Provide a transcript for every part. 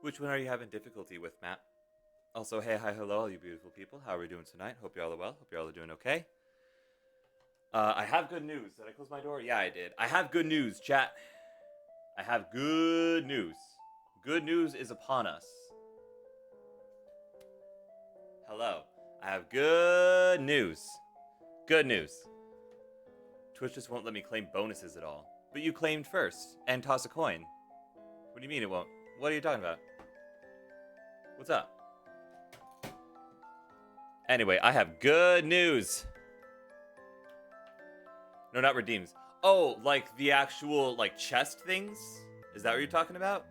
Which one are you having difficulty with, Matt? Also, hey, hi, hello, all you beautiful people. How are we doing tonight? Hope you all are well. Hope you all are doing okay. I have good news. Did I close my door? Yeah, I did. I have good news, chat. I have good news. Good news is upon us. Hello. I have good news. Good news. Twitch just won't let me claim bonuses at all. But you claimed first and toss a coin. What do you mean it won't? What are you talking about? What's up? Anyway, I have good news. No, not redeems. Oh, like the actual, like, chest things? Is that what you're talking about?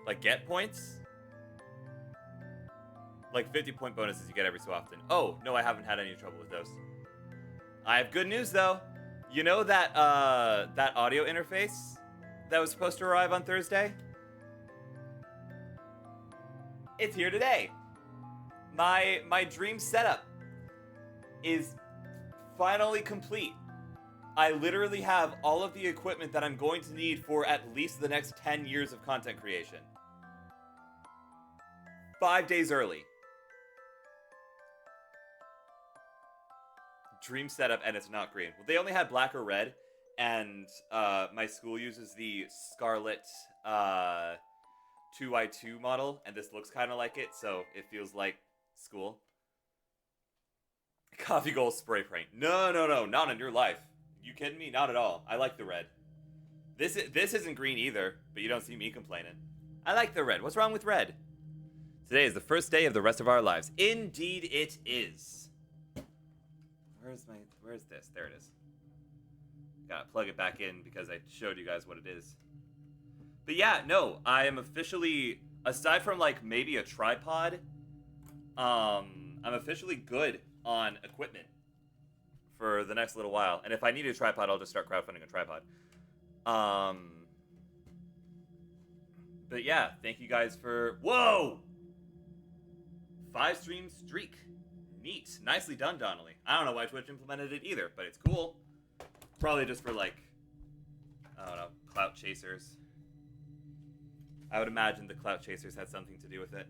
Like, get points? Like 50-point bonuses you get every so often. Oh, no, I haven't had any trouble with those. I have good news, though. You know that, that audio interface that was supposed to arrive on Thursday? It's here today. My dream setup is finally complete. I literally have all of the equipment that I'm going to need for at least the next 10 years of content creation. 5 days early. Dream setup, and it's not green. Well, they only had black or red, and my school uses the Scarlet 2x2 model, and this looks kind of like it, so it feels like school. Coffee goal spray paint. No, not in your life. You kidding me? Not at all. I like the red. This isn't green either, but you don't see me complaining. I like the red. What's wrong with red? Today is the first day of the rest of our lives. Indeed it is. Where's this? There it is. Gotta plug it back in because I showed you guys what it is. But yeah, no, I am officially, aside from like maybe a tripod, I'm officially good on equipment for the next little while. And if I need a tripod, I'll just start crowdfunding a tripod. But yeah, thank you guys for, whoa! 5 stream streak. Neat. Nicely done, Donnelly. I don't know why Twitch implemented it either, but it's cool. Probably just for like, I don't know, clout chasers. I would imagine the clout chasers had something to do with it.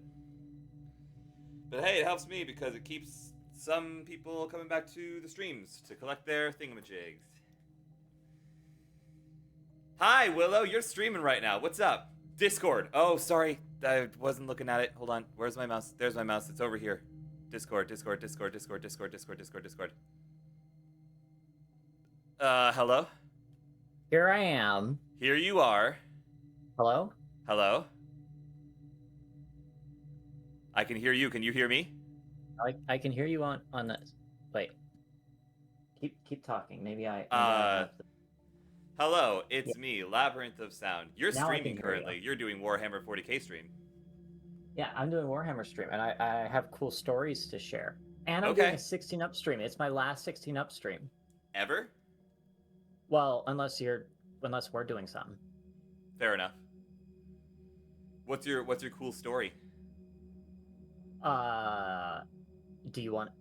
But hey, it helps me because it keeps some people coming back to the streams to collect their thingamajigs. Hi, Willow, you're streaming right now. What's up? Discord. Oh, sorry. I wasn't looking at it. Hold on. Where's my mouse? There's my mouse. It's over here. Discord. Hello? Here I am. Here you are. Hello? Hello? I can hear you. Can you hear me? I can hear you on this. Wait. Keep talking. Maybe I have to... Hello, it's me, Labyrinth of Sound. You're Now I can streaming hear currently. you. You're doing Warhammer 40k stream. Yeah, I'm doing Warhammer stream, and I have cool stories to share. And I'm Okay. doing a 16 up stream. It's my last 16 up stream. Ever? Well, unless we're doing something. Fair enough. What's your cool story? Do you want?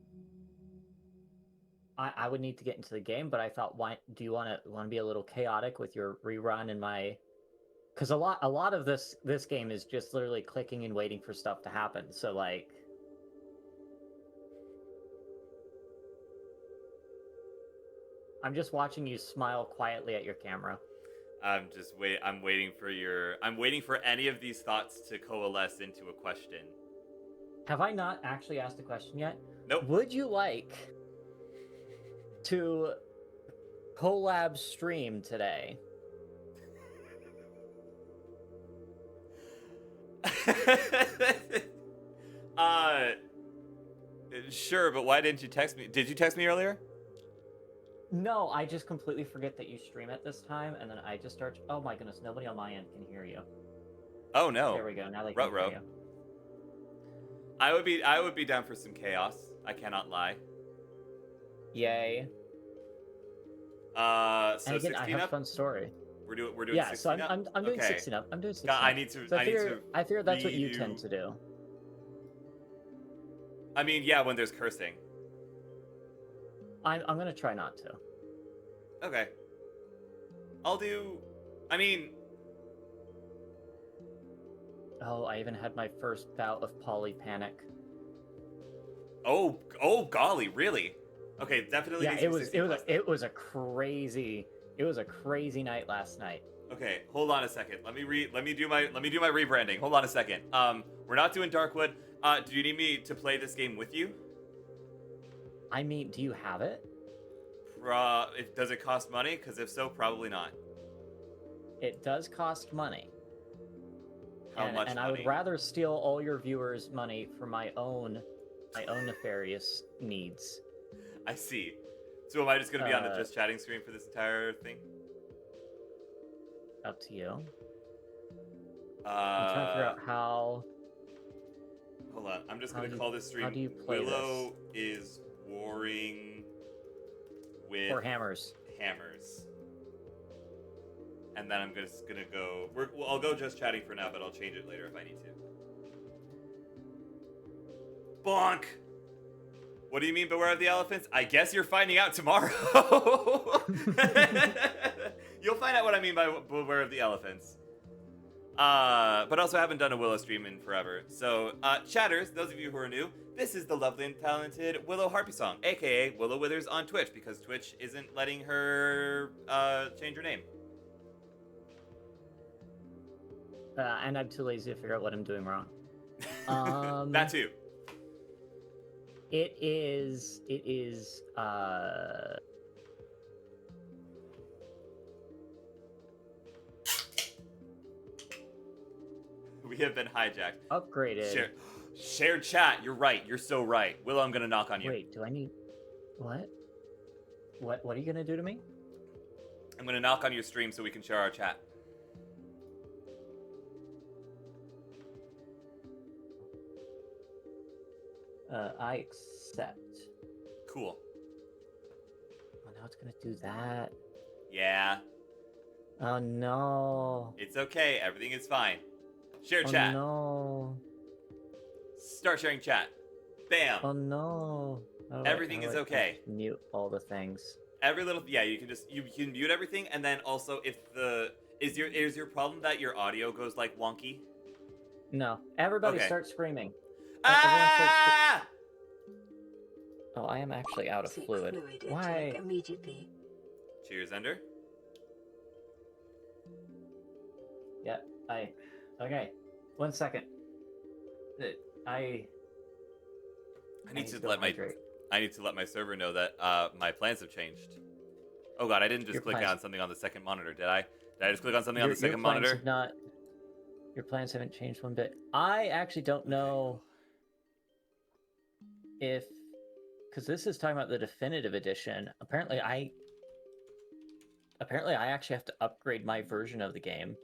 I would need to get into the game, but I thought, why do you want to be a little chaotic with your rerun and my? Because a lot of this game is just literally clicking and waiting for stuff to happen. So like, I'm just watching you smile quietly at your camera. I'm waiting for any of these thoughts to coalesce into a question. Have I not actually asked a question yet? Nope. Would you like to collab stream today? Sure, but why didn't you text me? Did you text me earlier? No, I just completely forget that you stream at this time, and then I just start. Oh my goodness, nobody on my end can hear you. Oh no. There we go. Now they can hear you. I would be down for some chaos. I cannot lie. Yay. So and again, 16 I have up. a fun story. We're doing Yeah, 16 so up. I'm doing Okay. 16 up. I'm doing 16 God, up. I need to. So I figure that's what you redo- tend to do. I mean, yeah, when there's cursing. I'm gonna try not to. Okay. I'll do I mean, Oh, I even had my first bout of poly panic. oh, golly, really? Okay, definitely Yeah, needs it to be was 16 plus. Then. it was a crazy night last night. Okay, hold on a second. Let me do my rebranding. Hold on a second. We're not doing Darkwood. Do you need me to play this game with you? I mean, do you have it? Does it cost money? Because if so, probably not. It does cost money. How much and money? I would rather steal all your viewers' money for my own nefarious needs. I see. So am I just gonna be on the just chatting screen for this entire thing? Up to you. I'm trying to figure out how. Hold on. I'm just gonna call this stream. How do you play Willow is warring with hammers. Hammers. And then I'm just gonna go. I'll go just chatting for now, but I'll change it later if I need to. Bonk! What do you mean, beware of the elephants? I guess you're finding out tomorrow. You'll find out what I mean by beware of the elephants. But also I haven't done a Willow stream in forever. So, chatters, those of you who are new, this is the lovely and talented Willow Harpysong, aka Willow Withers on Twitch, because Twitch isn't letting her change her name. And I'm too lazy to figure out what I'm doing wrong. That too. It is We have been hijacked. upgraded. Share chat. You're right. You're so right. Willow, I'm gonna knock on you. Wait, do I need what? What are you gonna do to me? I'm gonna knock on your stream so we can share our chat. I accept. Cool. Oh, now it's gonna do that. Yeah. Oh no. It's okay. Everything is fine. Share Oh chat. no. Start sharing chat. Bam. Oh no. Everything is okay. Mute all the things. Every little you can mute everything, and then also if is your problem that your audio goes like wonky? No. Everybody Okay. start screaming. Ah! Oh, I am actually out of Seek fluid. intake Why? immediately. Cheers, Ender. Yeah, okay. 1 second. I need to go let hydrate. I need to let my server know that my plans have changed. Oh god, I didn't just Your click plans- on something on the second monitor, did I? Did I just click on something on Your- the second your plans monitor? have not. Your plans haven't changed one bit. I actually don't know if, because this is talking about the definitive edition. Apparently, I actually have to upgrade my version of the game.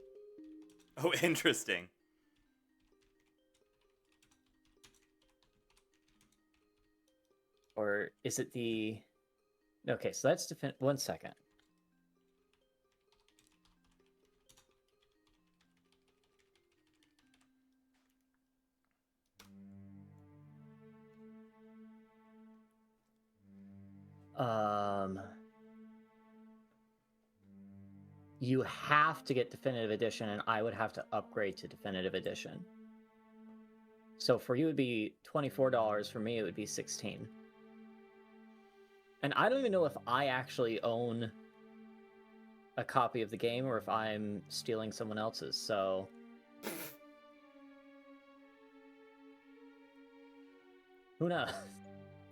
Oh, interesting. Or is it the? Okay, so that's 1 second. You have to get definitive edition, and I would have to upgrade to definitive edition. So for you, it would be $24. For me, it would be $16. And I don't even know if I actually own a copy of the game or if I'm stealing someone else's. So who knows?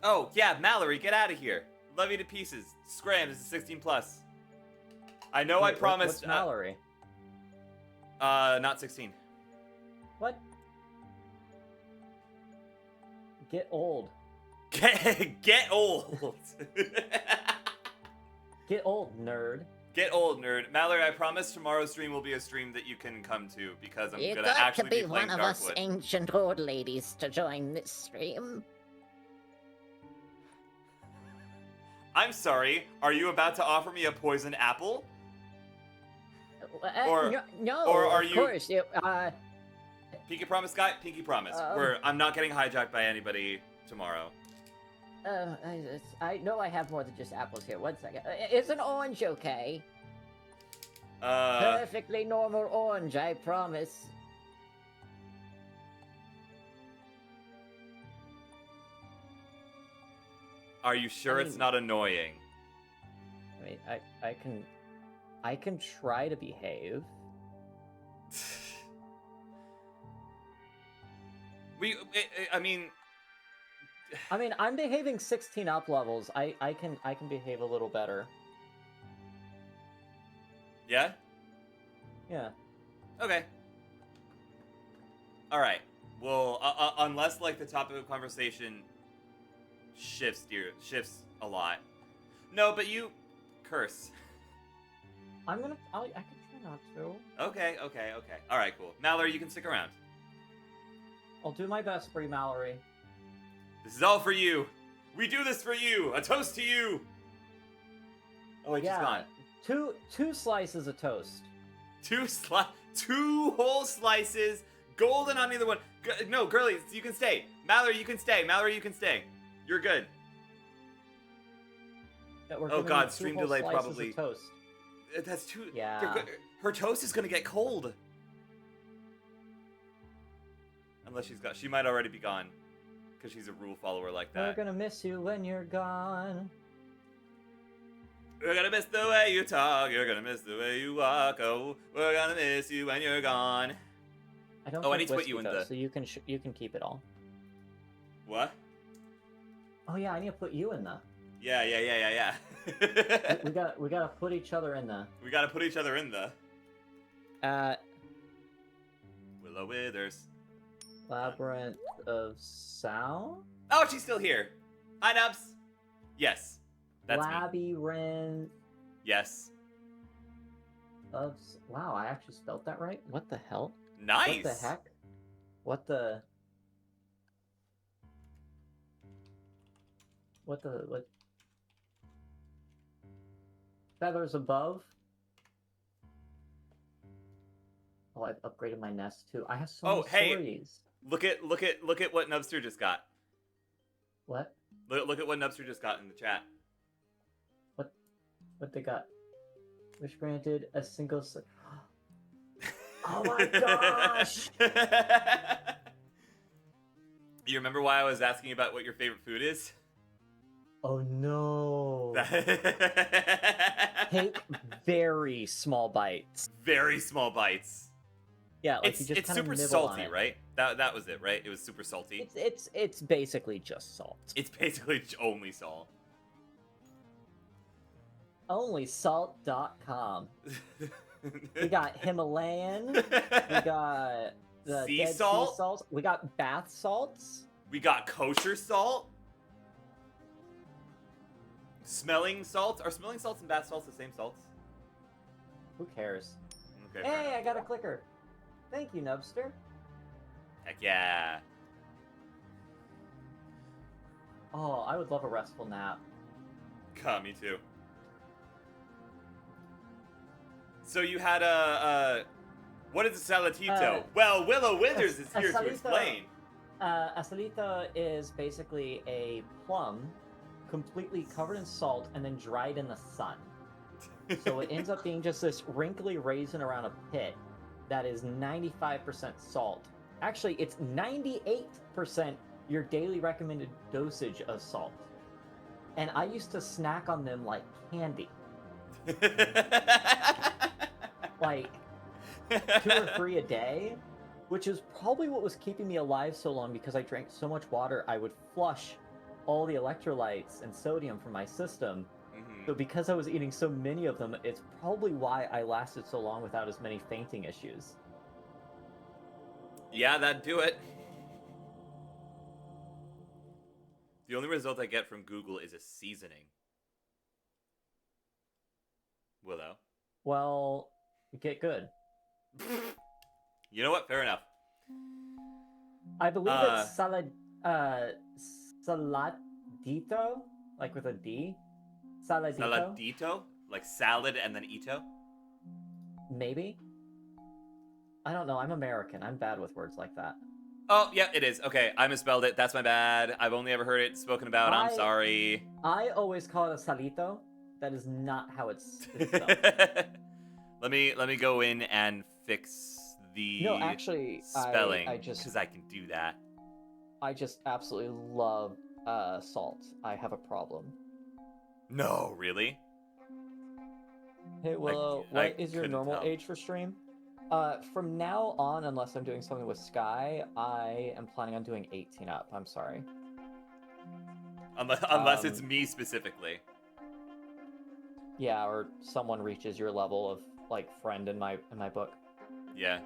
Oh yeah, Mallory, get out of here. Love you to pieces. Scram, this is 16 plus. I know I Wait, promised. What's Mallory? Not 16. What? Get old. Get old. Get old, nerd. Get old, nerd. Mallory, I promise tomorrow's stream will be a stream that you can come to because I'm You gonna got actually to be playing one of us Darkwood. ancient old ladies to join this stream. I'm sorry. Are you about to offer me a poison apple? Or- no, or are of you- course. Pinky promise, guy. Pinky promise. I'm not getting hijacked by anybody tomorrow. I know I have more than just apples here. 1 second. Is an orange okay? Perfectly normal orange, I promise. Are you sure I it's mean- not annoying? I mean, I can try to behave. I mean, I mean, I'm behaving 16 up levels. I can behave a little better. yeah? Yeah. Okay. All right. Well, unless like the topic of conversation shifts a lot. No, but you curse. I can try not to. Okay. All right, cool. Mallory, you can stick around. I'll do my best for you, Mallory. This is all for you. We do this for you. A toast to you. Oh, wait, she's gone. Two slices of toast. Two whole slices, golden on either one. No, girlies, you can stay. Mallory, you can stay. Mallory, you can stay. You're good. That we're Oh, giving God, you two stream whole delay slices of probably- toast. That's too. Yeah. Her toast is gonna get cold. Unless she might already be gone, because she's a rule follower like We're that. gonna miss you when you're gone. We're gonna miss the way you talk. You're gonna miss the way you walk. Oh, we're gonna miss you when you're gone. I don't. Oh, I drink need to put whiskey, you in though, the- So you can keep it all. What? Oh yeah, I need to put you in the. Yeah. we gotta put each other in the. We gotta put each other in the Uh, Willow Withers. labyrinth of sound. Oh, she's still here. Hi, Nubs. Yes, that's me. Labyrinth Yes. of. Wow, I actually spelled that right. What the hell? Nice. What the heck? What the? What? Feathers above. Oh, I've upgraded my nest too. I have so Oh, many hey. stories. Look at what Nubster just got. What? Look at what Nubster just got in the chat. What they got? Wish granted a single. Oh my gosh! You remember why I was asking about what your favorite food is? Oh no! Take very small bites. Very small bites. Yeah, like It's you just kind super of nibble salty, on it. right? That was it, right? It was super salty. It's basically just salt. It's basically only salt. Only salt.com. We got Himalayan. We got the Sea dead salt? sea salts. We got bath salts. We got kosher salt. Smelling salts. Are smelling salts and bath salts the same salts? Who cares? Okay. fair Hey, enough. I got a clicker. Thank you, Nubster. Heck yeah. Oh, I would love a restful nap. Me too. So you had a what is a salatito? Well, Willow Withers is a here to salito- explain. A salito is basically a plum completely covered in salt and then dried in the sun. So it ends up being just this wrinkly raisin around a pit that is 95% salt. Actually, it's 98% your daily recommended dosage of salt. And I used to snack on them like candy. Like 2 or 3 a day, which is probably what was keeping me alive so long because I drank so much water, I would flush all the electrolytes and sodium from my system. Mhm. So because I was eating so many of them, it's probably why I lasted so long without as many fainting issues. Yeah, that'd do it. The only result I get from Google is a seasoning. Willow. Well, get good. You know what? Fair enough. I believe it's saladito, like with a D. Saladito, Saladito? Like salad and then ito? maybe. I don't know. I'm American. I'm bad with words like that. Oh, yeah, it is. Okay, I misspelled it. That's my bad. I've only ever heard it spoken about. I'm I- sorry. I always call it a salito. That is not how it's spelled. Let Let me go in and fix the No, actually, spelling I just because I can do that. absolutely love salt. I have a problem. No, really? Hey Willow, I what is your couldn't normal tell. age for stream? From now on, unless I'm doing something with Sky, I am planning on doing 18 up. I'm sorry. Unless it's me specifically. Yeah, or someone reaches your level of like friend in my book. Yeah.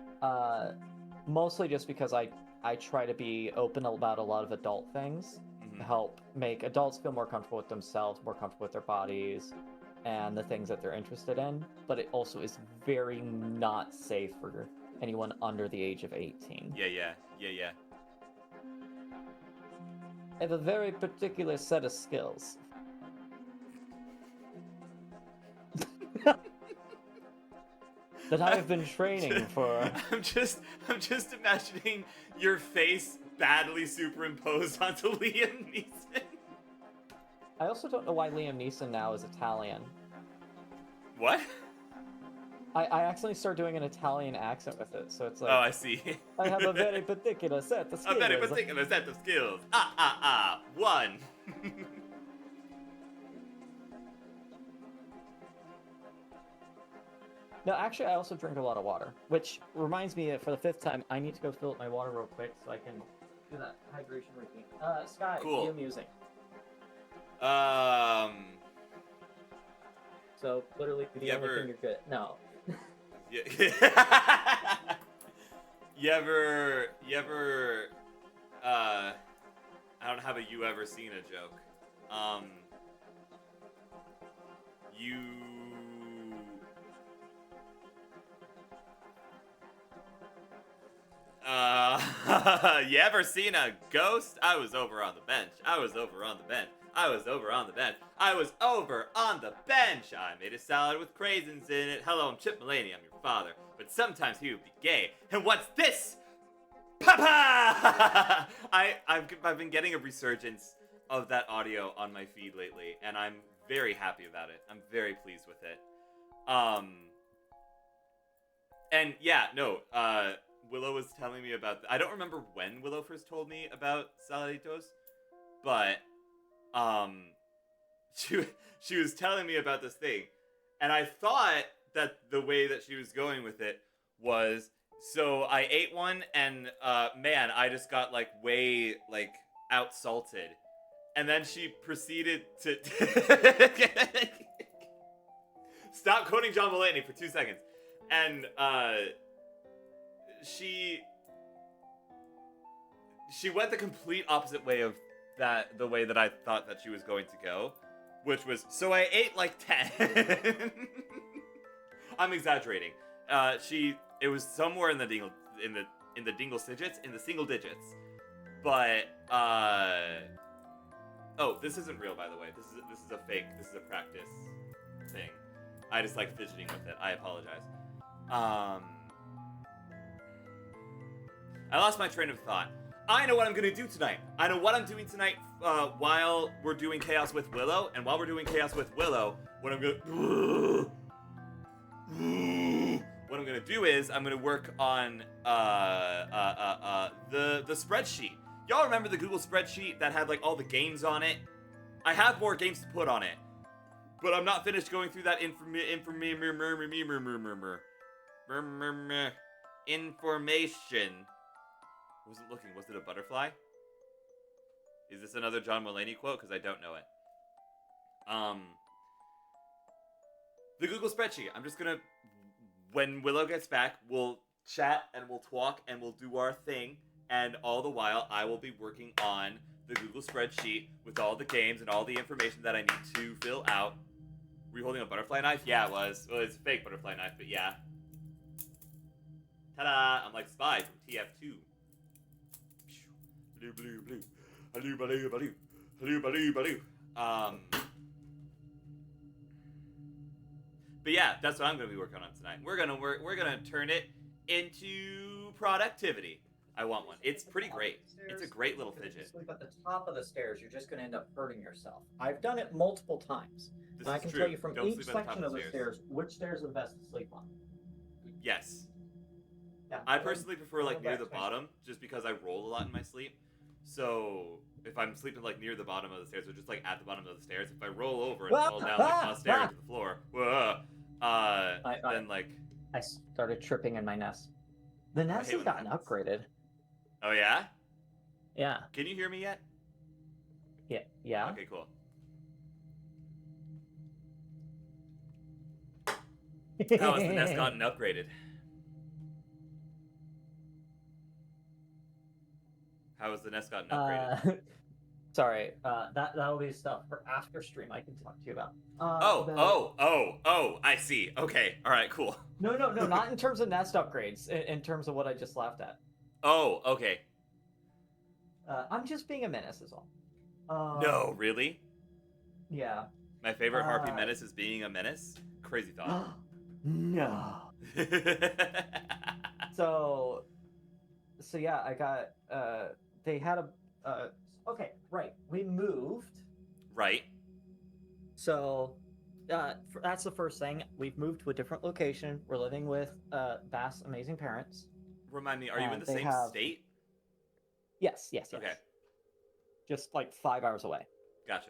Mostly just because I try to be open about a lot of adult things Mhm. to help make adults feel more comfortable with themselves, more comfortable with their bodies, and the things that they're interested in. But it also is very not safe for anyone under the age of 18. Yeah. I have a very particular set of skills. that I have been training for. I'm just imagining your face badly superimposed onto Liam Neeson. I also don't know why Liam Neeson now is Italian. What? I accidentally started doing an Italian accent with it, so it's like, Oh, I see. I have a very particular set of skills. A very particular set of skills. One. No, actually, I also drink a lot of water, which reminds me that for the 5th time, I need to go fill up my water real quick so I can do that hydration routine. Sky, Cool. be amusing. So, literally, the You only ever- thing you're good. No. You ever I don't have a you ever seen a joke. You you ever seen a ghost? I was over on the bench. I was over on the bench. I was over on the bench. I was over on the bench. I made a salad with craisins in it. Hello, I'm Chip Mulaney. I'm your father. But sometimes he would be gay. And what's this? Papa! I've been getting a resurgence of that audio on my feed lately, and I'm very happy about it. I'm very pleased with it. And yeah, no, Willow was telling me about... I don't remember when Willow first told me about Saladitos, but, she was telling me about this thing, and I thought that the way that she was going with it was, so I ate one, and, man, I just got, like, way, like, out-salted. And then she proceeded to... Stop quoting John Mulaney for 2 seconds. And, she went the complete opposite way of the way that I thought that she was going to go, which was, so I ate like 10. I'm exaggerating. It was somewhere in the single digits. But, oh, this isn't real, by the way. This is a fake. This is a practice thing. I just like fidgeting with it. I apologize. I lost my train of thought. I know what I'm gonna do tonight. I know what I'm doing tonight while we're doing Chaos with Willow. And while we're doing Chaos with Willow, what I'm gonna do is I'm gonna work on the spreadsheet. Y'all remember the Google spreadsheet that had like all the games on it? I have more games to put on it, but I'm not finished going through that information. Wasn't looking. Was it a butterfly? Is this another John Mulaney quote? Because I don't know it. The Google spreadsheet. I'm just gonna, when Willow gets back, we'll chat and we'll talk and we'll do our thing. And all the while, I will be working on the Google spreadsheet with all the games and all the information that I need to fill out. Were you holding a butterfly knife? Yeah, it was. Well, it's a fake butterfly knife, but yeah. Ta-da! I'm like Spy from TF2. But yeah, that's what I'm gonna be working on tonight. We're gonna turn it into productivity. I want one. It's pretty great. It's a great little fidget. Sleep at the top of the stairs, you're just gonna end up hurting yourself. I've done it multiple times. This And I is can true. tell you from Don't each sleep at the top section of of the the stairs which stairs are the best to sleep on. Yes. Yeah. I personally prefer I'll like go near back the to my- bottom, just because I roll a lot in my sleep. So if I'm sleeping like near the bottom of the stairs, or just like at the bottom of the stairs, if I roll over and fall down like on a stair to the floor, then like, I started tripping in my nest. The nest hate has when that gotten happens. upgraded. oh yeah, Yeah. can you hear me yet? Yeah. Yeah. Okay, cool. How has the nest gotten upgraded? How has the nest gotten upgraded? Sorry, that'll be stuff for after stream I can talk to you about. Oh, I see. Okay, alright, cool. No, not in terms of nest upgrades, in terms of what I just laughed at. Oh, okay. I'm just being a menace is all. No, really? Yeah. My favorite Harpy Uh, menace is being a menace? Crazy thought. No. So yeah, I got, they had okay, right, we moved. right. So, that's the first thing. We've moved to a different location. We're living with Bass' amazing parents. Remind me, are you in the they same have- state? Yes. Okay, Just like 5 hours away. gotcha.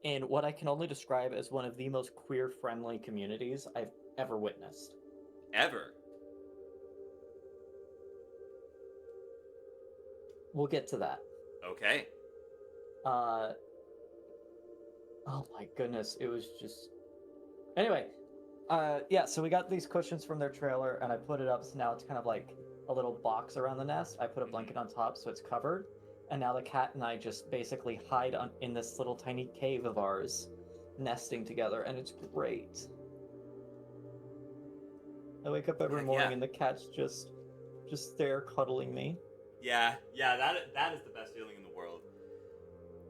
In what I can only describe as one of the most queer-friendly communities I've ever witnessed. Ever. We'll get to that. Okay. Oh my goodness, it was just. Anyway, yeah. So we got these cushions from their trailer, and I put it up. So now it's kind of like a little box around the nest. I put a blanket on top, so it's covered. And now the cat and I just basically hide in this little tiny cave of ours, nesting together, and it's great. I wake up every Heck morning yeah. and the cat's just there cuddling me. Yeah, that is the best feeling in the world.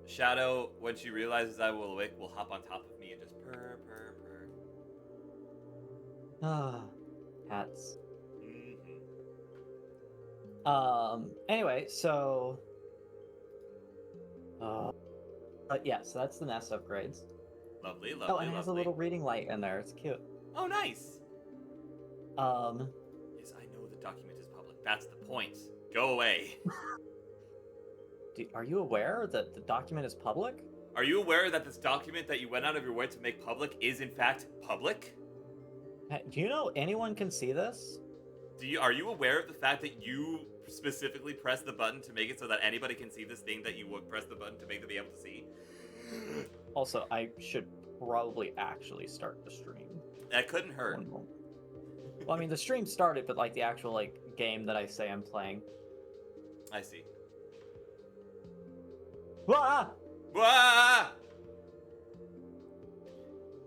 Shadow, when she realizes I will awake, will hop on top of me and just purr, purr, purr. Ah, cats. Mm-hmm. Anyway, so. But yeah, so that's the nest upgrades. Lovely, lovely, Oh, and it has a lovely. little reading light in there. It's cute. Oh, nice. Um, Yes, I know the document is public. That's the point. Go away. are you aware that the document is public? Are you aware that this document that you went out of your way to make public is in fact public? Do you know anyone can see this? Are you aware of the fact that you specifically pressed the button to make it so that anybody can see this thing that you would press the button to make them be able to see? Also, I should probably actually start the stream. That couldn't hurt. One moment. Well, I mean, the stream started, but like the actual like game that I say I'm playing. I see. Ah! Wah!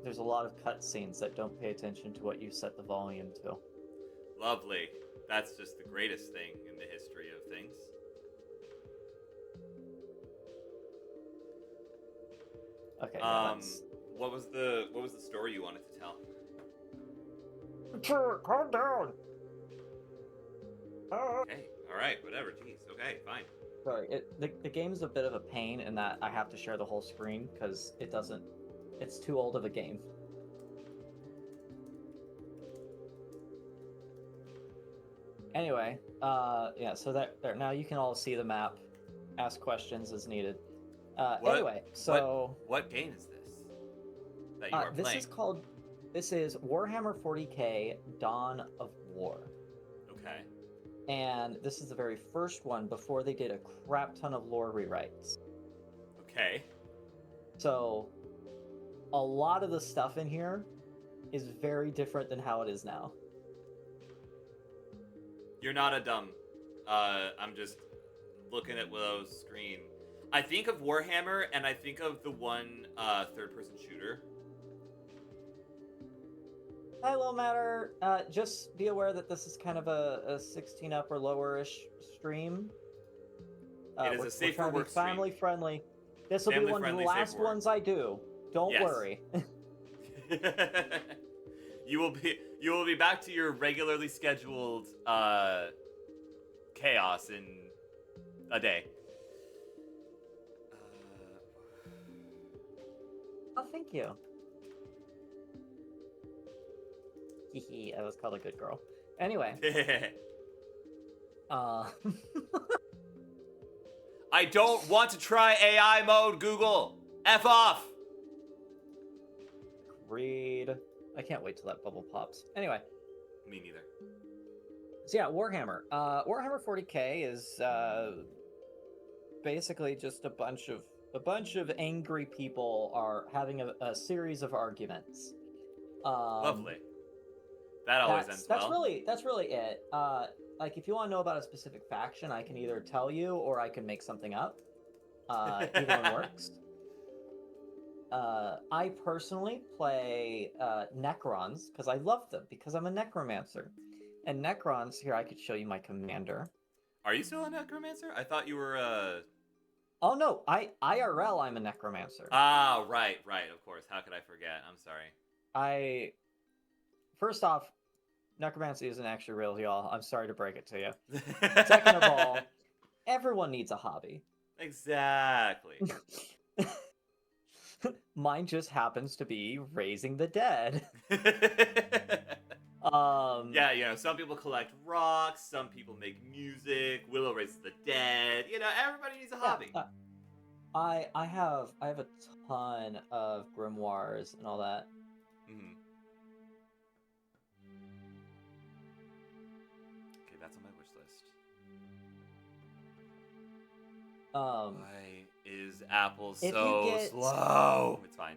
There's a lot of cutscenes that don't pay attention to what you set the volume to. Lovely. That's just the greatest thing in the history of things. Okay. Yeah, that's... what was the story you wanted to tell? Sure, calm down. Okay, all right, whatever. Jeez. Okay, fine. Sorry, the game's a bit of a pain in that I have to share the whole screen because it doesn't. It's too old of a game. Anyway, yeah. So there. Now you can all see the map. Ask questions as needed. Anyway, so what game is this that you are this playing? is called. This is Warhammer 40K: Dawn of War. Okay. And this is the very first one before they did a crap ton of lore rewrites. Okay. So, a lot of the stuff in here is very different than how it is now. You're not a dumb. I'm just looking at Willow's screen. I think of Warhammer, and I think of the one third-person shooter. Hi, Little Matter. Just be aware that this is kind of a 16 up or lower-ish stream. It is we're a safe trying for to be work stream. family-friendly. This will be one of the Family-friendly, safe last for work. ones I do. Don't Yes. worry. You will be back to your regularly scheduled chaos in a day. Oh, thank you. I was called a good girl. Anyway, uh, I don't want to try AI mode, Google. F off. read. I can't wait till that bubble pops. Anyway, Me neither. so yeah, Warhammer. Warhammer 40K is basically just a bunch of angry people are having a series of arguments. Lovely. That always ends well. That's really it. Like if you want to know about a specific faction, I can either tell you or I can make something up. Either one works. I personally play Necrons because I love them because I'm a necromancer. And Necrons, here I could show you my commander. Are you still a necromancer? I thought you were Oh no, IRL I'm a necromancer. Ah, right, of course. How could I forget? I'm sorry. First off, necromancy isn't actually real, y'all. I'm sorry to break it to you. Second of all, everyone needs a hobby. Exactly. Mine just happens to be raising the dead. Yeah, you know, some people collect rocks, some people make music, Willow raises the dead. You know, everybody needs a hobby. I have a ton of grimoires and all that. Mm-hmm. Okay, that's on my wish list. Why is Apple so slow? It's fine.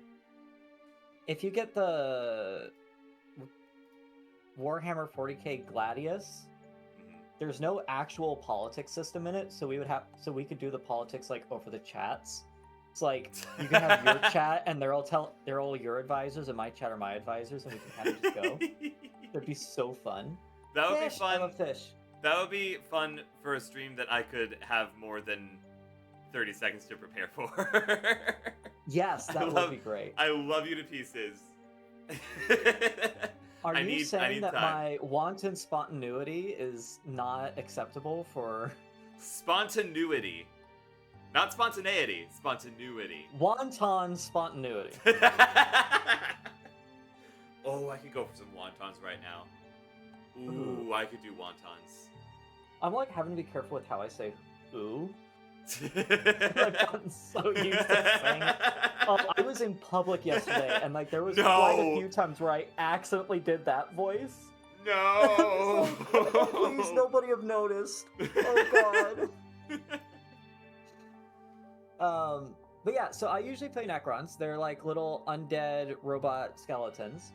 If you get the Warhammer 40K Gladius, there's no actual politics system in it, so we could do the politics like over the chats. It's like you can have your chat and they're all your advisors and my chat are my advisors and we can kind of just go. That'd be so fun. That would Fish, be fun. I love fish. That would be fun for a stream that I could have more than 30 seconds to prepare for. Yes, that would be great. I love you to pieces. Are you saying that time. my wanton spontaneity is not acceptable for... Spontaneity. Not spontaneity, spontaneity. Wonton spontaneity. Oh, I could go for some wontons right now. Ooh, I could do wontons. I'm like having to be careful with how I say ooh. I've gotten so used to saying it. I was in public yesterday, and like there was quite a few times where I accidentally did that voice. No! Please, nobody have noticed. Oh god. But yeah, so I usually play Necrons. They're like little undead robot skeletons.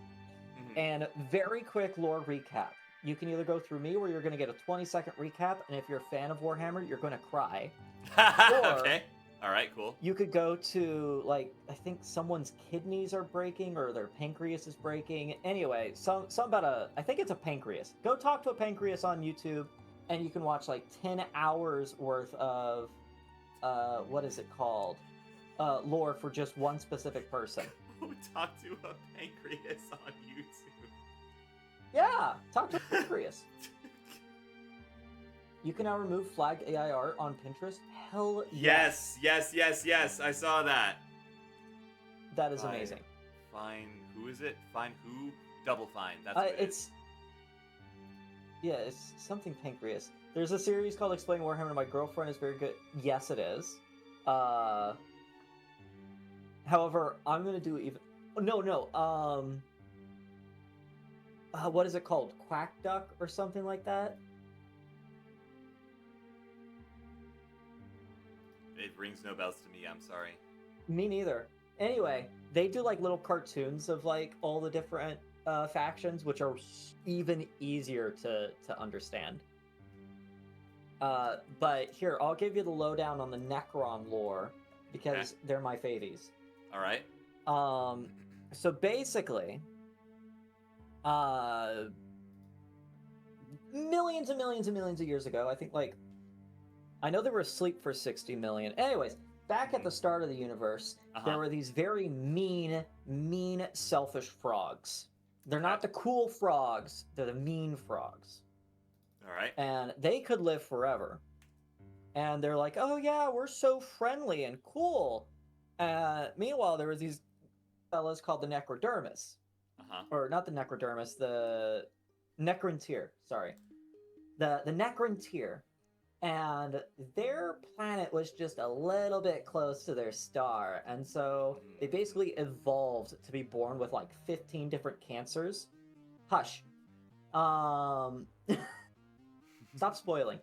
Mm-hmm. And very quick lore recap. You can either go through me, where you're going to get a 20-second recap, and if you're a fan of Warhammer, you're going to cry. Okay. All right, cool. You could go to, like, I think someone's kidneys are breaking or their pancreas is breaking. Anyway, some about I think it's a pancreas. Go talk to a pancreas on YouTube, and you can watch, like, 10 hours worth of, what is it called? Lore for just one specific person. Talk to a pancreas on YouTube. Yeah, talk to a pancreas. You can now remove flagged AI art on Pinterest. Hell yes. Yes. I saw that. That is amazing. Fine. Who is it? Fine who? Double Fine. That's what it is. Yeah, it's something pancreas. There's a series called Explain Warhammer to My Girlfriend is very good. Yes, it is. However, I'm gonna do even... No. What is it called? Quack Duck or something like that? It rings no bells to me, I'm sorry. Me neither. Anyway, they do like little cartoons of like all the different factions, which are even easier to understand. But here, I'll give you the lowdown on the Necron lore, because they're my favies. Alright. So basically... millions and millions and millions of years ago, I think, like, I know they were asleep for 60 million. Anyways, back at the start of the universe, there were these very mean, selfish frogs. They're not the cool frogs, they're the mean frogs. Alright. And they could live forever. And they're like, oh yeah, we're so friendly and cool. Meanwhile, there were these fellas called the Necrodermis. Uh-huh. or not the Necrodermis, the Necrontyr. Sorry, the Necrontyr, and their planet was just a little bit close to their star, and so they basically evolved to be born with like 15 different cancers. Hush. Stop spoiling.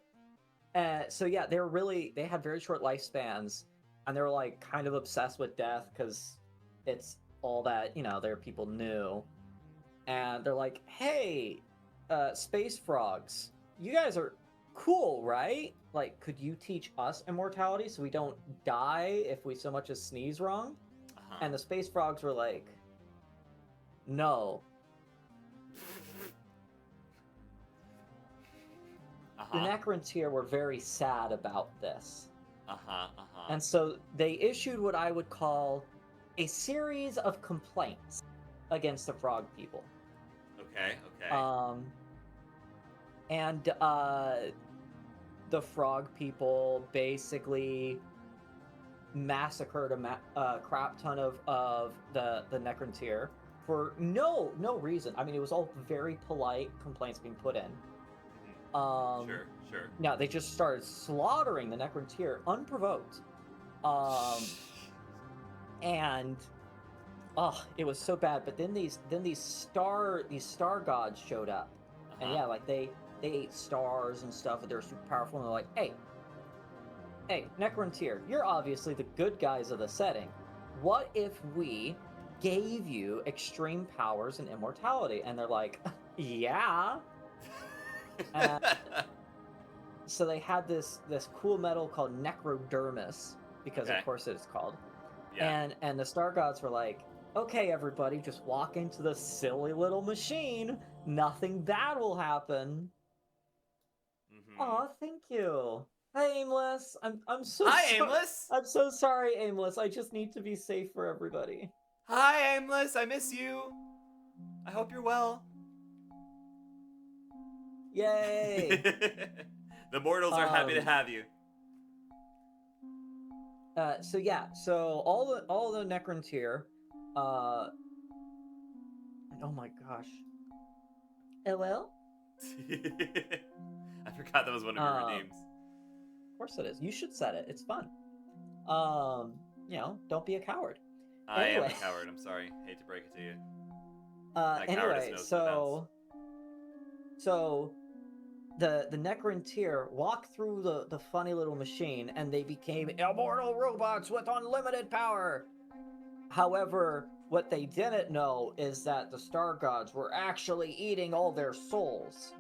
So yeah, they had very short lifespans, and they were like kind of obsessed with death because it's all that their people knew, and they're like, hey, space frogs, you guys are cool, right? Like, could you teach us immortality so we don't die if we so much as sneeze wrong? Uh-huh. And the space frogs were like, no. The Necrontyr were very sad about this. And so they issued what I would call a series of complaints against the frog people. Okay. And the frog people basically massacred a crap ton of the Necrontyr for no reason. I mean, it was all very polite complaints being put in. Sure. Now they just started slaughtering the Necrontyr unprovoked. And it was so bad. But then these star gods showed up, and yeah, like they ate stars and stuff, and they're super powerful. And they're like, hey, Necrontyr, you're obviously the good guys of the setting. What if we gave you extreme powers and immortality? And they're like, yeah. So they had this cool metal called Necrodermis, because of course it is called. Yeah. And the star gods were like, okay, everybody, just walk into the silly little machine. Nothing bad will happen. Aw, thank you. Hi, Aimless. I'm so Hi, sorry. Aimless. I'm so sorry, Aimless. I just need to be safe for everybody. Hi, Aimless. I miss you. I hope you're well. Yay! The mortals are happy to have you. So all the Necrontyr, oh my gosh. LL? I forgot that was one of your names. Of course it is. You should set it. It's fun. Don't be a coward. I am a Anyway. coward. I'm sorry. Hate to break it to you. My cowardice Anyway, knows so the Necrontyr walked through the funny little machine, and they became immortal robots with unlimited power. However, what they didn't know is that the star gods were actually eating all their souls.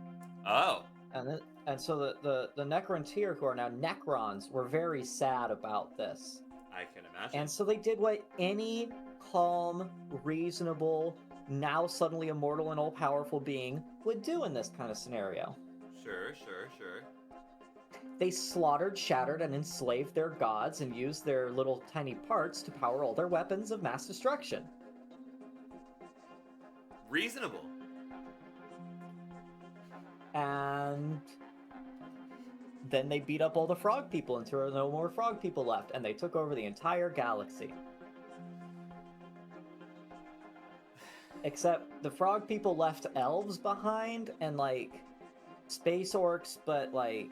Oh. And so the Necrontyr, who are now Necrons, were very sad about this. I can imagine. And so they did what any calm, reasonable, now suddenly immortal and all-powerful being would do in this kind of scenario. Sure. They slaughtered, shattered, and enslaved their gods and used their little tiny parts to power all their weapons of mass destruction. Reasonable. And then they beat up all the frog people until there were no more frog people left, and they took over the entire galaxy. Except the frog people left elves behind and, like, space orcs, but, like,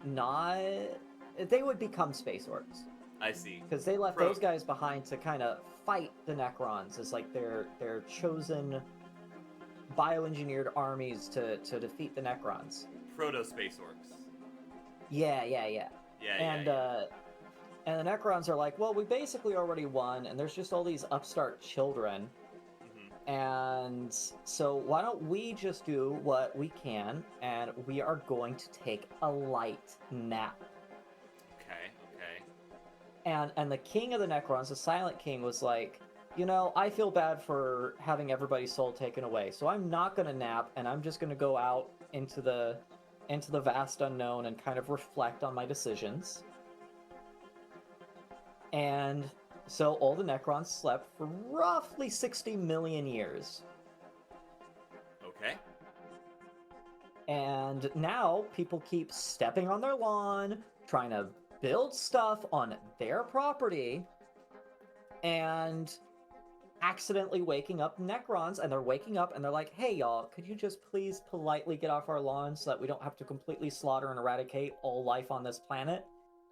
not... They would become space orcs. I see. Because they left those guys behind to kind of fight the Necrons as, like, their chosen bioengineered armies to defeat the Necrons. Proto-space orcs. Yeah. And the Necrons are like, well, we basically already won, and there's just all these upstart children. And so why don't we just do what we can, and we are going to take a light nap. Okay. And the king of the Necrons, the Silent King, was like, I feel bad for having everybody's soul taken away, so I'm not going to nap, and I'm just going to go out into the vast unknown and kind of reflect on my decisions. And so all the Necrons slept for roughly 60 million years. Okay. And now people keep stepping on their lawn, trying to build stuff on their property, and accidentally waking up Necrons, and they're waking up and they're like, hey y'all, could you just please politely get off our lawn so that we don't have to completely slaughter and eradicate all life on this planet?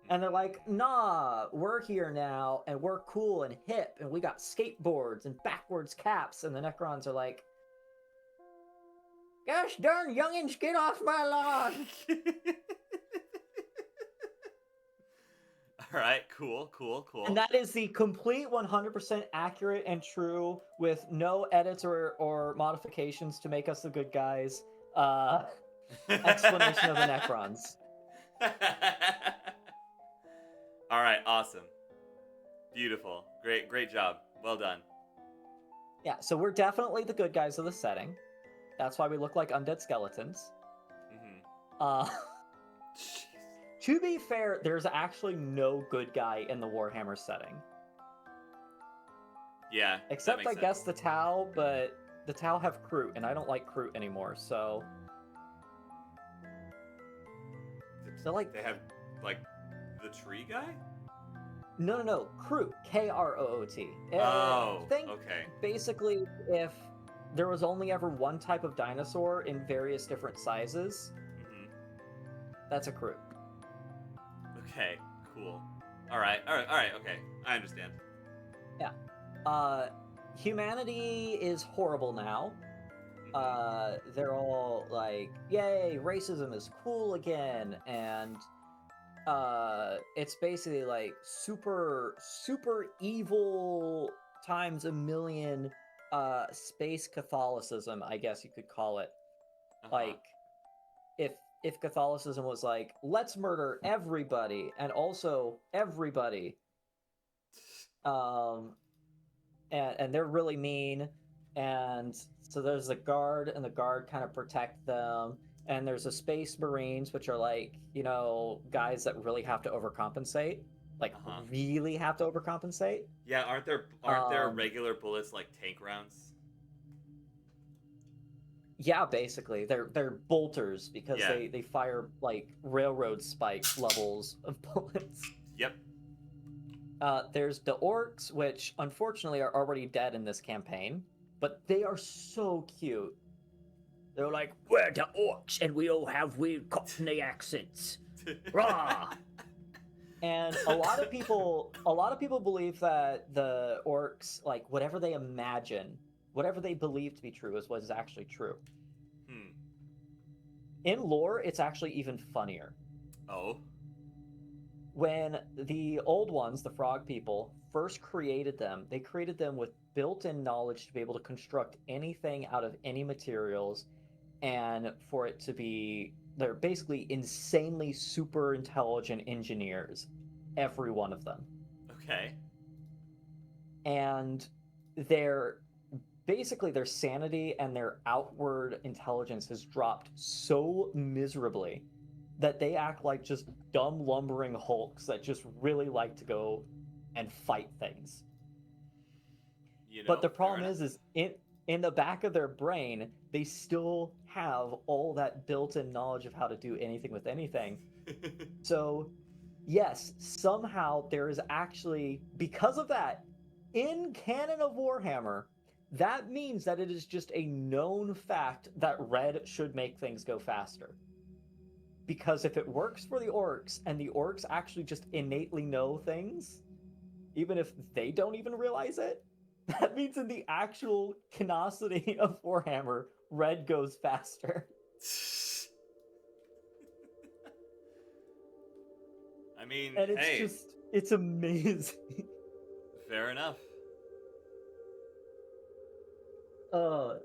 And they're like, nah, we're here now, and we're cool and hip, and we got skateboards and backwards caps. And the Necrons are like, gosh darn youngins, get off my lawn! All right, cool. And that is the complete 100% accurate and true, with no edits or modifications to make us the good guys, explanation of the Necrons. All right, awesome. Beautiful. Great job. Well done. Yeah, so we're definitely the good guys of the setting. That's why we look like undead skeletons. Mm-hmm. Jeez. To be fair, there's actually no good guy in the Warhammer setting. Yeah. Except, I guess, the Tau, but the Tau have Kroot, and I don't like Kroot anymore, so... So, like... They have, like, the tree guy? No. Kroot. Kroot. Oh, Think, okay. basically, if there was only ever one type of dinosaur in various different sizes, that's a Kroot. Okay, cool. All right, okay. I understand. Yeah. Humanity is horrible now. They're all like, yay, racism is cool again, and it's basically like super evil times a million space Catholicism, I guess you could call it. Like, if Catholicism was like, let's murder everybody, and also everybody, and they're really mean, and so there's the guard, and the guard kind of protect them, and there's the space marines, which are like, you know, guys that really have to overcompensate, like really have to overcompensate. Yeah, aren't there regular bullets like tank rounds? Yeah, basically, they're bolters because they fire like railroad spike levels of bullets. Yep. There's the orcs, which unfortunately are already dead in this campaign, but they are so cute. They're like, we're the orcs, and we all have weird Cockney accents. Rah! And a lot of people believe that the orcs, like whatever they imagine, whatever they believe to be true, is what is actually true. In lore, it's actually even funnier. Oh. When the old ones, the frog people, first created them, they created them with built-in knowledge to be able to construct anything out of any materials, and for it to be, they're basically insanely super intelligent engineers, every one of them. Okay. And their sanity and their outward intelligence has dropped so miserably that they act like just dumb lumbering hulks that just really like to go and fight things. You know, but the problem is in the back of their brain, they still have all that built-in knowledge of how to do anything with anything. So, yes, somehow there is actually, because of that, in canon of Warhammer, that means that it is just a known fact that red should make things go faster. Because if it works for the orcs, and the orcs actually just innately know things, even if they don't even realize it, that means in the actual canosity of Warhammer, red goes faster. I mean, and it's amazing. Fair enough.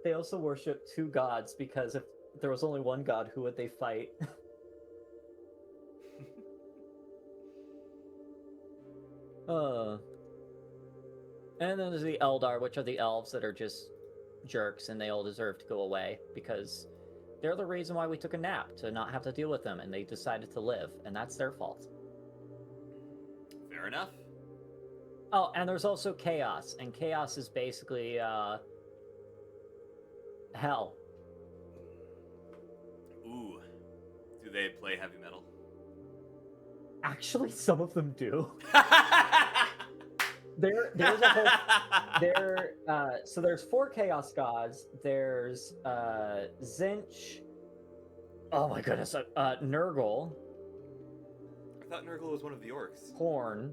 They also worship two gods, because if there was only one god, who would they fight? And then there's the Eldar, which are the elves that are just jerks, and they all deserve to go away, because they're the reason why we took a nap, to not have to deal with them, and they decided to live, and that's their fault. Fair enough. Oh, and there's also Chaos, and Chaos is basically, hell. Ooh. Do they play heavy metal? Actually, some of them do. there's a whole so there's 4 chaos gods. There's Zinch. Oh my goodness, Nurgle, I thought Nurgle was one of the orcs. Korn.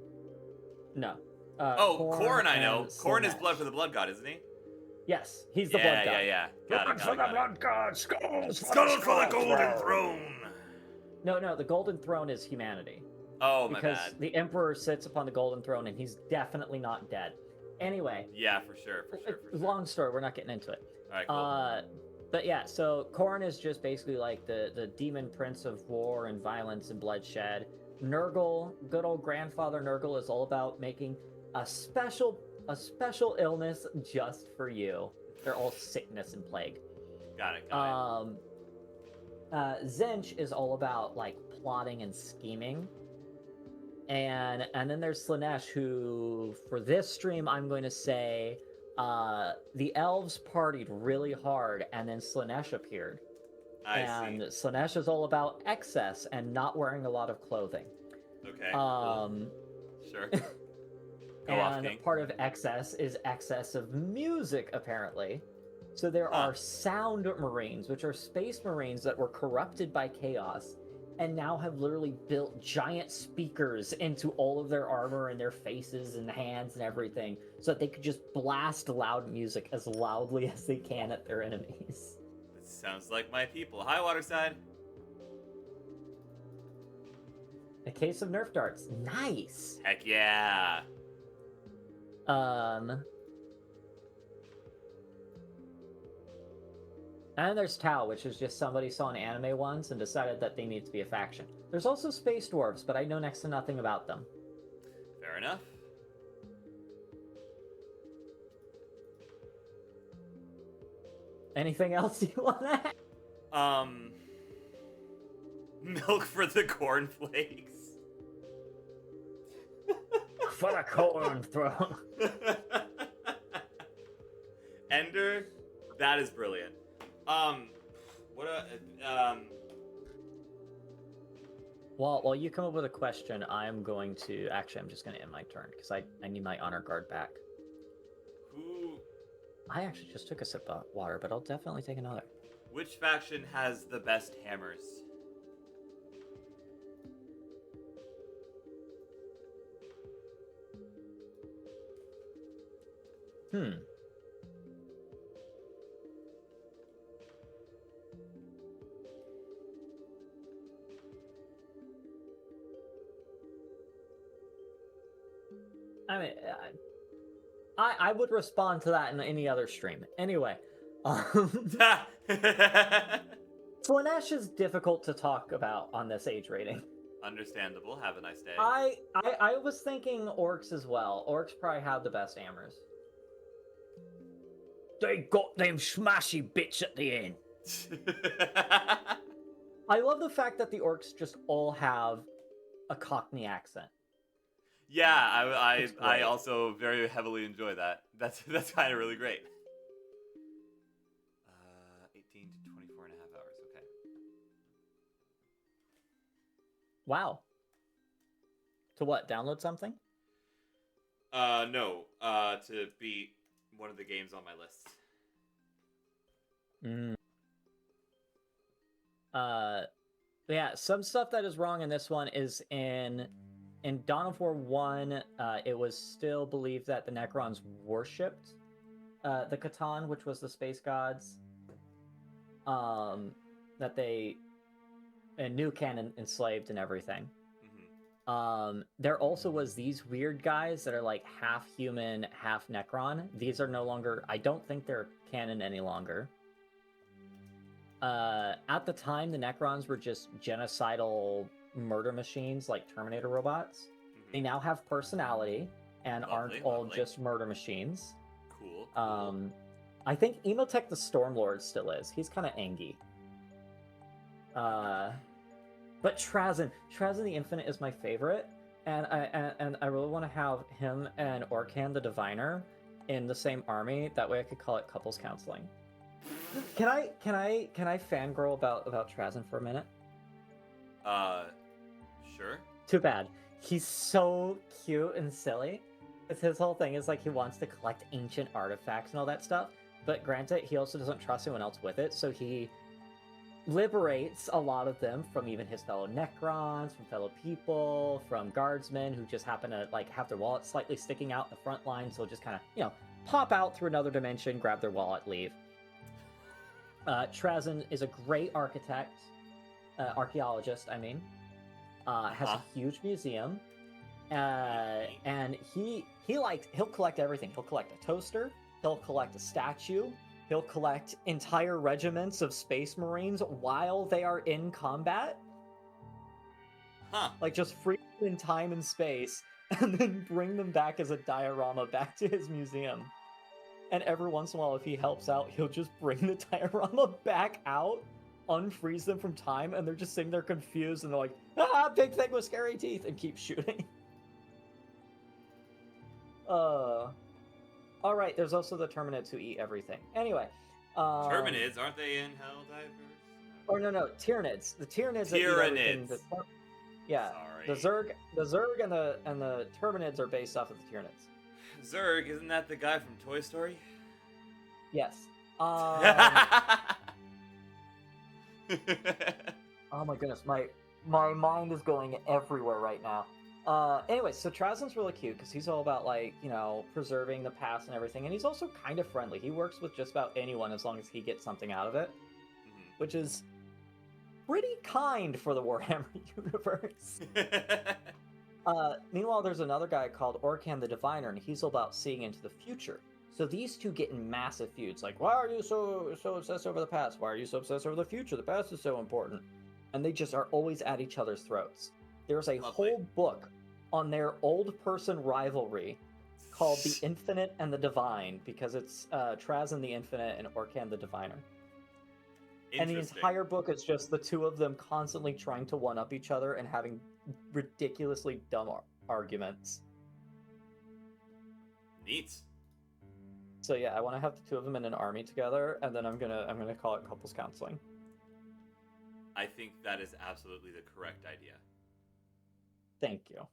No. Korn, I know. and Korn is Slaanesh. blood for the blood god, isn't he? Yes, he's the yeah, blood god. yeah. Got it. blood god, skulls Skull for the golden throne. No, the golden throne is humanity. Oh, my Because bad. the emperor sits upon the golden throne and he's definitely not dead. Anyway, Yeah, for sure. long story, we're not getting into it. All right, cool. But yeah, so Korn is just basically like the demon prince of war and violence and bloodshed. Nurgle, good old grandfather Nurgle, is all about making a special illness just for you. They're all sickness and plague. Got it. Zinch is all about like plotting and scheming. And then there's Slaanesh, who for this stream I'm going to say the elves partied really hard and then Slaanesh appeared. I and see. Slaanesh is all about excess and not wearing a lot of clothing. Okay. Cool. Sure. Go off, And King. part of excess is excess of music, apparently. So there are sound marines, which are space marines that were corrupted by chaos and now have literally built giant speakers into all of their armor and their faces and hands and everything so that they could just blast loud music as loudly as they can at their enemies. This sounds like my people. Hi, Waterside. A case of Nerf darts. Nice! Heck yeah. And there's Tau, which is just somebody saw an anime once and decided that they need to be a faction. There's also Space Dwarves, but I know next to nothing about them. Fair enough. Anything else you want to add? Milk for the cornflakes. For the corn throne. Ender, that is brilliant. While you come up with a question, I'm going to... Actually, I'm just going to end my turn, because I need my honor guard back. Who... I actually just took a sip of water, but I'll definitely take another. Which faction has the best hammers? I mean, I would respond to that in any other stream. Anyway, Slaanesh is difficult to talk about on this age rating. Understandable. Have a nice day. I was thinking orcs as well. Orcs probably have the best hammers. They got them smashy bits at the end. I love the fact that the orcs just all have a Cockney accent. Yeah, I It's great. also very heavily enjoy that. That's kind of really great. 18 to 24 and a half hours. Okay. Wow. To what? Download something? No. To beat one of the games on my list. Yeah, some stuff that is wrong in this one is in Dawn of War 1, it was still believed that the Necrons worshipped the Catan, which was the space gods. That they, in New Canon, enslaved and everything. There also was these weird guys that are like half human, half Necron. These are no longer, I don't think they're canon any longer. At the time, the Necrons were just genocidal murder machines like Terminator robots. They now have personality and aren't all just murder machines. Cool. I think Emotech the Stormlord still is. He's kind of angy. But Trazen the Infinite is my favorite, and I really want to have him and Orkan the Diviner in the same army. That way I could call it couples counseling. Can I fangirl about Trazen for a minute? Sure. Too bad. He's so cute and silly. It's his whole thing is like he wants to collect ancient artifacts and all that stuff. But granted, he also doesn't trust anyone else with it, so he liberates a lot of them from even his fellow Necrons, from fellow people, from guardsmen who just happen to like have their wallet slightly sticking out in the front line, so just kind of, pop out through another dimension, grab their wallet, leave. Trazyn is a great archaeologist, I mean. Has a huge museum. And he'll collect everything. He'll collect a toaster, he'll collect a statue, he'll collect entire regiments of space marines while they are in combat. Like just freeze in time and space, and then bring them back as a diorama back to his museum. And every once in a while, if he helps out, he'll just bring the diorama back out, unfreeze them from time, and they're just sitting there confused, and they're like, big thing with scary teeth, and keep shooting. Alright, there's also the Terminids who eat everything. Anyway. Terminids, aren't they in Helldivers? Or no, Tyranids. The Tyranids that eat everything. Yeah. Sorry. The Zerg and the Terminids are based off of the Tyranids. Zerg, isn't that the guy from Toy Story? Yes. Oh my goodness, my mind is going everywhere right now. Anyway, so Trazyn's really cute because he's all about, like, preserving the past and everything, and he's also kind of friendly. He works with just about anyone as long as he gets something out of it, which is pretty kind for the Warhammer universe. Meanwhile, there's another guy called Orkan the Diviner, and he's all about seeing into the future. So these two get in massive feuds, like, why are you so obsessed over the past? Why are you so obsessed over the future? The past is so important. And they just are always at each other's throats. There's a whole book on their old person rivalry called The Infinite and the Divine, because it's Trazyn the Infinite and Orkan the Diviner. And the entire book is just the two of them constantly trying to one-up each other and having ridiculously dumb arguments. Neat. So yeah, I want to have the two of them in an army together, and then I'm gonna call it couples counseling. I think that is absolutely the correct idea. Thank you.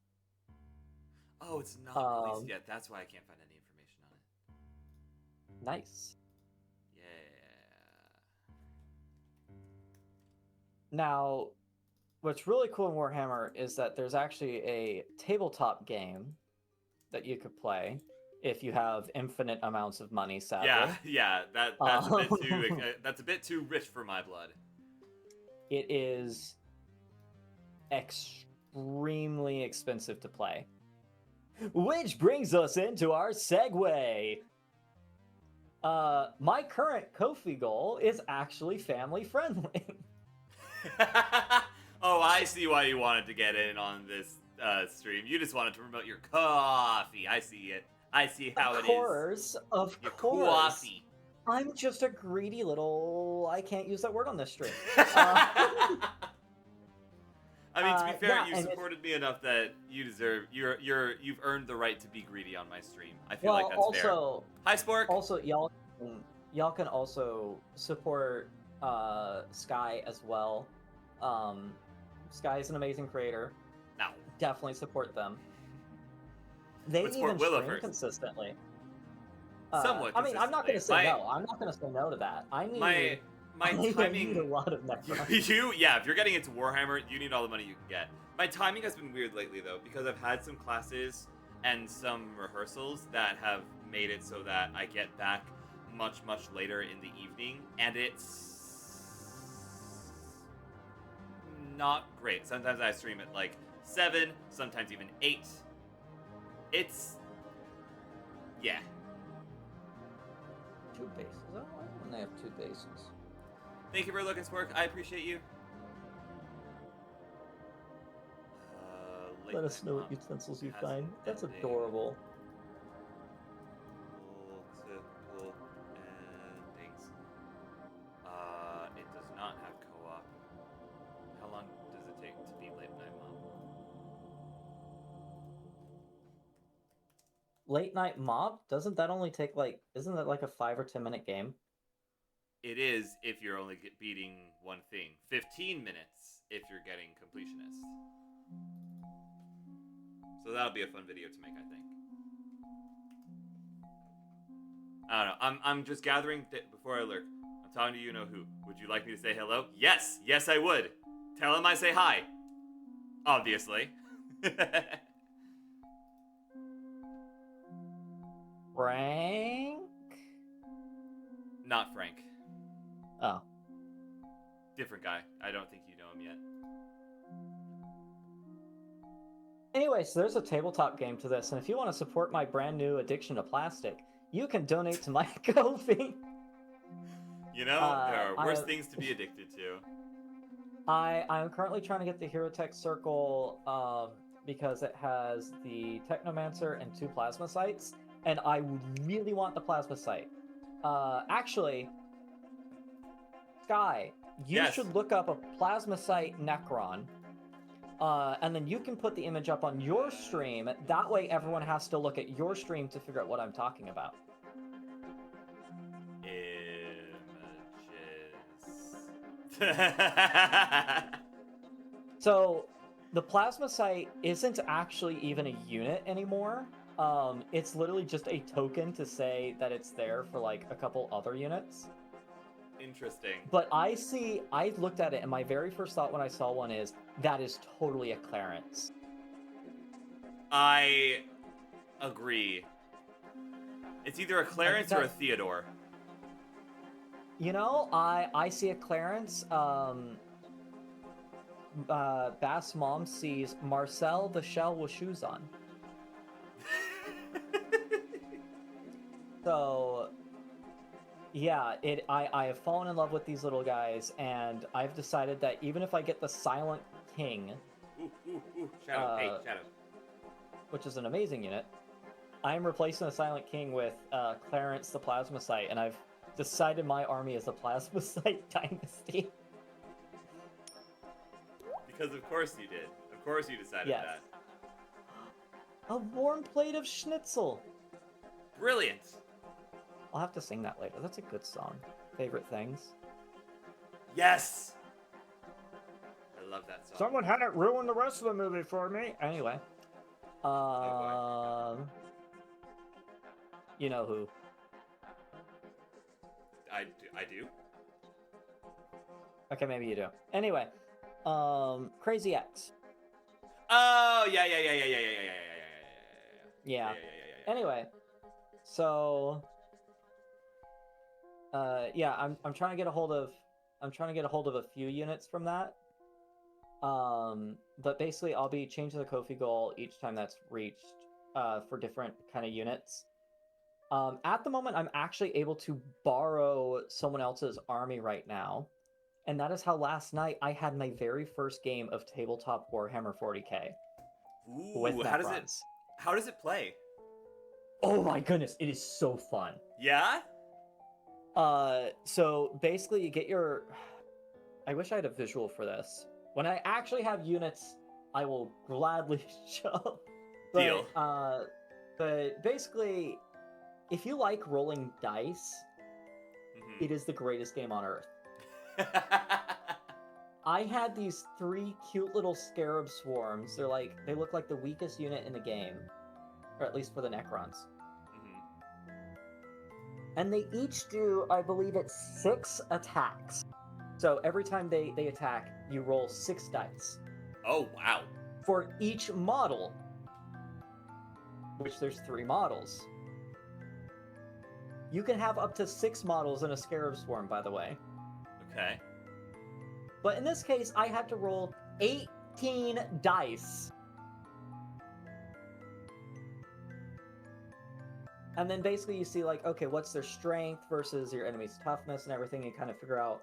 Oh, it's not released yet. That's why I can't find any information on it. Nice. Yeah. Now, what's really cool in Warhammer is that there's actually a tabletop game that you could play if you have infinite amounts of money, sadly. Yeah. That's a bit too rich for my blood. It is extremely expensive to play. Which brings us into our segue. My current Ko-fi goal is actually family friendly. Oh, I see why you wanted to get in on this stream. You just wanted to promote your coffee. I see it. I see how it is. Of your course. Coffee. I'm just a greedy little... I can't use that word on this stream. I mean, to be fair, you supported me enough that you deserve. You've earned the right to be greedy on my stream. I feel like that's fair. Hi, Spork. Also, y'all can also support Sky as well. Sky is an amazing creator. No. Definitely support them. They even stream consistently. Somewhat. I mean, I'm not going to say no. I'm not going to say no to that. I need my timing. Need a lot of Necrons. If you're getting into Warhammer, you need all the money you can get. My timing has been weird lately, though, because I've had some classes and some rehearsals that have made it so that I get back much later in the evening, and it's not great. Sometimes I stream at like 7, sometimes even 8. It's... yeah. 2 bases. I don't like when they have 2 bases. Thank you for looking, Spork. I appreciate you. Let us know what utensils you find. That's adorable. Multiple endings. It does not have co-op. How long does it take to beat Late Night Mob? Late Night Mob? Doesn't that only take isn't that like a 5 or 10 minute game? It is if you're only beating one thing. 15 minutes if you're getting completionist. So that'll be a fun video to make, I think. I don't know. I'm just gathering before I lurk. I'm talking to you know who. Would you like me to say hello? Yes. Yes, I would. Tell him I say hi. Obviously. Frank? Not Frank. Oh. Different guy. I don't think you know him yet. Anyway, so there's a tabletop game to this, and if you want to support my brand new addiction to plastic, you can donate to my Ko-fi. You know, there are worse things to be addicted to. I'm currently trying to get the Hero Tech Circle because it has the Technomancer and 2 Plasma Sites, and I really want the Plasma Site. Actually, Sky, you Yes. should look up a Plasma Site Necron, and then you can put the image up on your stream. That way everyone has to look at your stream to figure out what I'm talking about. Images. So, the Plasma Site isn't actually even a unit anymore. It's literally just a token to say that it's there for like a couple other units. Interesting. But I looked at it, and my very first thought when I saw one is, that is totally a Clarence. I agree. It's either a Clarence or a Theodore. You know, I see a Clarence. Bass Mom sees Marcel the Shell with shoes on. So, yeah, I have fallen in love with these little guys, and I've decided that even if I get the Silent King, Ooh, Shadow, hey, Shadow. which is an amazing unit, I'm replacing the Silent King with Clarence the Plasma Site, and I've decided my army is the Plasma Site Dynasty. Because of course you did. Of course you decided Yes. that. A warm plate of schnitzel. Brilliant. I'll have to sing that later. That's a good song. Favorite things. Yes. I love that song. Someone had it ruin the rest of the movie for me. Anyway. You know who. I do. Okay, maybe you do. Anyway. Crazy X. Oh, yeah. Yeah. Anyway. So yeah, I'm trying to get a hold of a few units from that. But basically I'll be changing the Ko-fi goal each time that's reached for different kind of units. At the moment I'm actually able to borrow someone else's army right now. And that is how last night I had my very first game of tabletop Warhammer 40k. Ooh, with how Necrons. does it play? Oh my goodness, it is so fun. Yeah? So basically you get your... I wish I had a visual for this. When I actually have units, I will gladly show. Deal. But basically, if you like rolling dice, it is the greatest game on earth. I had these 3 cute little scarab swarms. They look like the weakest unit in the game. Or at least for the Necrons. And they each do, I believe it's 6 attacks. So every time they attack, you roll 6 dice. Oh, wow. For each model. Which there's 3 models. You can have up to 6 models in a scarab swarm, by the way. Okay. But in this case, I had to roll 18 dice. And then basically you see like, okay, what's their strength versus your enemy's toughness and everything. You kind of figure out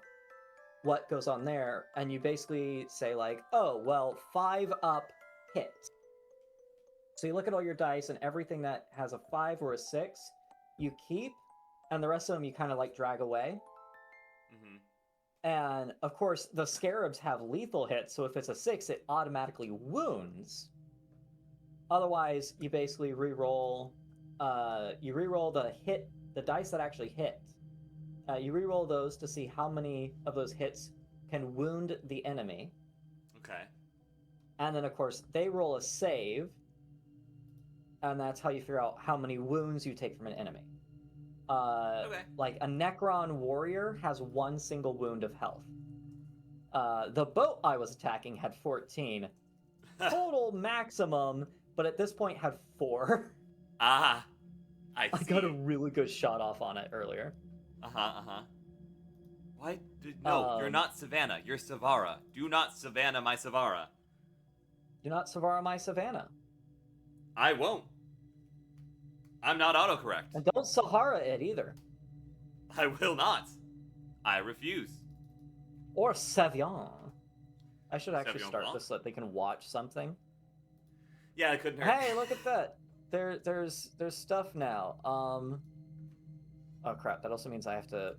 what goes on there. And you basically say like, oh, well, 5 up hits. So you look at all your dice and everything that has a 5 or a 6, you keep. And the rest of them you kind of like drag away. And, of course, the Scarabs have lethal hits, so if it's a 6, it automatically wounds. Otherwise, you basically re-roll... you re-roll the dice that actually hit. You re-roll those to see how many of those hits can wound the enemy. Okay. And then, of course, they roll a save. And that's how you figure out how many wounds you take from an enemy. Like a Necron warrior has 1 single wound of health. The boat I was attacking had 14. Total maximum, but at this point had 4. Ah, I I see. got a really good shot off on it earlier. What? No, you're Um, not Savannah. You're Savara. Do not Savannah my Savara. Do not Savara my Savannah. I won't. I'm not autocorrect. And don't Sahara it either. I will not. I refuse. Or Savion. I should actually Savion start Blanc? this so that they can watch something. Yeah, I couldn't hurt. Hey, look at that. There's stuff now. Oh crap, that also means I have to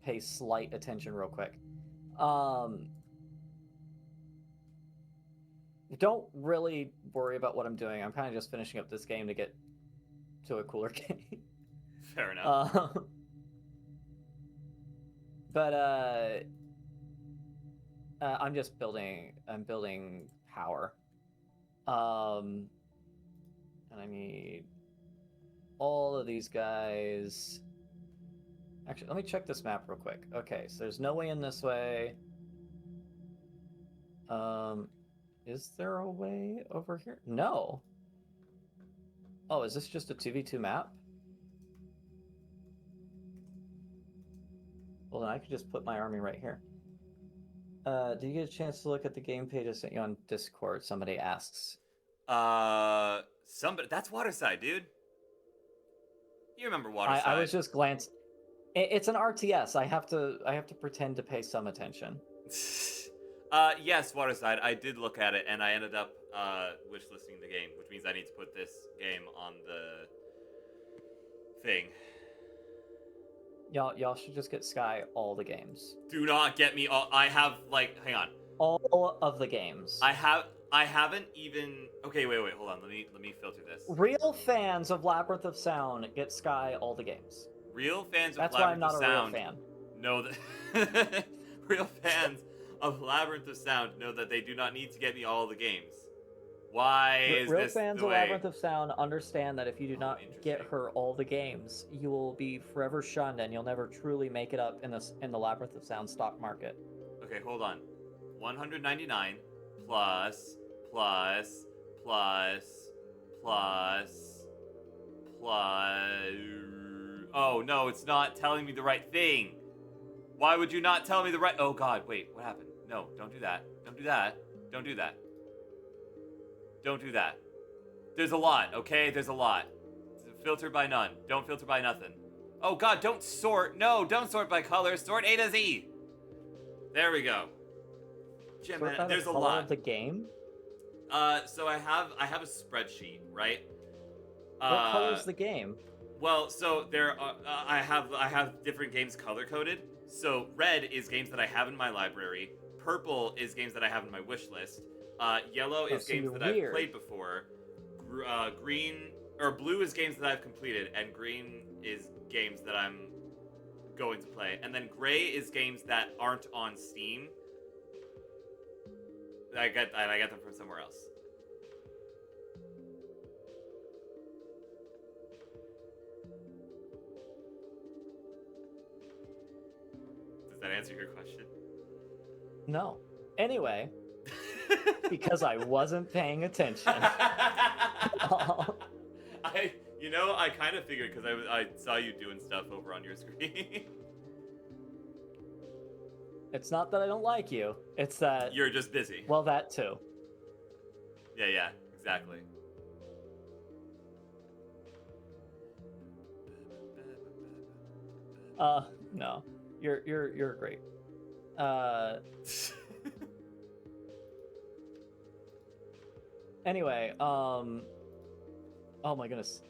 pay slight attention real quick. Don't really worry about what I'm doing. I'm kind of just finishing up this game to get to a cooler game. Fair enough. But I'm just building. I'm building power. And I need all of these guys. Actually, let me check this map real quick. Okay, so there's no way in this way. Is there a way over here? No. Oh, is this just a 2v2 map? Well, then I could just put my army right here. Did you get a chance to look at the game page I sent you on Discord? Somebody asks. Somebody. That's Waterside, dude. You remember Waterside? I was just glancing. It's an RTS. I have to pretend to pay some attention. Yes, Waterside. I did look at it, and I ended up wishlisting the game, which means I need to put this game on the thing. Y'all should just get Sky all the games. Do not get me all. I have hang on. All of the games. I haven't even. Okay, wait, hold on. Let me filter this. Real fans of Labyrinth of Sound get Sky all the games. Real fans of That's why I'm Labyrinth not of a real Sound fan. know that real fans of Labyrinth of Sound know that they do not need to get me all the games. Why is Real this fans the of way? Labyrinth of Sound understand that if you do not get interesting. her all the games, you will be forever shunned and you'll never truly make it up in the Labyrinth of Sound stock market. Okay, hold on. 199 plus. Oh no, it's not telling me the right thing. Why would you not tell me the right? Oh god, wait, what happened? No, don't do that. Don't do that. Don't do that. Don't do that. There's a lot, okay? There's a lot. Filter by none. Don't filter by nothing. Oh god, don't sort. No, don't sort by color. Sort A to Z. There we go. Jim, Sort by the there's a color lot. of the game? So I have a spreadsheet, right? What color's the game? Well, so there are, I have different games color coded. So red is games that I have in my library. Purple is games that I have in my wish list. Yellow is so games you're that I've weird. played before. Green or blue is games that I've completed, and green is games that I'm going to play. And then gray is games that aren't on Steam. I get them from somewhere else. Does that answer your question? No. Anyway, because I wasn't paying attention. I kind of figured because I saw you doing stuff over on your screen. It's not that I don't like you. It's that, You're just busy. well, that too. Yeah, exactly. No. You're great. Anyway, oh my goodness.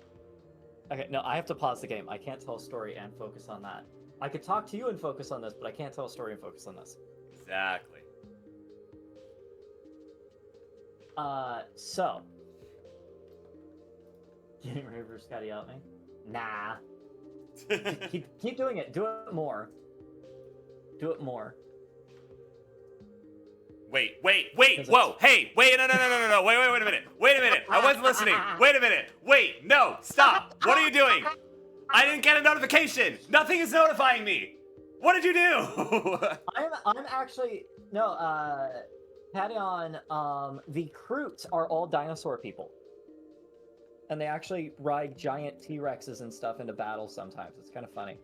Okay, no, I have to pause the game. I can't tell a story and focus on that. I could talk to you and focus on this, but I can't tell a story and focus on this. Exactly. So. Getting ready for Scotty out me? Nah. Keep doing it. Do it more. Do it more. Wait, Because whoa, hey, wait, no, wait a minute, I wasn't listening, wait a minute, wait, no, stop, what are you doing? I didn't get a notification. Nothing is notifying me. What did you do? I'm actually no Patreon, the Kroots are all dinosaur people. And they actually ride giant T-Rexes and stuff into battle sometimes. It's kind of funny.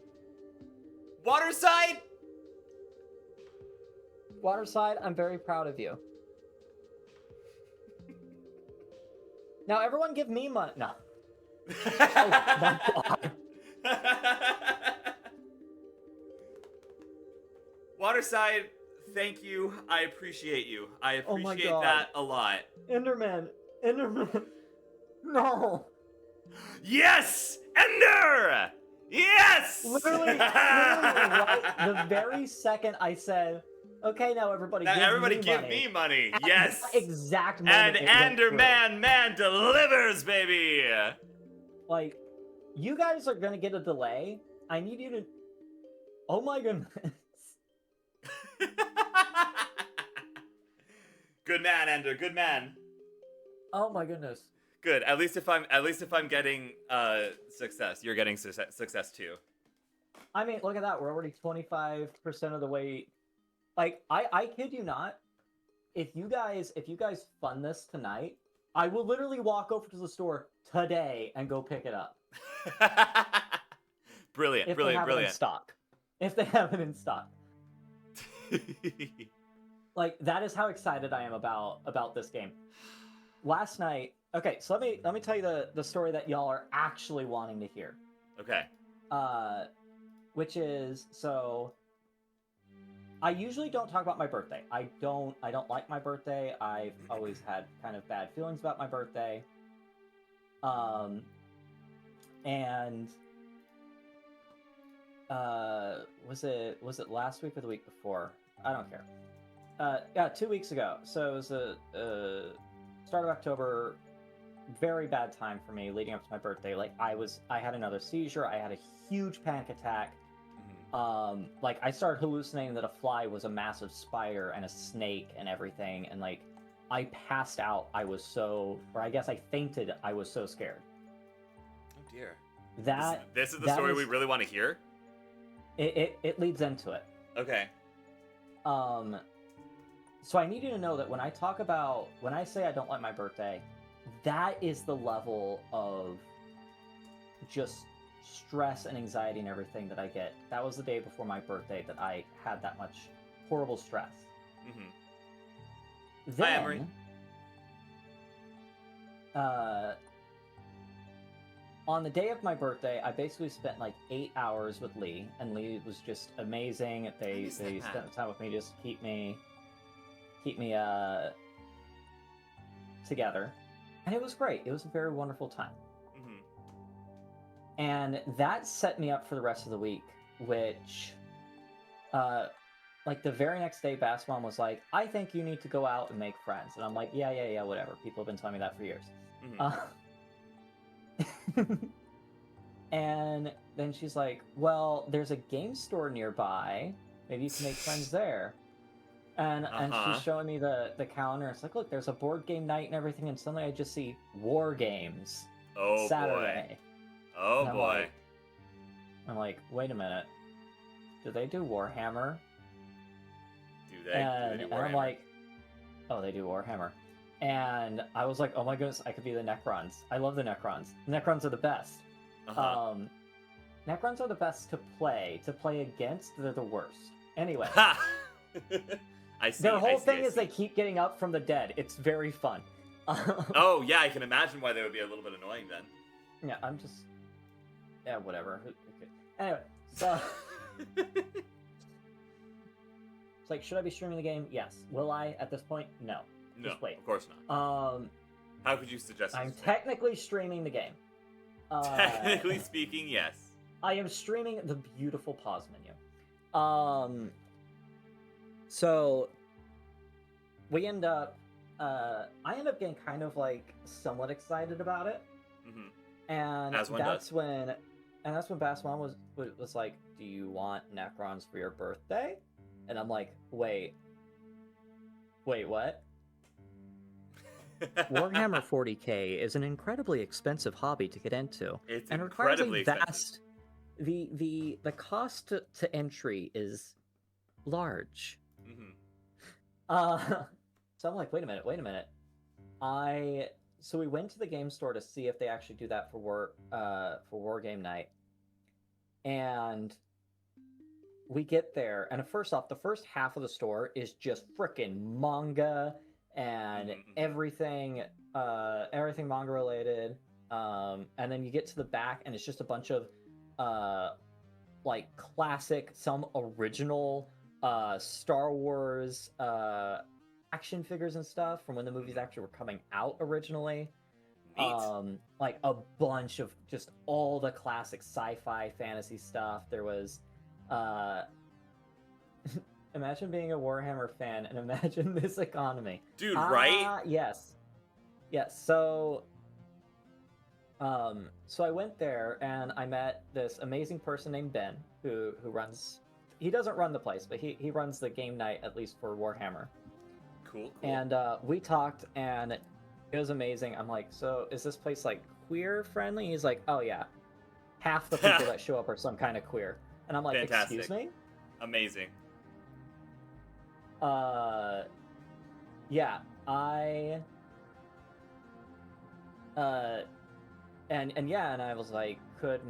Waterside? Waterside, I'm very proud of you. Now everyone give me money. No. Oh my god. Waterside, thank you. I appreciate you. I Oh my appreciate God. that a lot. Enderman. Enderman. No. Yes! Ender! Yes! Literally right the very second I said, okay, now everybody Now give everybody me give money. me money. At Yes! that exact moment And it went through. Enderman Man delivers, baby! Like, you guys are gonna get a delay. I need you to... Oh my goodness. Good man, Ender. Good man. Oh my goodness. Good. At least if I'm getting success, you're getting success too. I mean, look at that. We're already 25% of the way. Like, I kid you not. If you guys fund this tonight, I will literally walk over to the store today and go pick it up. Brilliant, If they brilliant, have it in brilliant. stock. If they have it in stock. Like, that is how excited I am about this game. Last night, okay, so let me tell you the story that y'all are actually wanting to hear. Okay. Which is, so I usually don't talk about my birthday. I don't like my birthday. I've always had kind of bad feelings about my birthday. And was it last week or the week before? I don't care. Yeah, 2 weeks ago. So it was start of October. Very bad time for me leading up to my birthday. Like, I had another seizure. I had a huge panic attack. Like, I started hallucinating that a fly was a massive spider and a snake and everything. And like, I passed out. I fainted. I was so scared. Oh dear. This is the that story is- we really want to hear? It leads into it. Okay. So I need you to know that when I say I don't like my birthday, that is the level of just stress and anxiety and everything that I get. That was the day before my birthday that I had that much horrible stress. Mm-hmm. Then, Hi, Emery. On the day of my birthday, I basically spent like 8 hours with Lee, and Lee was just amazing. They miss that. spent time with me, just keep me together, and it was great. It was a very wonderful time, Mm-hmm. and that set me up for the rest of the week. Which, like the very next day, Bass Mom was like, "I think you need to go out and make friends," and I'm like, "Yeah, whatever." People have been telling me that for years. Mm-hmm. And then she's like, well, there's a game store nearby. Maybe you can make friends there. And she's showing me the calendar. It's like, look, there's a board game night and everything. And suddenly I just see War Games Oh Saturday. boy. Oh And I'm boy. I'm like, wait a minute. Do they do Warhammer? Do they? And, do and they do I'm Warhammer? like, oh, they do Warhammer. And I was like, oh my goodness, I could be the Necrons. I love the Necrons. The Necrons are the best. Uh-huh. Necrons are the best to play. To play against, they're the worst. Anyway, Ha! I see. their whole I see, thing I is they see. keep getting up from the dead. It's very fun. Oh yeah, I can imagine why they would be a little bit annoying then. Yeah, I'm just... Yeah, whatever. Okay. Anyway, so... It's like, should I be streaming the game? Yes. Will I at this point? No. No, Just wait. of course not. How could you suggest I'm this? technically streaming the game. Technically speaking, yes. I am streaming the beautiful pause menu. So we end up I end up getting kind of like somewhat excited about it. Mm-hmm. And As one that's does. when Bass Mom was like, "Do you want Necrons for your birthday?" And I'm like, "Wait, what?" Warhammer 40K is an incredibly expensive hobby to get into, It's and requires incredibly a vast the cost to entry is large. Hmm. So I'm like, wait a minute. So we went to the game store to see if they actually do that for war game night, and we get there, and first off, the first half of the store is just freaking manga and everything manga related. And then you get to the back, and it's just a bunch of like classic, some original Star Wars action figures and stuff from when the movies actually were coming out originally. Neat. Like a bunch of just all the classic sci-fi fantasy stuff. There was imagine being a Warhammer fan and imagine this economy. Dude, right? Yes. So I went there and I met this amazing person named Ben who runs. He doesn't run the place, but he runs the game night, at least for Warhammer. Cool. And we talked, and it was amazing. I'm like, so is this place like queer friendly? He's like, oh yeah, half the people that show up are some kind of queer. And I'm like, Fantastic. excuse me? Amazing. Yeah, and I was like, could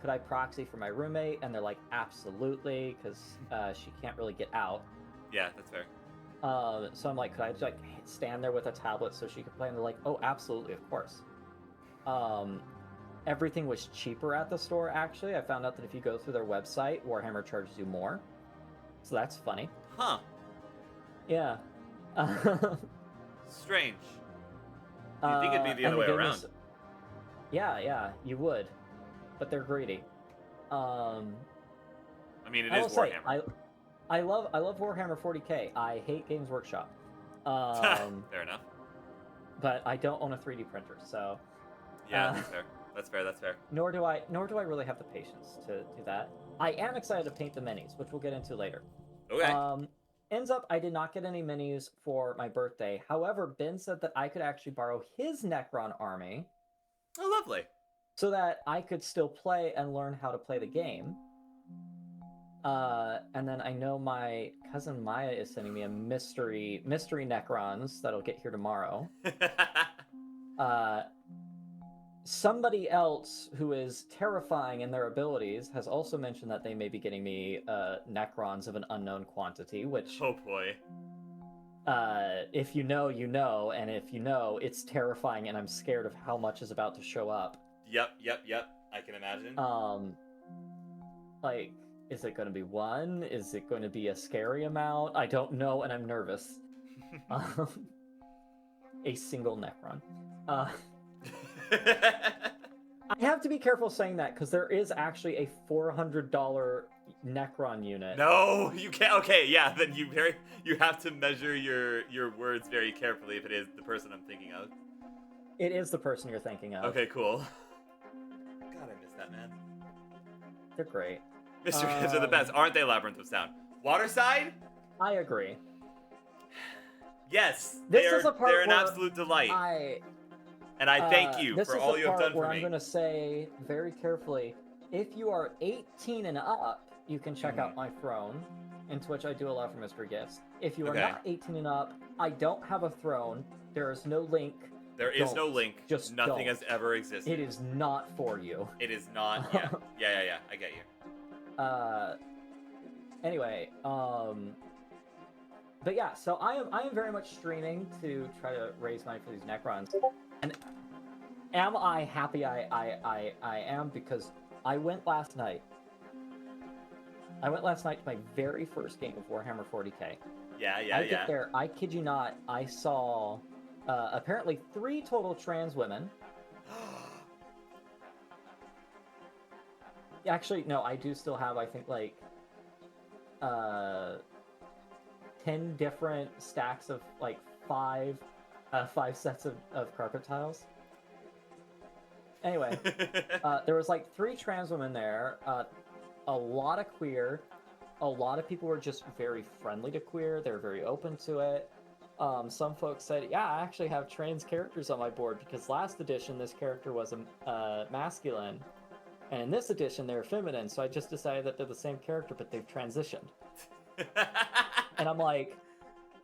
I proxy for my roommate? And they're like, absolutely, because she can't really get out. Yeah, that's fair. So I'm like, could I just like stand there with a tablet so she could play? And they're like, oh, absolutely, of course. Everything was cheaper at the store, actually. I found out that if you go through their website, Warhammer charges you more. So that's funny. Huh. Yeah. Strange. You'd think it'd be the other way around. Yeah, you would. But they're greedy. I mean, it I is will say, Warhammer. I love Warhammer 40k. I hate Games Workshop. Fair enough. But I don't own a 3D printer, so Yeah, that's fair. That's fair. That's fair. nor do I really have the patience to do that. I am excited to paint the minis, which we'll get into later. Okay. Ends up, I did not get any minis for my birthday. However, Ben said that I could actually borrow his Necron army Oh, lovely. so that I could still play and learn how to play the game. And then I know my cousin Maya is sending me a mystery Necrons that'll get here tomorrow. Somebody else who is terrifying in their abilities has also mentioned that they may be getting me Necrons of an unknown quantity, which, Oh boy. if you know, you know, and if you know, it's terrifying, and I'm scared of how much is about to show up. Yep. I can imagine. Like, is it going to be one? Is it going to be a scary amount? I don't know, and I'm nervous. A single Necron. I have to be careful saying that because there is actually a $400 Necron unit. No, you can't. Okay, yeah. Then you have to measure your words very carefully if it is the person I'm thinking of. It is the person you're thinking of. Okay, cool. God, I miss that, man. They're great. Mystery Kids are the best, aren't they? Labyrinth of Sound. Waterside? I agree. Yes, This is a part they're an where absolute delight. And I thank you this for is all the you have part done for where me. I'm going to say very carefully, if you are 18 and up, you can check out my throne, into which I do allow for mystery gifts. If you are Okay. not 18 and up, I don't have a throne. There is no link. There is no Don't. link. Just nothing don't. has ever existed. It is not for you. It is not. Yeah. Yeah. I get you. Anyway, but yeah, so I am very much streaming to try to raise money for these Necrons. And am I happy I am, because I went last night to my very first game of Warhammer 40k. Yeah. I get there, I kid you not, I saw apparently 3 total trans women. Actually, no, I do still have, I think, like 10 different stacks of like 5 sets of carpet tiles. Anyway, there was like 3 trans women there, a lot of queer, a lot of people were just very friendly to queer, they were very open to it. Some folks said, yeah, I actually have trans characters on my board because last edition this character was masculine. And in this edition, they're feminine, so I just decided that they're the same character, but they've transitioned. And I'm like,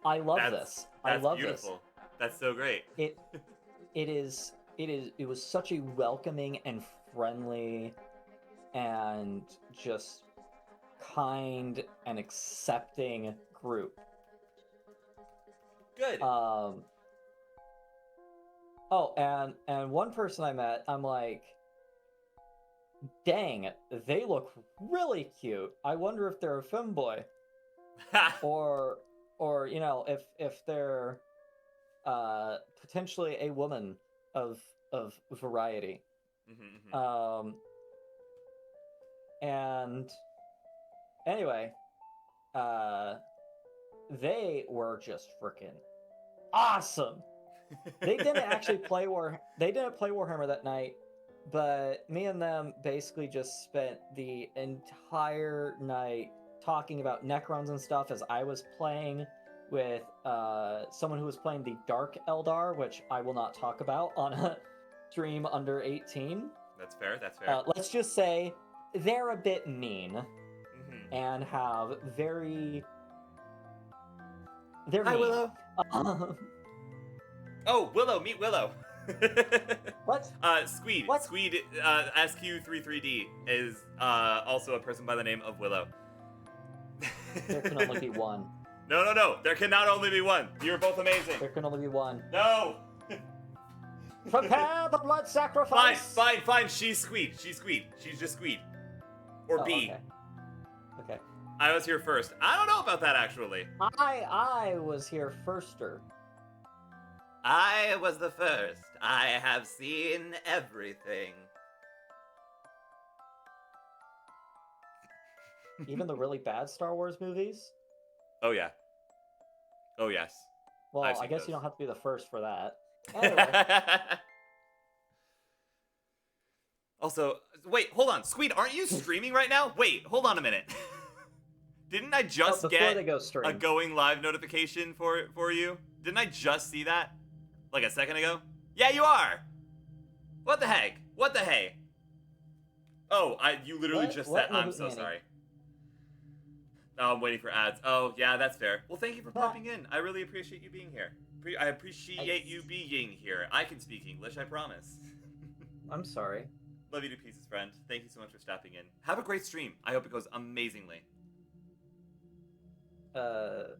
I love this. I love beautiful. That's so great. this. It was such a welcoming and friendly and just kind and accepting group. Good. Oh, and one person I met, I'm like, dang, they look really cute. I wonder if they're a femboy, or you know, if they're potentially a woman of variety. And anyway, they were just freaking awesome. They didn't actually play Warhammer that night, but me and them basically just spent the entire night talking about Necrons and stuff as I was playing with someone who was playing the Dark Eldar, which I will not talk about on a stream under 18. That's fair. That's fair. Let's just say they're a bit mean and have very... They're Hi, mean. Willow. Oh, Willow, meet Willow. What? Squeed. What? Squeed, SQ33D is also a person by the name of Willow. There can only be one. No. There cannot only be one. You're both amazing. There can only be one. No. Prepare the blood sacrifice! Fine. She's Squeed. She's just Squeed. Or Oh, B. Okay. I was here first. I don't know about that, actually. I was here firster. I was the first. I have seen everything. Even the really bad Star Wars movies? Oh, yeah. Oh, yes. Well, I've I seen guess those. you don't have to be the first for that. Anyway, Also, wait, hold on. Squeed, aren't you streaming right now? Wait, hold on a minute. Didn't I just before get they go stream. a going live notification for you? Didn't I just see that? Like a second ago? Yeah, you are! What the heck? What the hey? Oh, you literally What? just What said, I'm movie, so Manny? sorry. Oh, I'm waiting for ads. Oh, yeah, that's fair. Well, thank you for popping in. I really appreciate you being here. I appreciate you being here. I can speak English, I promise. I'm sorry. Love you to pieces, friend. Thank you so much for stopping in. Have a great stream. I hope it goes amazingly. But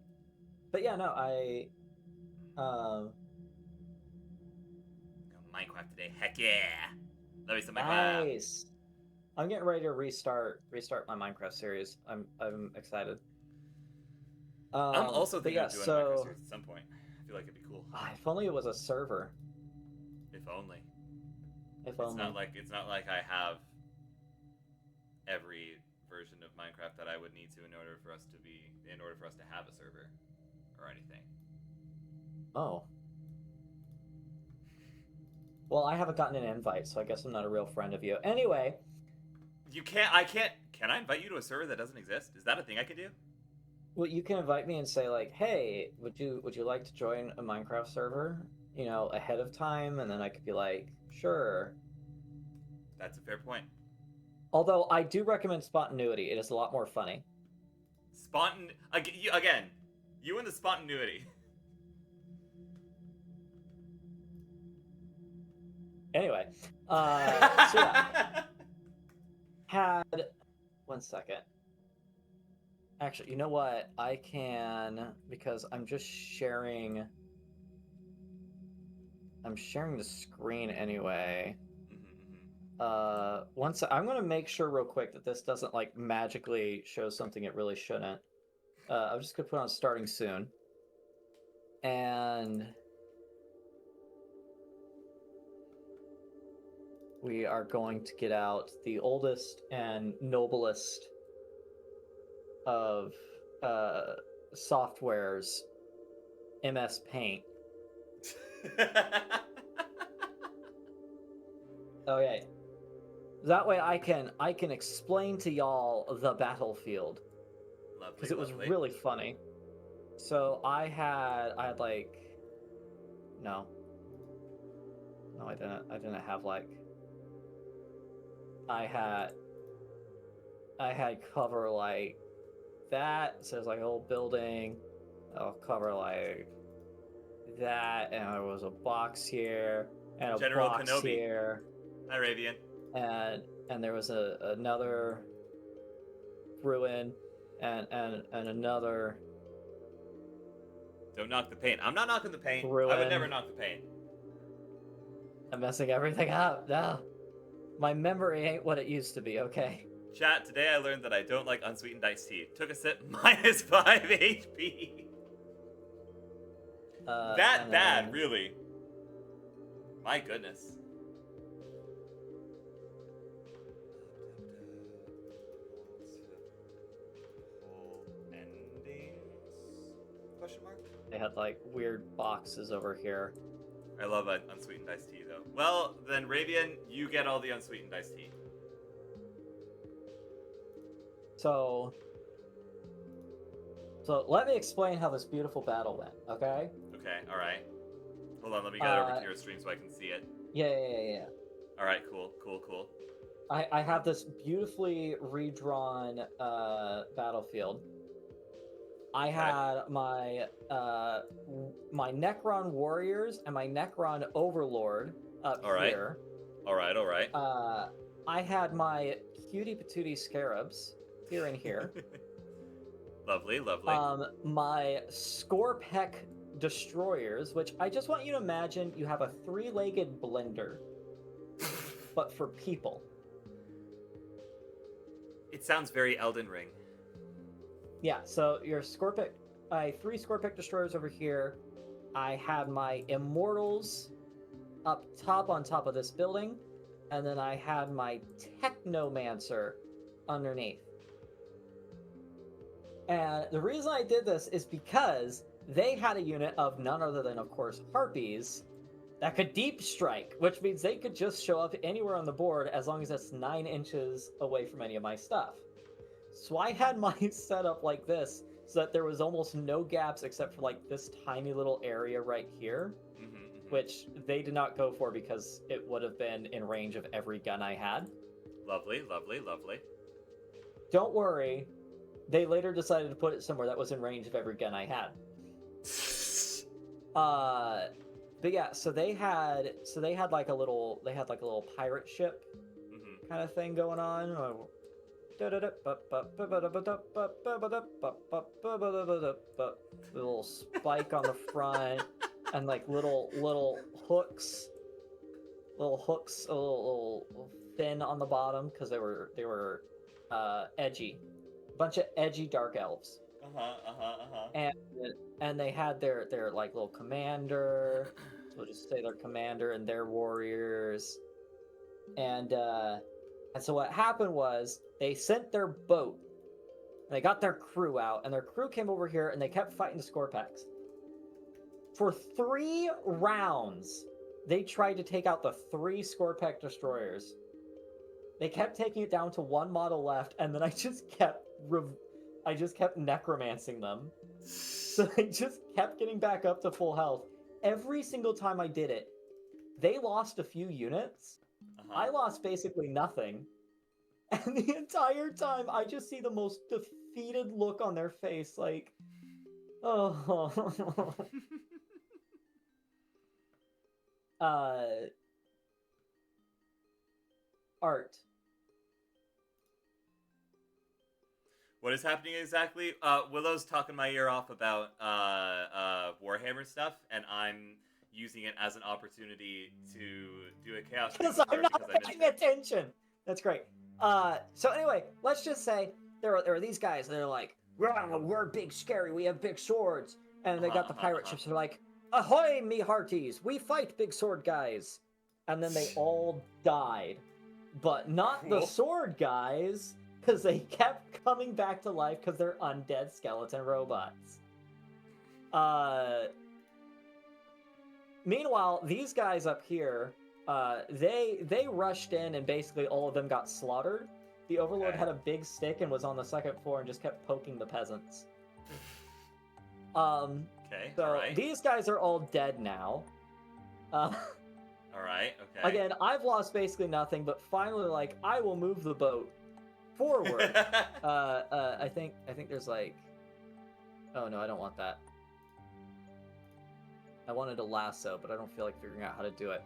yeah, no, Minecraft today. Heck yeah! Love you some Minecraft. nice. I'm getting ready to restart my Minecraft series. I'm excited. I'm also but thinking yeah, of doing a so Minecraft series at some point. I feel like it'd be cool. if only it was a server. If only. If It's only. not like I have every version of Minecraft that I would need to in order for us to have a server or anything. Oh. Well, I haven't gotten an invite, so I guess I'm not a real friend of you. Anyway. Can I invite you to a server that doesn't exist? Is that a thing I can do? Well, you can invite me and say like, "Hey, would you like to join a Minecraft server?" You know, ahead of time, and then I could be like, "Sure." That's a fair point. Although I do recommend spontaneity. It is a lot more funny. Again, you and the spontaneity. Anyway, so yeah, had 1 second. Actually, you know what? I can, because I'm just sharing. I'm sharing the screen anyway. I'm gonna make sure real quick that this doesn't like magically show something it really shouldn't. I'm just gonna put on starting soon. And we are going to get out the oldest and noblest of softwares, MS Paint. Okay. That way I can explain to y'all the battlefield. Because it was really funny. So I had like no, I didn't have like I had cover like that. So there's like a whole building. I'll cover like that, and there was a box here, and a General box Kenobi. here, Hi, Ravian. and there was another ruin, and another Don't knock the paint. I'm not knocking the paint. I Ruin. would never knock the paint. I'm messing everything up. No, my memory ain't what it used to be. Okay. Chat, today I learned that I don't like unsweetened iced tea. Took a sip, minus 5 HP. That And bad, then- really. My goodness. Endings? Question mark? They had like weird boxes over here. I love unsweetened iced tea, though. Well, then, Ravian, you get all the unsweetened iced tea. So let me explain how this beautiful battle went, okay? Okay, alright. Hold on, let me get over Uh, to your stream so I can see it. Yeah. Alright, cool. I have this beautifully redrawn battlefield. I had my my Necron warriors and my Necron overlord up All right. here. Alright. I had my cutie patootie scarabs here and here. Lovely. My Scorpec destroyers, which I just want you to imagine you have a three-legged blender, but for people. It sounds very Elden Ring. Yeah, so your Scorpic, I had 3 Scorpic destroyers over here. I had my Immortals up top on top of this building, and then I had my Technomancer underneath. And the reason I did this is because they had a unit of none other than, of course, Harpies that could deep strike, which means they could just show up anywhere on the board as long as it's 9 inches away from any of my stuff. So I had mine set up like this so that there was almost no gaps except for like this tiny little area right here, which they did not go for because it would have been in range of every gun I had. Lovely. Don't worry, they later decided to put it somewhere that was in range of every gun I had. But yeah, so they had like a little pirate ship kind of thing going on. Little spike on the front and like little hooks, a little fin on the bottom because they were edgy, bunch of edgy dark elves. And they had their like little commander, so we'll just say their commander and their warriors. And so what happened was they sent their boat. They got their crew out, and their crew came over here, and they kept fighting the Scorpex. For 3 rounds, they tried to take out the 3 Scorpec destroyers. They kept taking it down to 1 model left, and then I just kept necromancing them. So they just kept getting back up to full health. Every single time I did it, they lost a few units. I lost basically nothing. And the entire time, I just see the most defeated look on their face, like, oh. Art. What is happening exactly? Willow's talking my ear off about Warhammer stuff, and I'm using it as an opportunity to do a chaos. Because I'm not paying attention. That's great. So anyway, let's just say there are these guys, and they're like, we're big scary, we have big swords. And they got the pirate ships, they're like, ahoy, me hearties, we fight big sword guys. And then they all died. But not the sword guys, because they kept coming back to life because they're undead skeleton robots. Meanwhile, these guys up here, they rushed in and basically all of them got slaughtered. The Overlord had a big stick and was on the 2nd floor and just kept poking the peasants. So alright. these guys are all dead now. All right. Okay. Again, I've lost basically nothing, but finally, like, I will move the boat forward. I think there's like, oh no, I don't want that. I wanted a lasso, but I don't feel like figuring out how to do it.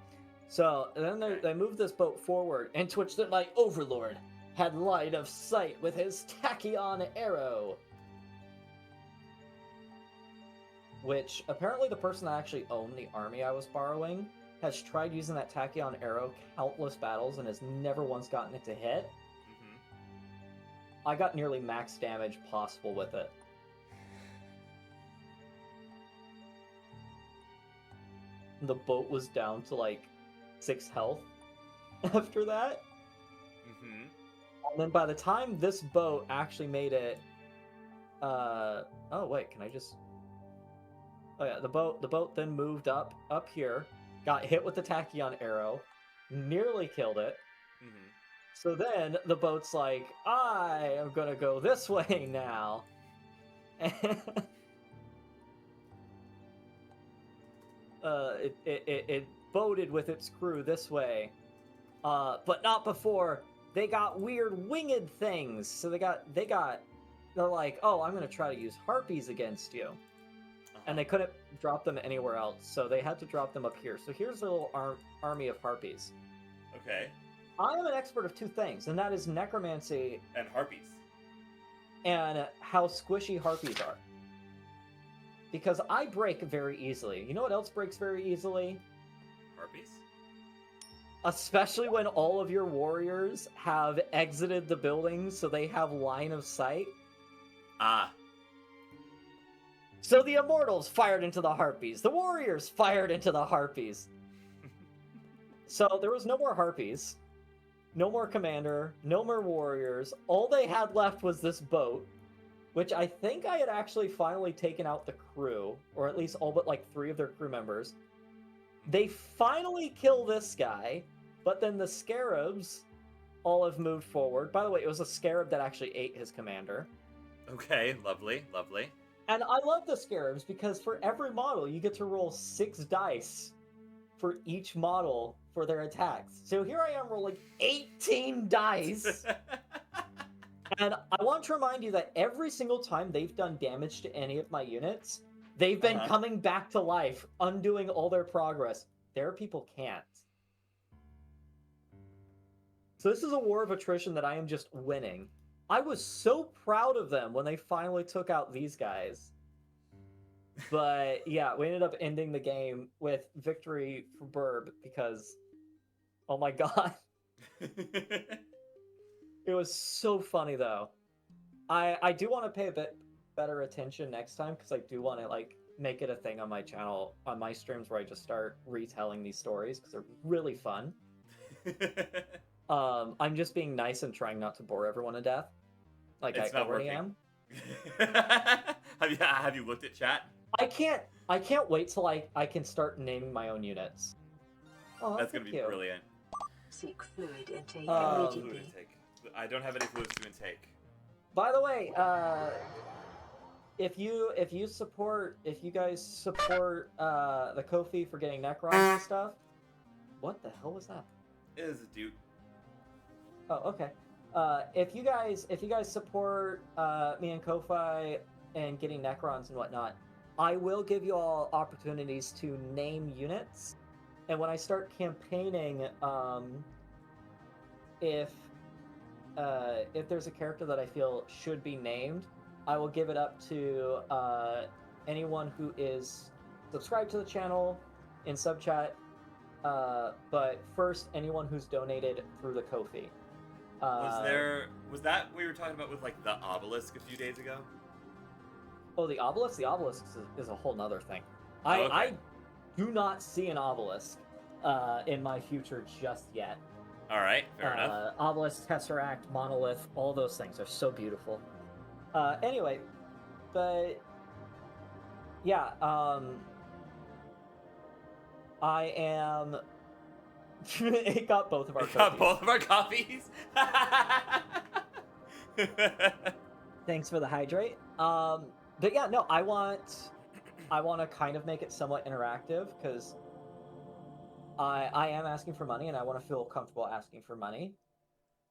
So then they moved this boat forward, and Twitch the Night Overlord had line of sight with his tachyon arrow. Which, apparently the person that actually owned the army I was borrowing has tried using that tachyon arrow countless battles and has never once gotten it to hit. I got nearly max damage possible with it. The boat was down to like 6 health after that. And then by the time this boat actually made it, oh wait, can I just? Oh yeah, the boat then moved up here, got hit with the tachyon arrow, nearly killed it. So then the boat's like, I am gonna go this way now. It boated with its crew this way, but not before they got weird winged things. So they're like, oh, I'm gonna try to use harpies against you, and they couldn't drop them anywhere else, so they had to drop them up here. So here's a little army of harpies. Okay. I am an expert of 2 things, and that is necromancy And harpies. and how squishy harpies are. Because I break very easily. You know what else breaks very easily? Harpies? Especially when all of your warriors have exited the building so they have line of sight. Ah. So the immortals fired into the harpies. The warriors fired into the harpies. So there was no more harpies. No more commander. No more warriors. All they had left was this boat, which I think I had actually finally taken out the crew, or at least all but like 3 of their crew members. They finally kill this guy, but then the scarabs all have moved forward. By the way, it was a scarab that actually ate his commander. Okay, lovely, lovely. And I love the scarabs because for every model, you get to roll 6 dice for each model for their attacks. So here I am rolling 18 dice. And I want to remind you that every single time they've done damage to any of my units, they've been coming back to life, undoing all their progress. Their people can't. So this is a war of attrition that I am just winning. I was so proud of them when they finally took out these guys. But yeah, we ended up ending the game with victory for Burb because, oh my god. It was so funny though. I do want to pay a bit better attention next time because I do want to like make it a thing on my channel, on my streams where I just start retelling these stories because they're really fun. I'm just being nice and trying not to bore everyone to death. Like It's I not already working. am. have you looked at chat? I can't wait till I can start naming my own units. Oh, That's gonna be cute. brilliant. Seek fluid intake Fluid immediately. intake. I don't have any fluids to intake. By the way, if you guys support the Ko-fi for getting Necrons and stuff, what the hell was that? It is a dude. Oh, okay. If you guys support me and Ko-fi and getting Necrons and whatnot, I will give you all opportunities to name units. And when I start campaigning, if there's a character that I feel should be named, I will give it up to anyone who is subscribed to the channel in sub chat. But first, anyone who's donated through the Ko-fi. Was that we were talking about with like the obelisk a few days ago? Oh, the obelisk? The obelisk is a whole nother thing. Oh, okay. I do not see an obelisk in my future just yet. All right, fair enough. Obelisk, Tesseract, Monolith, all those things are so beautiful. Anyway, but yeah, I am. It got both of our. It got copies. both of our copies. Thanks for the hydrate. But yeah, no, I want to kind of make it somewhat interactive because I am asking for money, and I want to feel comfortable asking for money.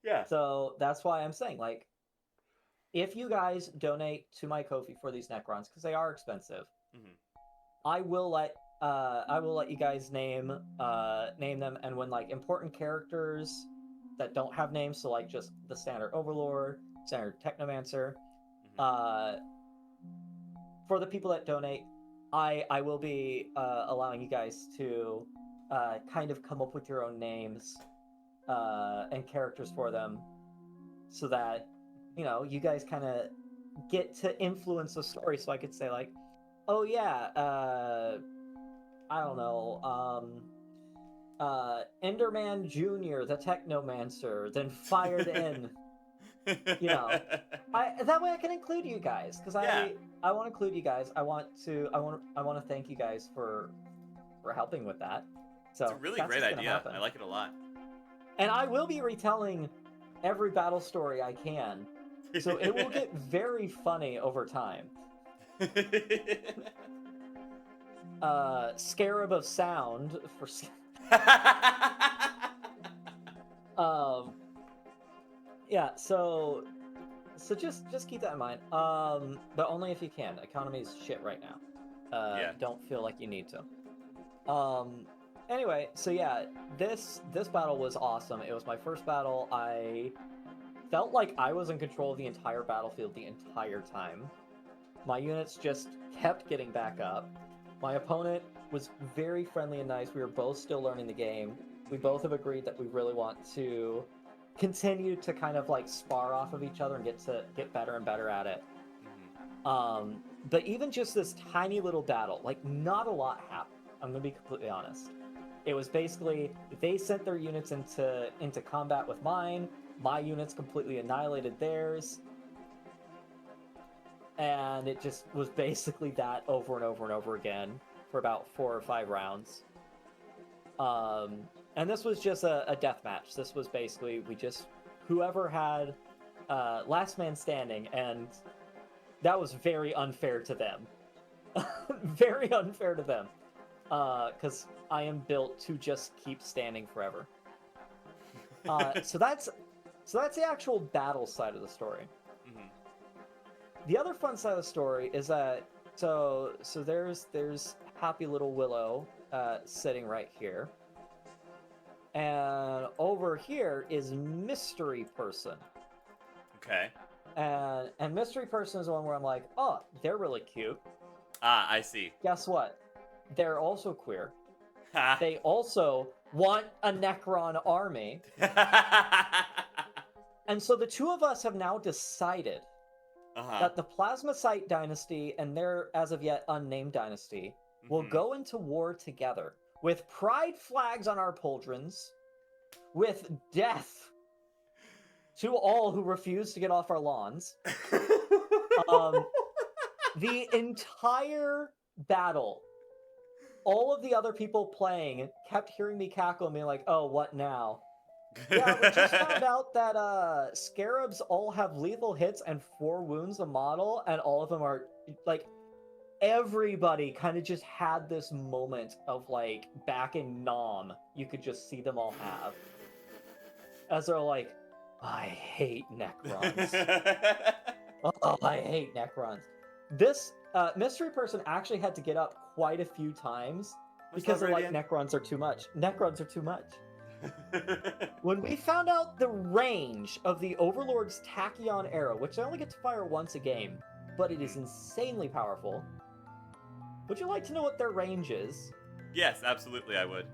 Yeah. So that's why I'm saying, like, if you guys donate to my Ko-fi for these Necrons, because they are expensive, Mhm. I will let you guys name them, and when like important characters that don't have names, so like just the standard Overlord, standard Technomancer, Mhm. for the people that donate, I will be allowing you guys to kind of come up with your own names and characters for them, so that you guys kind of get to influence the story. So I could say like, oh yeah, I don't know, Enderman Jr., the Technomancer, then fired in. You know, that way I can include you guys, because Yeah. I want to include you guys. I want to thank you guys for helping with that. So It's a really that's great what's gonna idea. happen. I like it a lot. And I will be retelling every battle story I can, so it will get very funny over time. Scarab of Sound for yeah, so just keep that in mind. But only if you can. Economy's shit right now. Yeah. Don't feel like you need to. Anyway, so yeah, this battle was awesome. It was my first battle. I felt like I was in control of the entire battlefield the entire time. My units just kept getting back up. My opponent was very friendly and nice. We were both still learning the game. We both have agreed that we really want to continue to kind of like spar off of each other and get better and better at it. Mhm. But even just this tiny little battle, like not a lot happened. I'm gonna be completely honest. It was basically they sent their units into combat with mine. My units completely annihilated theirs, and it just was basically that over and over and over again for about 4 or 5 rounds. And this was just a death match. This was basically whoever had last man standing, and that was very unfair to them. Very unfair to them, because I am built to just keep standing forever. So that's the actual battle side of the story. Mhm. The other fun side of the story is that so there's happy little Willow sitting right here, and over here is Mystery Person. Okay. And Mystery Person is the one where I'm like, oh, they're really cute. Ah, I see. Guess what? They're also queer. Ha. They also want a Necron army. And so the two of us have now decided that the Plasmacyte dynasty and their as of yet unnamed dynasty will Mhm. go into war together with pride flags on our pauldrons, with death to all who refuse to get off our lawns. The entire battle, all of the other people playing kept hearing me cackle and being like, oh, what now? Yeah, we just found out that scarabs all have lethal hits and 4 wounds a model, and all of them are like, everybody kind of just had this moment of like back in Nom, you could just see them all have, as they're like, I hate Necrons. Oh, I hate Necrons. This Mystery Person actually had to get up quite a few times because they're like, Necrons are too much. Necrons are too much. When we found out the range of the Overlord's Tachyon arrow, which I only get to fire once a game, but it is insanely powerful. Would you like to know what their range is? Yes, absolutely, I would.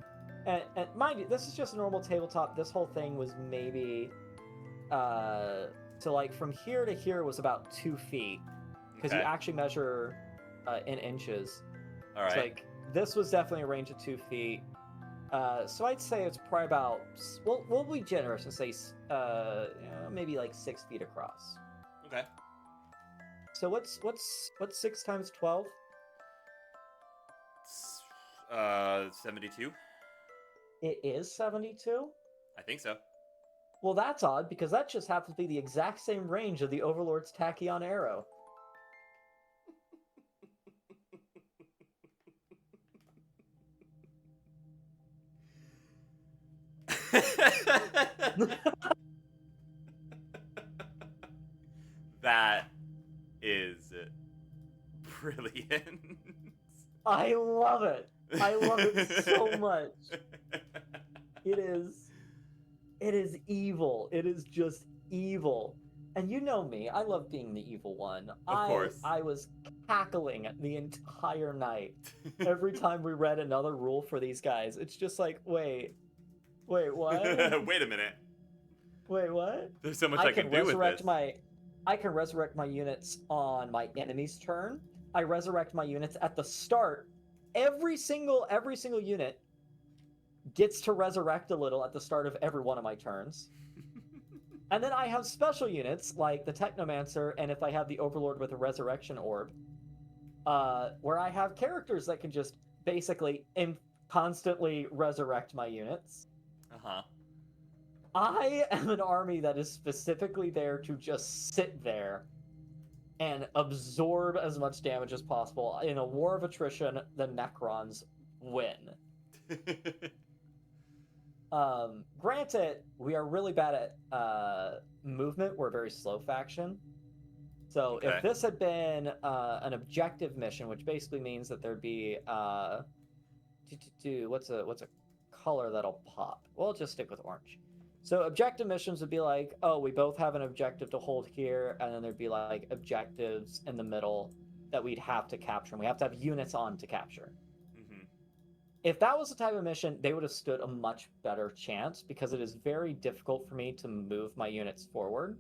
And mind you, this is just a normal tabletop. This whole thing was maybe, so like from here to here was about 2 feet, because you actually measure in inches. All right. So like this was definitely a range of 2 feet. So I'd say it's probably about, we'll be generous and say maybe like 6 feet across. Okay. So what's 6 times 12? 72. It is 72? I think so. Well, that's odd, because that just happens to be the exact same range of the Overlord's Tachyon arrow. That is brilliant. I love it. I love it so much. It is evil. It is just evil. And you know me, I love being the evil one. Of course. I was cackling the entire night. Every time we read another rule for these guys, it's just like, wait, what? Wait a minute. Wait, what? There's so much I can do with this. I can resurrect my units on my enemy's turn. I resurrect my units at the start. Every single unit gets to resurrect a little at the start of every one of my turns. And then I have special units like the Technomancer, and if I have the Overlord with a Resurrection Orb, where I have characters that can just basically constantly resurrect my units. Uh-huh. I am an army that is specifically there to just sit there and absorb as much damage as possible. In a war of attrition, the Necrons win. Granted, we are really bad at movement. We're a very slow faction. So Okay. if this had been an objective mission, which basically means that there'd be what's a color that'll pop? We'll just stick with orange. So objective missions would be like, oh, we both have an objective to hold here, and then there'd be like objectives in the middle that we'd have to capture, and we have to have units on to capture. Mm-hmm. If that was the type of mission, they would have stood a much better chance, because it is very difficult for me to move my units forward.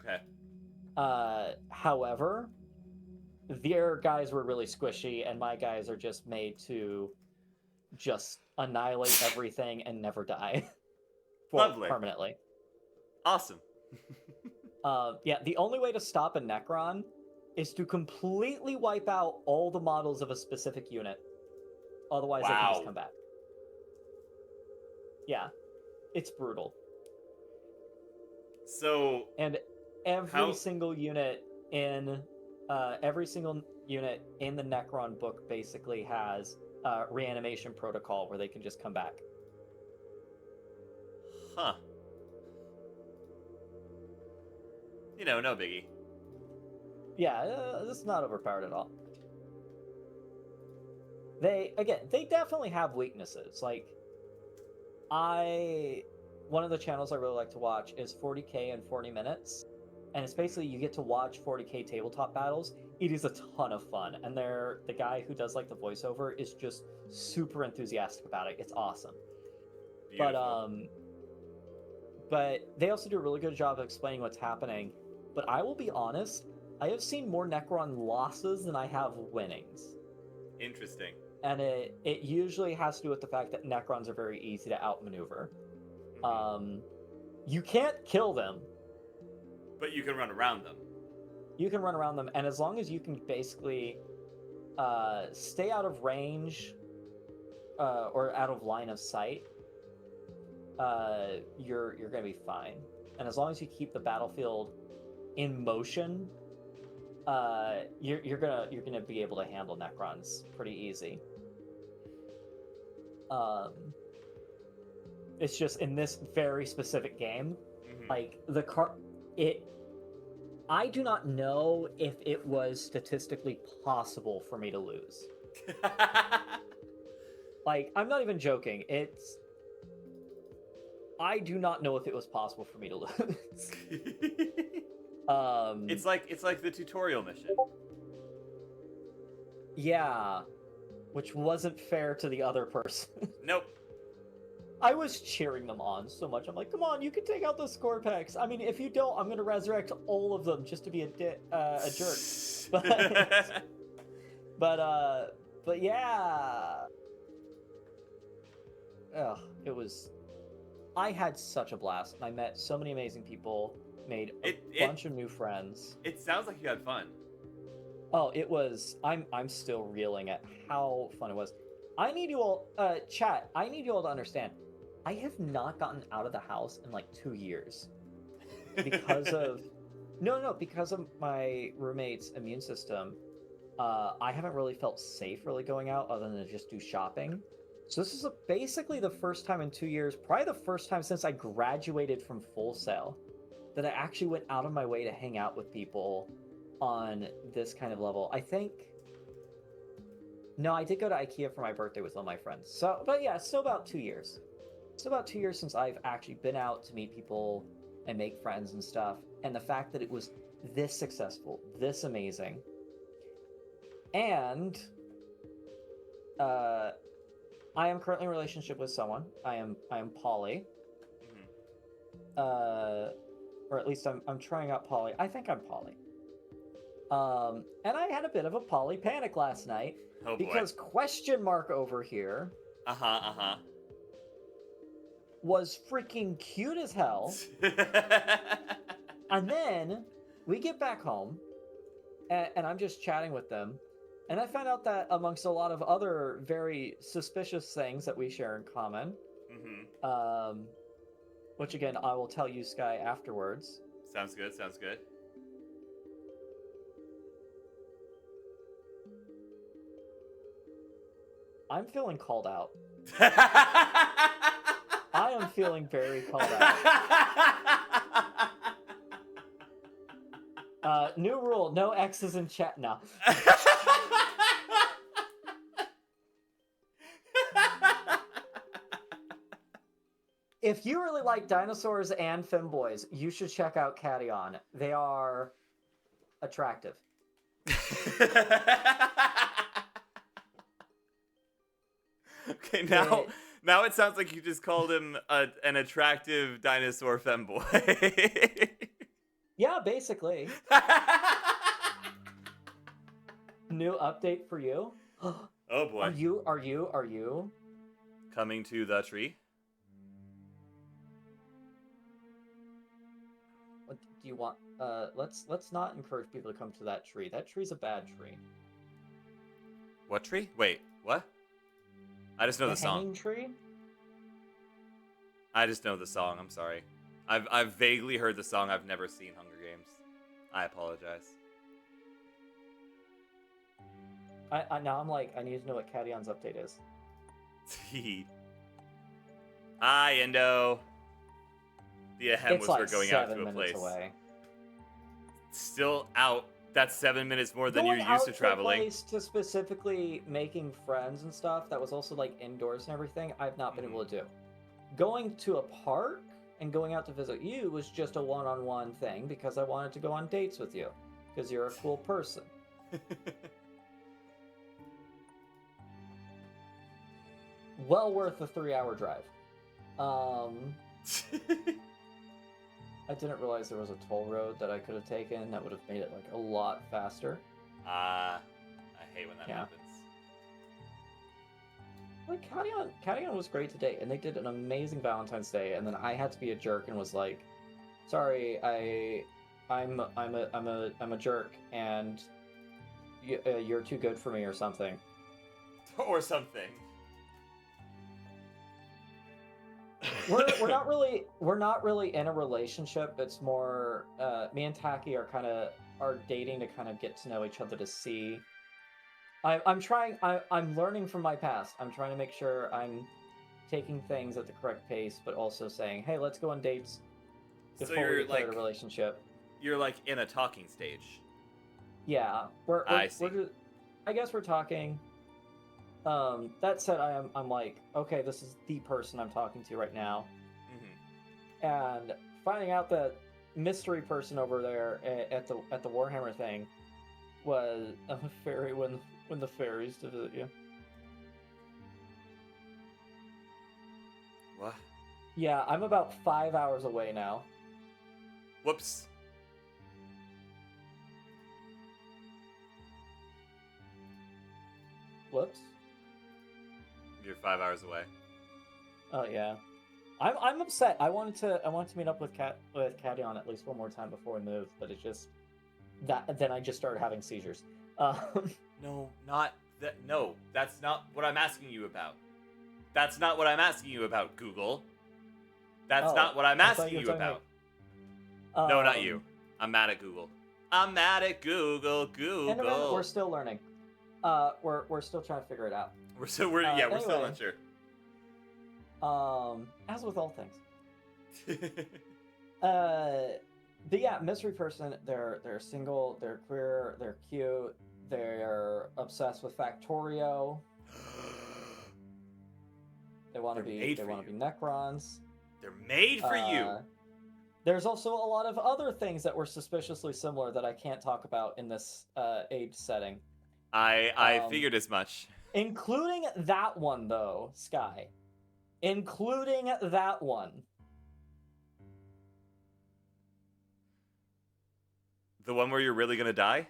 Okay. However, their guys were really squishy, and my guys are just made to just annihilate everything and never die. Lovely. Permanently. Awesome. Yeah, the only way to stop a Necron is to completely wipe out all the models of a specific unit. Otherwise, they can Wow. just come back. Yeah, it's brutal. So, And every How- single unit in the Necron book basically has a reanimation protocol where they can just come back. huh. You know, no biggie. Yeah, this is not overpowered at all. They definitely have weaknesses. Like, one of the channels I really like to watch is 40K in 40 minutes. And it's basically, you get to watch 40K tabletop battles. It is a ton of fun. And the guy who does like the voiceover is just super enthusiastic about it. It's awesome. Beautiful. But they also do a really good job of explaining what's happening. But I will be honest, I have seen more Necron losses than I have winnings. Interesting. And it usually has to do with the fact that Necrons are very easy to outmaneuver. Mhm. You can't kill them. But you can run around them. You can run around them, and as long as you can basically stay out of range or out of line of sight, you're gonna be fine. And as long as you keep the battlefield in motion, you're gonna be able to handle Necrons pretty easy. It's just in this very specific game, Mhm. like I do not know if it was statistically possible for me to lose. Like, I'm not even joking. I do not know if it was possible for me to lose. It's like the tutorial mission. Yeah, which wasn't fair to the other person. Nope. I was cheering them on so much. I'm like, come on, you can take out the Scorpex. I mean, if you don't, I'm gonna resurrect all of them just to be a jerk. But yeah. Ugh, it was. I had such a blast. I met so many amazing people, made a bunch of new friends. It sounds like you had fun. Oh, it was. I'm still reeling at how fun it was. I need you all, chat. I need you all to understand. I have not gotten out of the house in like 2 years because of because of my roommate's immune system. I haven't really felt safe really going out other than to just do shopping. So this is basically the first time in 2 years, probably the first time since I graduated from Full Sail, that I actually went out of my way to hang out with people on this kind of level. I think. No, I did go to IKEA for my birthday with all my friends. So, but yeah, still about 2 years. Still about 2 years since I've actually been out to meet people and make friends and stuff. And the fact that it was this successful, this amazing, and I am currently in a relationship with someone. I am poly. Mhm. Or at least I'm trying out poly. I think I'm poly. And I had a bit of a poly panic last night Oh boy. because question mark over here Uh-huh. was freaking cute as hell. And then we get back home and I'm just chatting with them. And I found out that amongst a lot of other very suspicious things that we share in common, Mhm. which again, I will tell you, Sky, afterwards. Sounds good. Sounds good. I'm feeling called out. I I am feeling very called out. New rule, no X's in chat now. If you really like dinosaurs and femboys, you should check out Catyon. They are attractive. Okay, now it sounds like you just called him an attractive dinosaur femboy. Yeah, basically. New update for you. Oh boy. Are you? Coming to the tree. What do you want? Let's not encourage people to come to that tree. That tree's a bad tree. What tree? Wait, what? I just know the song. Hanging tree? I just know the song. I'm sorry. I've vaguely heard the song. I've never seen Hunger Games. I apologize. Now I'm like, I need to know what Catyon's update is. Hi, Endo. The ahem It's was like we're going out 7 to a minutes place. away. Still out. That's 7 minutes more than Going you're used out to a traveling. place to specifically making friends and stuff that was also like indoors and everything, I've not been able to do. Going to a park and going out to visit you was just a one-on-one thing because I wanted to go on dates with you because you're a cool person. Well worth the 3-hour drive. I didn't realize there was a toll road that I could have taken that would have made it like a lot faster. I hate when that Yeah. happens. Like Catyon was great today, and they did an amazing Valentine's Day. And then I had to be a jerk and was like, "Sorry, I'm a jerk, and you're too good for me, or something." Or something. We're not really in a relationship. It's more me and Taki are dating to kind of get to know each other to see. I'm learning from my past. I'm trying to make sure I'm taking things at the correct pace, but also saying, hey, let's go on dates So before we you're declare like a relationship. you're like in a talking stage. Yeah, I see. I guess we're talking. That said, I'm like, okay, this is the person I'm talking to right now. Mm-hmm. And finding out that mystery person over there at the Warhammer thing was a fairy when the fairies to visit you. What? Yeah, I'm about 5 hours away now. Whoops. Whoops. You're 5 hours away. Oh yeah, I'm upset. I wanted to meet up with Catyon at least one more time before we moved, but it's just that then I just started having seizures. No, not that. No, that's not what I'm asking you about. That's not what I'm asking you about, Google. That's Oh, not what I'm I thought asking you you were talking about. No, not you. I'm mad at Google. I'm mad at Google. Google. And we're still learning. We're still trying to figure it out. We're still anyway. unsure. As with all things. But yeah, mystery person. They're single. They're queer. They're cute. They're obsessed with Factorio. They want to They're be. made They for want to you. be Necrons. They're made for you. There's also a lot of other things that were suspiciously similar that I can't talk about in this age setting, I figured as much. including that one though, Sky. Including that one. The one where you're really gonna die?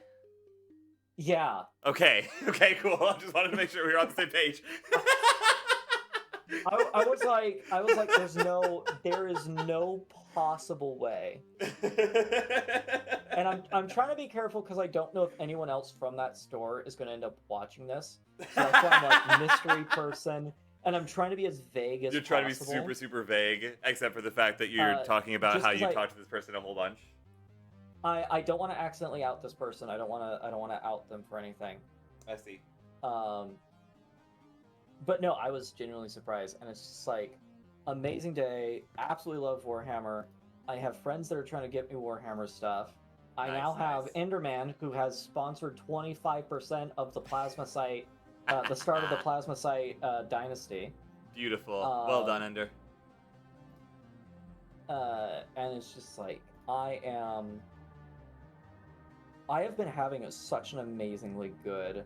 Yeah. Okay. Okay, cool. I just wanted to make sure we were on the same page. I was like, there is no possible way. And I'm trying to be careful because I don't know if anyone else from that store is going to end up watching this. So that's why I'm like mystery person, and I'm trying to be as vague as You're trying possible. to be super, super vague, except for the fact that you're talking about just how 'cause you I- talked to this person a whole bunch. I don't want to accidentally out this person. I don't want to out them for anything. I see. But no, I was genuinely surprised, and it's just like amazing day. Absolutely love Warhammer. I have friends that are trying to get me Warhammer stuff. I Nice, now have nice. Enderman, who has sponsored 25% of the Plasma Site, the start of the Plasma Site dynasty. Beautiful. Well done, Ender. And it's just like I have been having such an amazingly good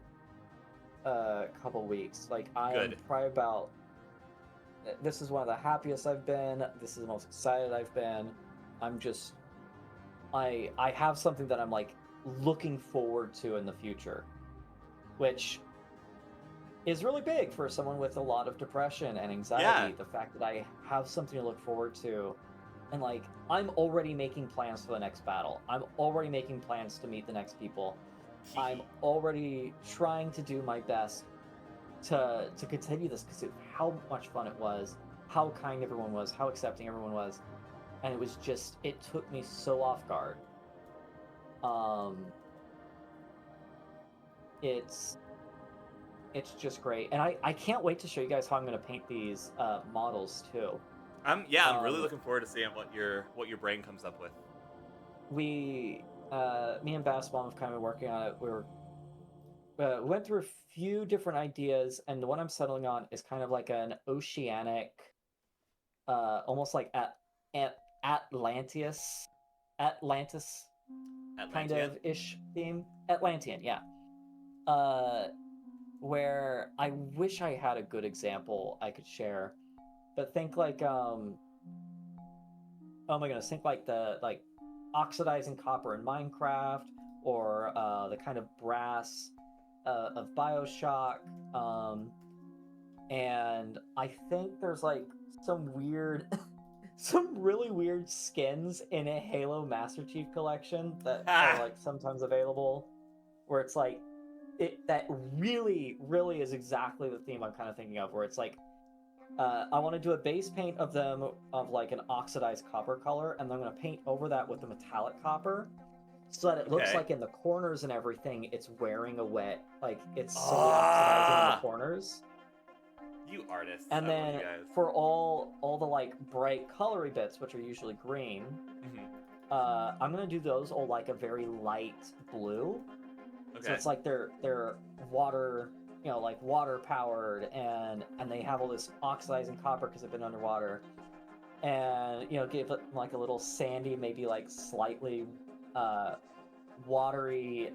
couple weeks. Like I am Good. probably about. This is one of the happiest I've been. This is the most excited I've been. I'm just. I have something that I'm like looking forward to in the future, which is really big for someone with a lot of depression and anxiety. Yeah. The fact that I have something to look forward to. And like, I'm already making plans for the next battle. I'm already making plans to meet the next people. I'm already trying to do my best to continue this because of how much fun it was, how kind everyone was, how accepting everyone was, and it was just, it took me so off guard. It's just great, and I can't wait to show you guys how I'm going to paint these models too. I'm really looking forward to seeing what your brain comes up with. Me and Basketball have kind of been working on it. We went through a few different ideas, and the one I'm settling on is kind of like an oceanic, almost like Atlantis kind of ish theme. Atlantean, yeah. Where I wish I had a good example I could share, but think like oh my goodness, think like the oxidizing copper in Minecraft, or the kind of brass of BioShock, and I think there's like some really weird skins in a Halo Master Chief collection that are like sometimes available, where it's like that really is exactly the theme I'm kind of thinking of, where it's like I want to do a base paint of them of like an oxidized copper color, and then I'm going to paint over that with the metallic copper, so that it looks Okay. like in the corners and everything it's wearing away, like it's slowly oxidizing in the corners. You artists. And I love then you guys. for all the like bright colory bits, which are usually green, Mhm. I'm going to do those all like a very light blue. Okay. So it's like they're water, like water powered, and they have all this oxidizing copper because they've been underwater, and give it like a little sandy, maybe like slightly watery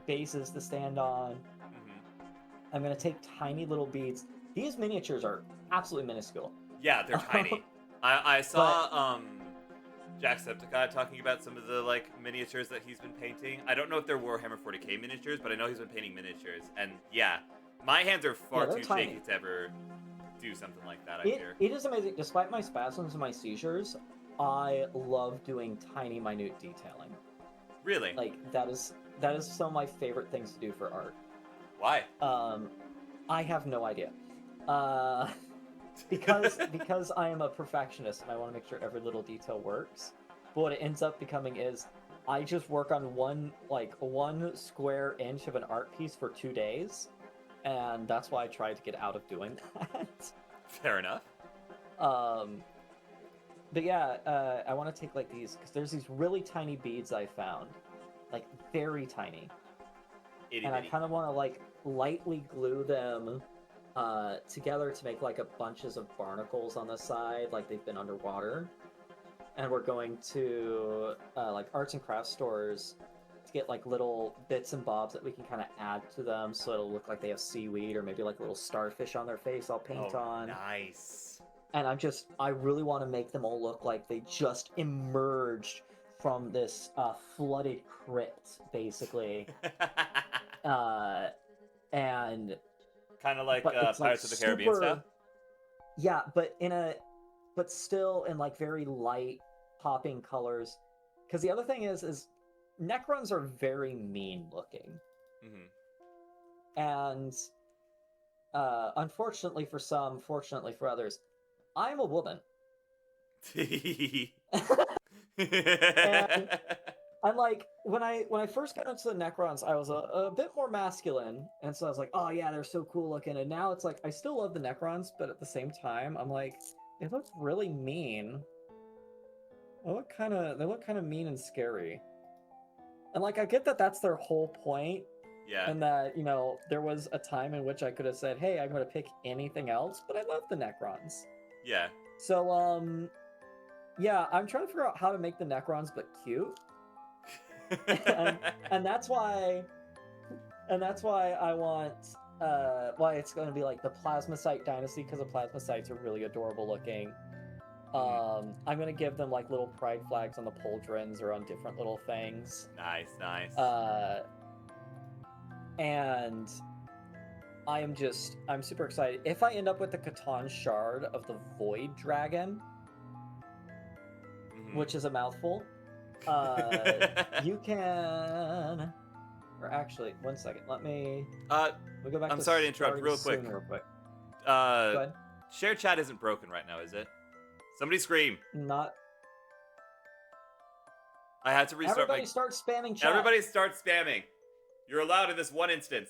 bases to stand on. Mhm. I'm gonna take tiny little beads. These miniatures are absolutely minuscule. Yeah, they're tiny. I saw Jacksepticeye talking about some of the like miniatures that he's been painting. I don't know if they're Warhammer 40k miniatures, but I know he's been painting miniatures. And yeah, my hands are far they're too tiny. shaky to ever do something like that. I hear. It is amazing. Despite my spasms and my seizures, I love doing tiny, minute detailing. Really? Like that is some of my favorite things to do for art. Why? I have no idea. Because I am a perfectionist and I want to make sure every little detail works. But what it ends up becoming is I just work on one square inch of an art piece for 2 days, and that's why I tried to get out of doing that. Fair enough. Um, but yeah, I want to take like these because there's these really tiny beads I found, like very tiny, Itty and I bitty. kind of want to like lightly glue them together to make like a bunches of barnacles on the side, like they've been underwater. And we're going to like arts and crafts stores to get like little bits and bobs that we can kind of add to them, so it'll look like they have seaweed or maybe like a little starfish on their face. I'll paint on. Nice. And I really want to make them all look like they just emerged from this flooded crypt, basically. And Kind of like but it's, like, Pirates of the Caribbean super- stuff. yeah, but still in like very light popping colors. Because the other thing is Necrons are very mean looking, and unfortunately for some, fortunately for others, I'm a woman. And I'm like, when I first got into the Necrons, I was a bit more masculine, and so I was like, oh yeah, they're so cool looking. And now it's like I still love the Necrons, but at the same time, I'm like, they look really mean. They look kind of mean and scary. And like, I get that that's their whole point, Yeah. and that there was a time in which I could have said, hey, I'm going to pick anything else, but I love the Necrons. Yeah. So yeah, I'm trying to figure out how to make the Necrons but cute. and that's why I want why it's going to be like the Plasmacyte dynasty, because the Plasmacytes are really adorable looking. I'm going to give them like little pride flags on the pauldrons or on different little things. Nice. And I'm super excited. If I end up with the Catan Shard of the Void Dragon, which is a mouthful, you can. Or actually, one second. Let me. We go back. I'm sorry to interrupt real quick. Real quick. Go ahead. Share chat isn't broken right now, is it? Somebody scream. Not. I had to restart Everybody start spamming chat. Everybody start spamming. You're allowed in this one instance.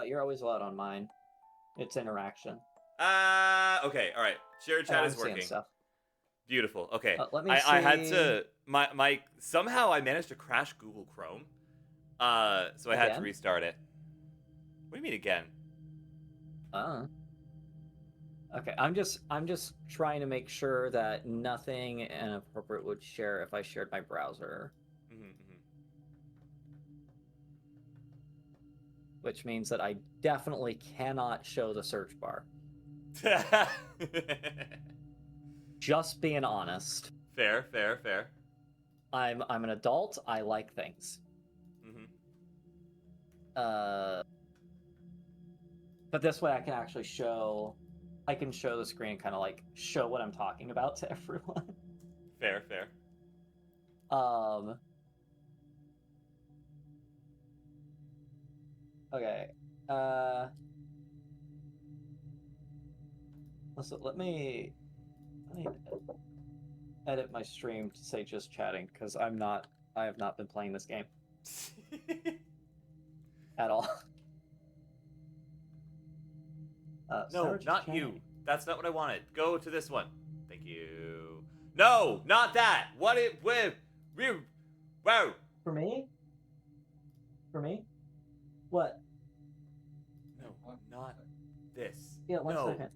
You're always allowed on mine. It's interaction. Okay, all right. Share chat I'm is seeing working. stuff. Beautiful. Okay. Let me I had see. to my somehow I managed to crash Google Chrome. So I had to Again? restart it. What do you mean again? Okay, I'm just trying to make sure that nothing inappropriate would share if I shared my browser, which means that I definitely cannot show the search bar. Just being honest. Fair. I'm an adult. I like things. But this way I can actually show. I can show the screen, kind of like show what I'm talking about to everyone. Fair. Okay. Let me edit my stream to say just chatting, because I have not been playing this game at all. No, Sarge not chatting. you. That's not what I wanted. Go to this one. Thank you. No, not that. What it with? Wow. For me? What? No, not this. Yeah, one no. second.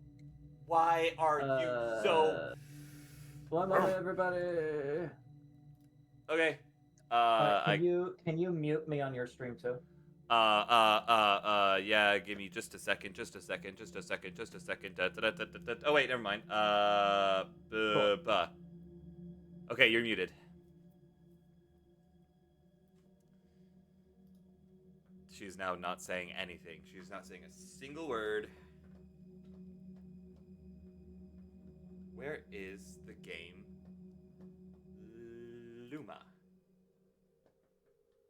Why are you so? One moment, everybody. Okay. Can you mute me on your stream too? Yeah, give me just a second. Oh, wait, never mind. Okay, you're muted. She's now not saying anything. She's not saying a single word. Where is the game Luma?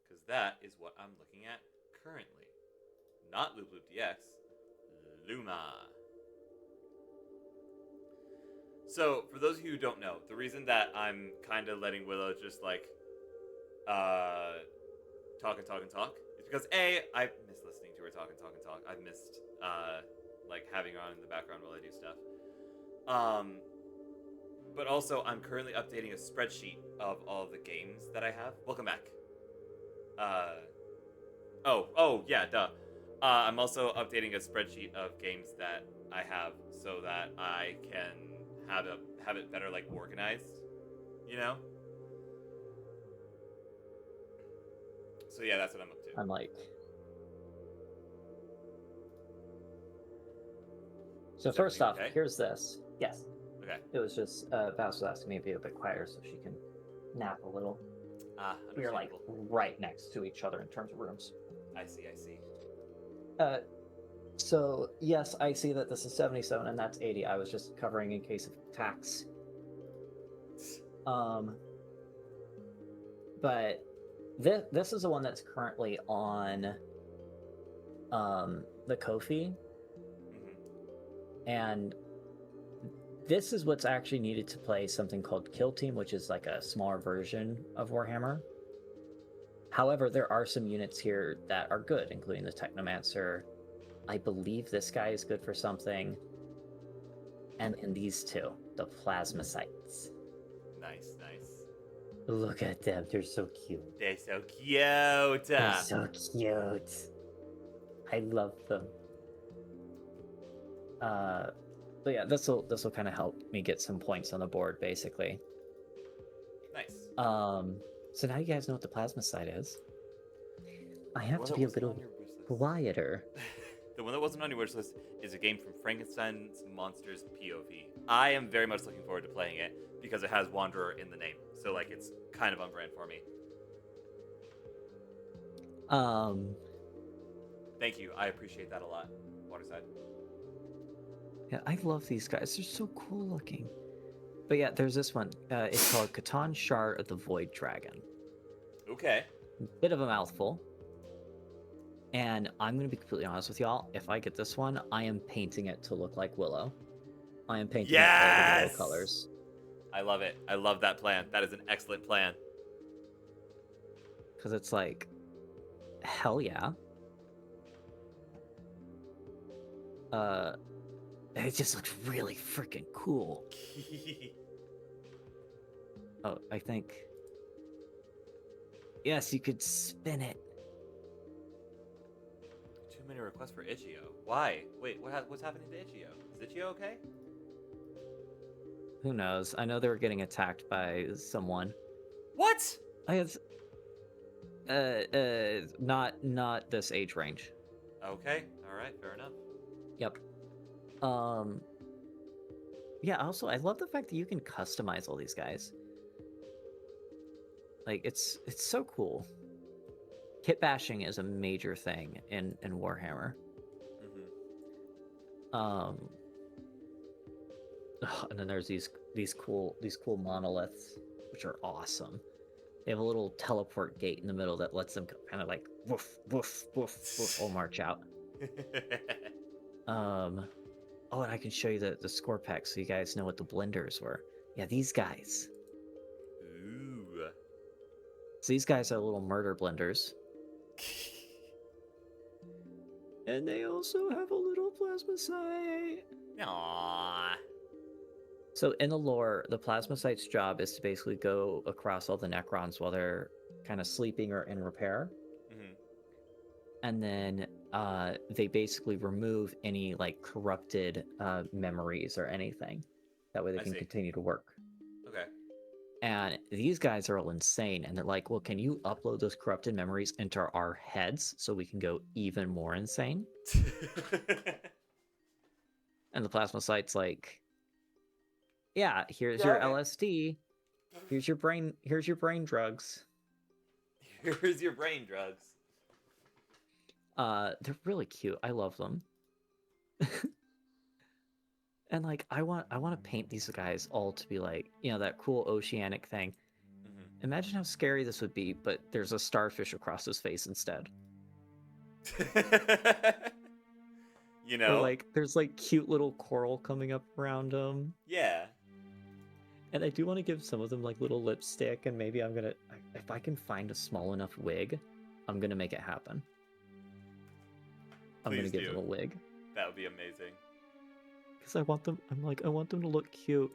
Because that is what I'm looking at currently. Not Loop Loop DX, Luma. So, for those of you who don't know, the reason that I'm kind of letting Willow just like talk is because A, I miss listening to her talk. I've missed like having her on in the background while I do stuff. But also, I'm currently updating a spreadsheet of all the games that I have. Welcome back. Oh, yeah, duh. I'm also updating a spreadsheet of games that I have so that I can have it better like organized, you know? So yeah, that's what I'm up to. I'm like. So Is first everything off, okay? here's this. Yes, Okay. it was just Vass was asking me to be a bit quieter so she can nap a little. We are like Understandable. right next to each other in terms of rooms. I see. So yes, I see that this is 77 and that's 80. I was just covering in case of tax. But this is the one that's currently on the Ko-fi, and this is what's actually needed to play something called Kill Team, which is like a smaller version of Warhammer. However, there are some units here that are good, including the Technomancer. I believe this guy is good for something. And these two, the Plasmacytes. Nice. Look at them, they're so cute. They're so cute. They're so cute. I love them. But yeah, this will kind of help me get some points on the board, basically. Nice. So now you guys know what the Plasmacite is. I have One to that be a wasn't little on your wish list. quieter. The one that wasn't on your wish list is a game from Frankenstein's Monsters POV. I am very much looking forward to playing it because it has Wanderer in the name. So like it's kind of on brand for me. Thank you. I appreciate that a lot. Waterside. Yeah, I love these guys. They're so cool looking. But yeah, there's this one. It's called Catan Shard of the Void Dragon. Okay. Bit of a mouthful. And I'm going to be completely honest with y'all. If I get this one, I am painting it to look like Willow. I am painting it all the Willow colors. I love it. I love that plan. That is an excellent plan. Because it's like, hell yeah. It just looks really freaking cool. Oh, I think. Yes, you could spin it. Too many requests for Ichio. Why? Wait, what's happening to Ichio? Is Ichio okay? Who knows? I know they were getting attacked by someone. What? I have. Not this age range. Okay. All right. Fair enough. Yep. Yeah, also, I love the fact that you can customize all these guys. Like, it's so cool. Kit bashing is a major thing in Warhammer. Mm-hmm. And then there's these cool monoliths, which are awesome. They have a little teleport gate in the middle that lets them kind of like woof woof woof woof all march out. Oh, and I can show you the score pack so you guys know what the blenders were. Yeah, these guys. Ooh. So these guys are little murder blenders. And they also have a little Plasmacite. Aww. So in the lore, the Plasmacite's job is to basically go across all the Necrons while they're kind of sleeping or in repair. Mm-hmm. And then they basically remove any like corrupted memories or anything. That way they can continue to work. Okay. And these guys are all insane, and they're like, well, can you upload those corrupted memories into our heads so we can go even more insane? And the Plasmacite's like, yeah, here's your LSD. Here's your brain drugs. Here's your brain drugs. They're really cute. I love them. And like I want to paint these guys all to be like, you know, that cool oceanic thing. Mm-hmm. Imagine how scary this would be, but there's a starfish across his face instead. You know, or like there's like cute little coral coming up around him. Yeah. And I do want to give some of them like little lipstick, and maybe I'm gonna, if I can find a small enough wig, I'm gonna make it happen. I'm gonna give them a wig. That would be amazing. because I want them. I'm like, I want them to look cute.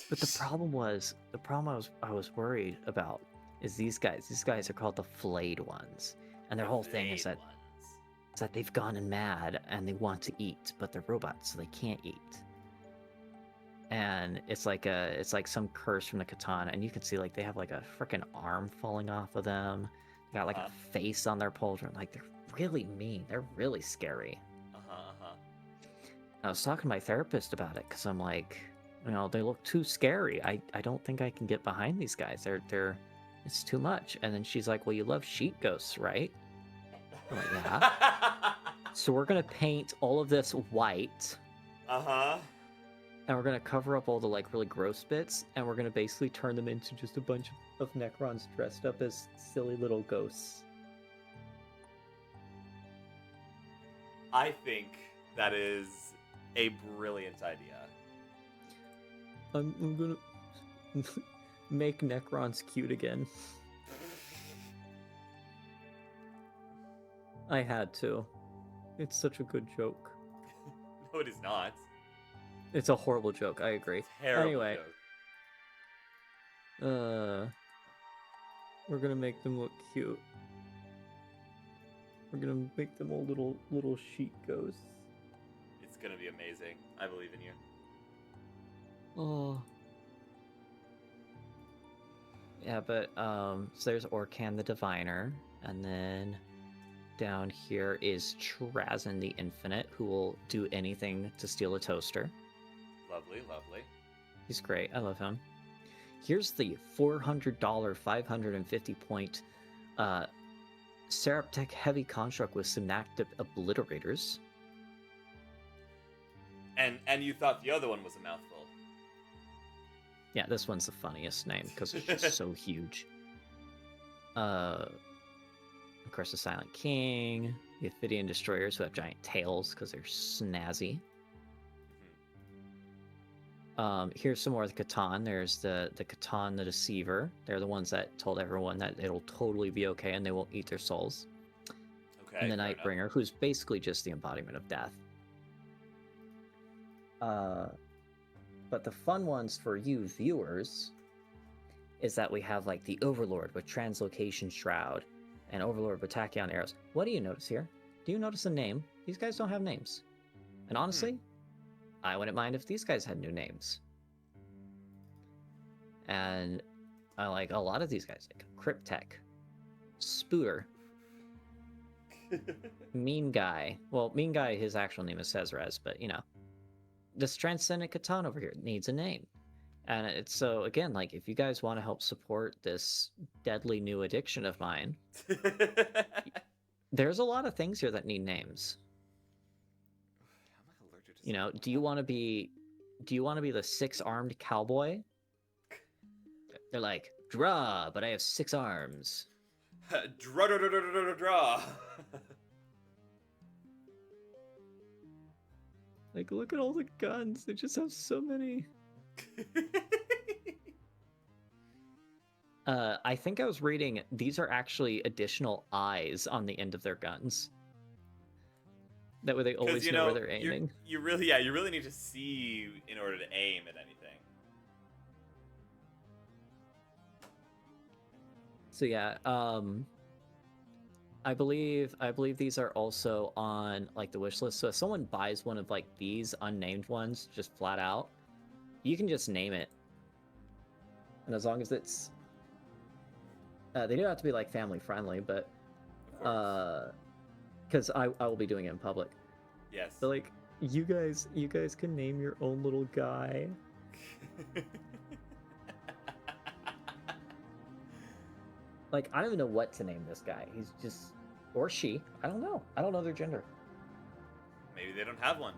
But the problem I was worried about is these guys. These guys are called the flayed ones, and their whole thing is Flayed that ones. they've gone mad and they want to eat, but they're robots, so they can't eat. And it's like some curse from the katana, and you can see like they have like a freaking arm falling off of them. They got like a face on their pauldron. Like they're really mean. They're really scary. I was talking to my therapist about it because I'm like, you know, they look too scary. I don't think I can get behind these guys. They're it's too much. And then she's like, well, you love sheet ghosts, right? I'm like, yeah. So we're gonna paint all of this white. And we're gonna cover up all the like really gross bits, and we're gonna basically turn them into just a bunch of Necrons dressed up as silly little ghosts. I think that is a brilliant idea. I'm gonna make Necrons cute again. I had to. It's such a good joke. No, it is not. It's a horrible joke, I agree. Terrible Anyway. joke. We're gonna make them look cute. We're gonna make them all little sheet ghosts. It's gonna be amazing. I believe in you. Oh. Yeah, but so there's Orkan the Diviner, and then down here is Trazyn the Infinite, who will do anything to steal a toaster. Lovely, lovely. He's great. I love him. Here's the $400, 550 point Seraptech Heavy Construct with Synaptic Obliterators. And you thought the other one was a mouthful. Yeah, this one's the funniest name because it's just so huge. Of course, the Silent King, the Ophidian Destroyers who have giant tails because they're snazzy. Here's some more of the Catan. There's the Catan the Deceiver. They're the ones that told everyone that it'll totally be okay and they won't eat their souls. Okay. And the fair Nightbringer, who's basically just the embodiment of death. But the fun ones for you viewers is that we have like the Overlord with Translocation Shroud and Overlord with Tachyon Arrows. What do you notice here? Do you notice a name? These guys don't have names. And honestly, I wouldn't mind if these guys had new names. And I like a lot of these guys, like Cryptek, Spooter, Mean Guy. Well, Mean Guy, his actual name is Cesarez, but you know, this Transcendent Catan over here needs a name. And it's so, again, like, if you guys want to help support this deadly new addiction of mine, there's a lot of things here that need names. I'm like allergic to You know, do you want to be the 6-armed cowboy? They're like, draw, but I have 6 arms. Draw. Like, look at all the guns. They just have so many. I think I was reading these are actually additional eyes on the end of their guns. That way they always know where they're aiming. You really need to see in order to aim at anything. So yeah, I believe these are also on like the wish list. So if someone buys one of like these unnamed ones, just flat out, you can just name it. And as long as it's, they do have to be like family friendly, but because I will be doing it in public. Yes. So like you guys can name your own little guy. Like, I don't even know what to name this guy. He's just, or she. I don't know. I don't know their gender. Maybe they don't have one.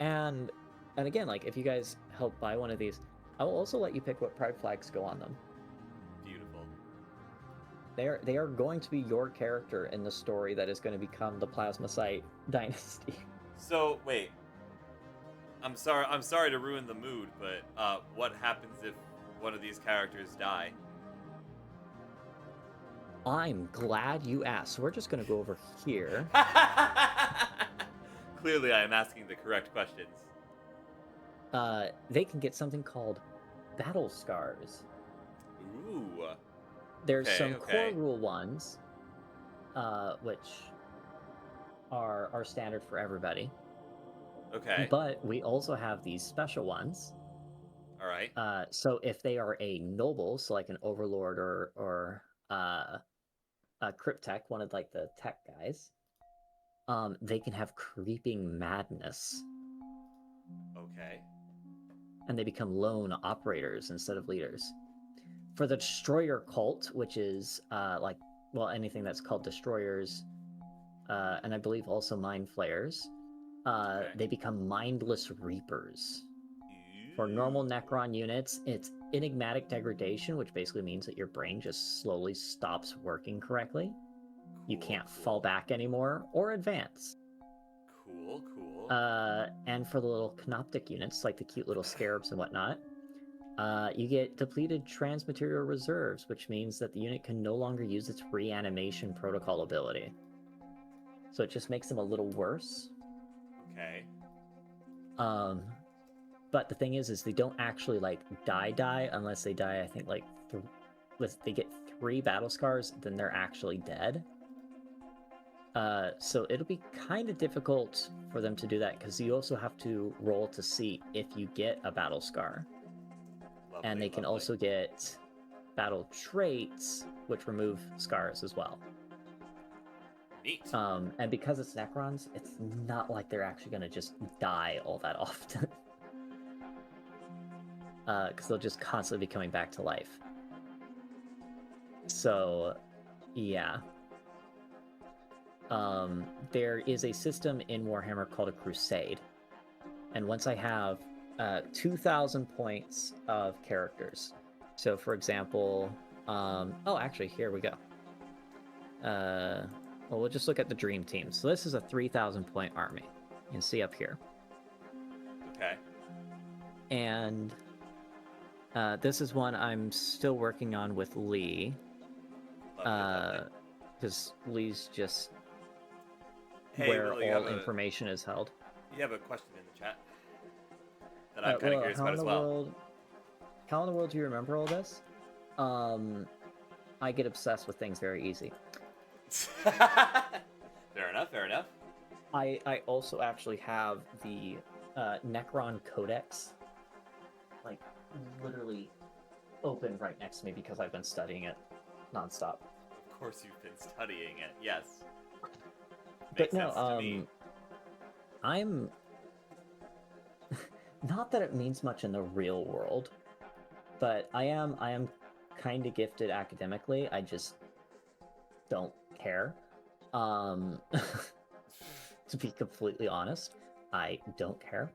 And again, like, if you guys help buy one of these, I will also let you pick what pride flags go on them. Beautiful. They are going to be your character in the story that is going to become the Plasmacite dynasty. So wait, I'm sorry to ruin the mood, but what happens if one of these characters die? I'm glad you asked. So we're just going to go over here. Clearly, I am asking the correct questions. they can get something called battle scars. Ooh. There's Okay, some okay. core rule ones, which are standard for everybody. Okay. But we also have these special ones. All right. So if they are a noble, so like an overlord or a cryptech, one of like the tech guys, they can have creeping madness, Okay. and they become lone operators instead of leaders. For the destroyer cult, which is anything that's called destroyers, and I believe also mind flayers, Okay. they become mindless reapers. For normal Necron units, it's enigmatic degradation, which basically means that your brain just slowly stops working correctly. You can't fall back anymore or advance. Cool. And for the little canoptic units, like the cute little scarabs and whatnot, you get depleted transmaterial reserves, which means that the unit can no longer use its reanimation protocol ability. So it just makes them a little worse. Okay. But the thing is they don't actually like die unless they die. I think like they get 3 battle scars, then they're actually dead. So it'll be kind of difficult for them to do that because you also have to roll to see if you get a battle scar. Lovely, And they can lovely. also get battle traits, which remove scars as well. Neat. And because it's Necrons, it's not like they're actually going to just die all that often. Because they'll just constantly be coming back to life. So, yeah. There is a system in Warhammer called a Crusade. And once I have 2,000 points of characters. So, for example, actually, here we go. Well, we'll just look at the Dream Team. So this is a 3,000 point army. You can see up here. Okay. And this is one I'm still working on with Lee. Lovely. Because Lee's just Hey, where Will, you all have information is held. You have a question in the chat that I'm kind of curious about as well. How in the world do you remember all this? I get obsessed with things very easy. Fair enough. I also actually have the Necron Codex, like, literally open right next to me because I've been studying it nonstop. Of course you've been studying it, yes. But Makes sense to me. I'm... Not that it means much in the real world, but I am kind of gifted academically. I just don't care. To be completely honest, I don't care.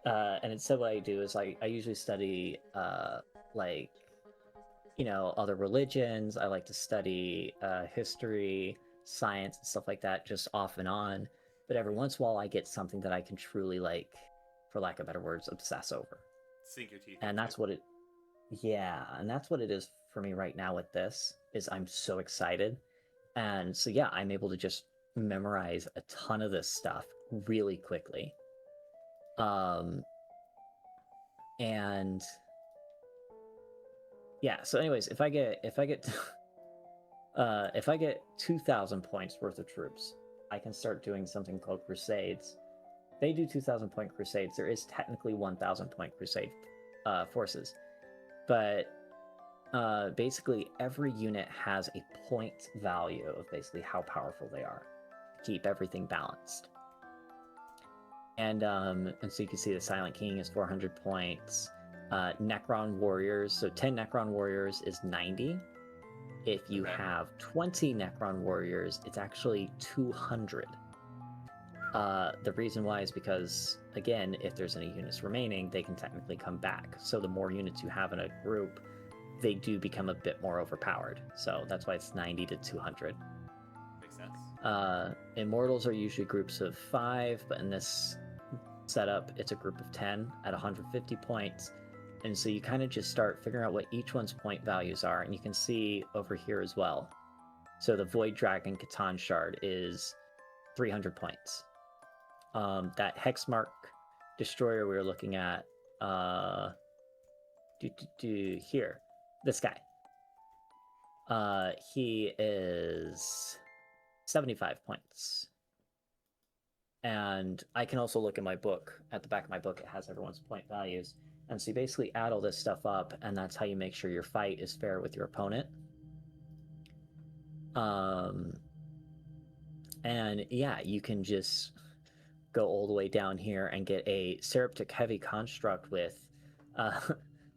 And instead what I do is I usually study like, other religions. I like to study history, science, and stuff like that, just off and on. But every once in a while I get something that I can truly, like, for lack of better words, obsess over. Sink your teeth. And that's what it is for me right now with this, is I'm so excited. And so yeah, I'm able to just memorize a ton of this stuff really quickly. And yeah, so anyways, if I get 2,000 points worth of troops, I can start doing something called crusades. They do 2,000 point crusades. There is technically 1,000 point crusade forces, but basically every unit has a point value of basically how powerful they are to keep everything balanced. And so you can see the Silent King is 400 points. Necron Warriors, so 10 Necron Warriors is 90. If you have 20 Necron Warriors, it's actually 200. The reason why is because, again, if there's any units remaining, they can technically come back. So the more units you have in a group, they do become a bit more overpowered. So that's why it's 90 to 200. Makes sense. Immortals are usually groups of 5, but in this setup, it's a group of 10 at 150 points. And so you kind of just start figuring out what each one's point values are, and you can see over here as well. So the Void Dragon Catan Shard is 300 points. That Hexmark Destroyer we were looking at Here, this guy. He is 75 points. And I can also look in my book. At the back of my book, it has everyone's point values. And so you basically add all this stuff up, and that's how you make sure your fight is fair with your opponent. And yeah, you can just go all the way down here and get a Seraptic Heavy Construct with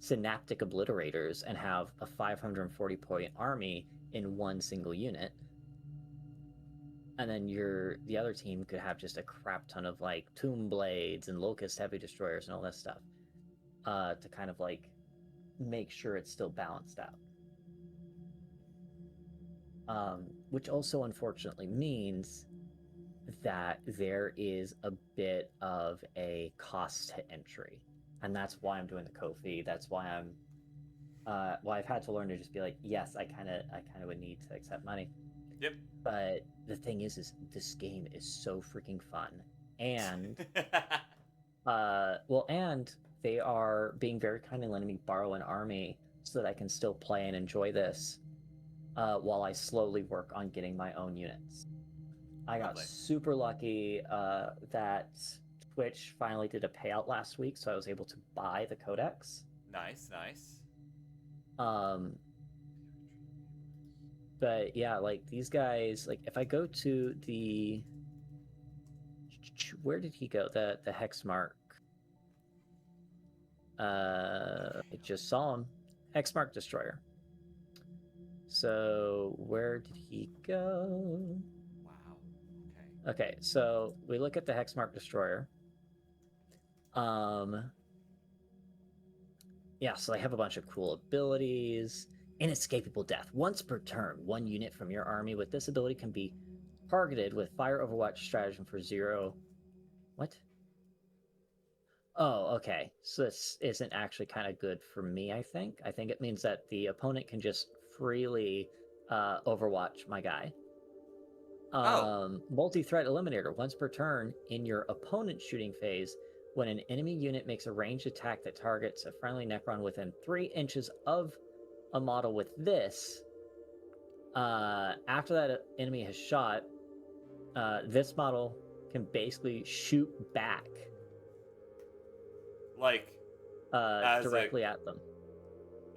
Synaptic Obliterators and have a 540 point army in one single unit. And then the other team could have just a crap ton of like Tomb Blades and Locust Heavy Destroyers and all this stuff to kind of like make sure it's still balanced out. Which also unfortunately means that there is a bit of a cost to entry. And that's why I'm doing the Ko-fi. That's why I'm I've had to learn to just be like, yes, I kind of would need to accept money. Yep. But the thing is this game is so freaking fun, and and they are being very kind and letting me borrow an army so that I can still play and enjoy this while I slowly work on getting my own units. I got Lovely. super lucky that Twitch finally did a payout last week, so I was able to buy the Codex. Nice, nice. But yeah, like these guys, like if I go to the, where did he go? The Hexmark. I just saw him, Hexmark Destroyer. So where did he go? Wow. Okay, so we look at the Hexmark Destroyer. Yeah, so they have a bunch of cool abilities. Inescapable Death. Once per turn, one unit from your army with this ability can be targeted with Fire Overwatch stratagem for 0. What? Oh, okay. So this isn't actually kind of good for me, I think. I think it means that the opponent can just freely Overwatch my guy. Multi-threat Eliminator. Once per turn, in your opponent's shooting phase, when an enemy unit makes a ranged attack that targets a friendly Necron within 3 inches of a model with this, after that enemy has shot, this model can basically shoot back Like directly at them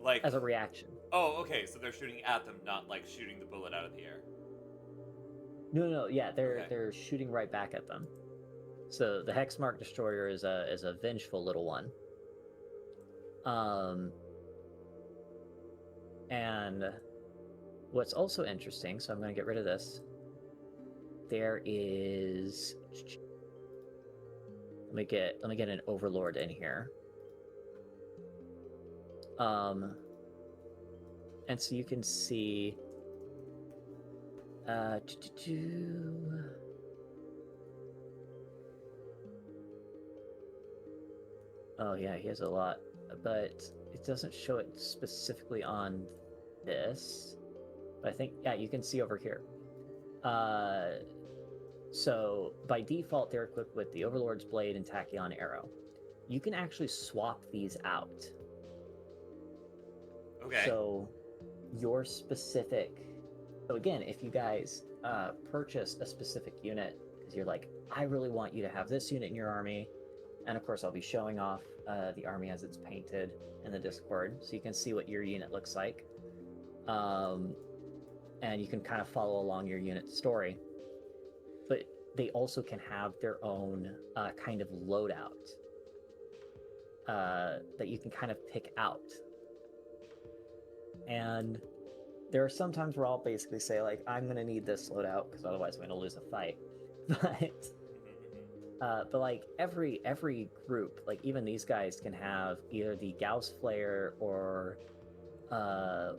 like as a reaction. Oh, okay, so they're shooting at them, not like shooting the bullet out of the air. No, yeah, they're Okay. they're shooting right back at them. So the Hexmark Destroyer is a vengeful little one. And what's also interesting, so I'm going to get rid of this. There is, let me get an Overlord in here. And so you can see oh yeah, he has a lot, but it doesn't show it specifically on this. But I think, yeah, you can see over here. So by default, they're equipped with the Overlord's Blade and Tachyon Arrow. You can actually swap these out. Okay. So your specific, so again, if you guys purchase a specific unit, because you're like, I really want you to have this unit in your army, and of course I'll be showing off the army as it's painted in the Discord, so you can see what your unit looks like. And you can kind of follow along your unit's story. But they also can have their own kind of loadout that you can kind of pick out. And there are some times where I'll basically say, like, I'm going to need this loadout because otherwise I'm going to lose a fight. But like every group, like even these guys can have either the Gauss Flare or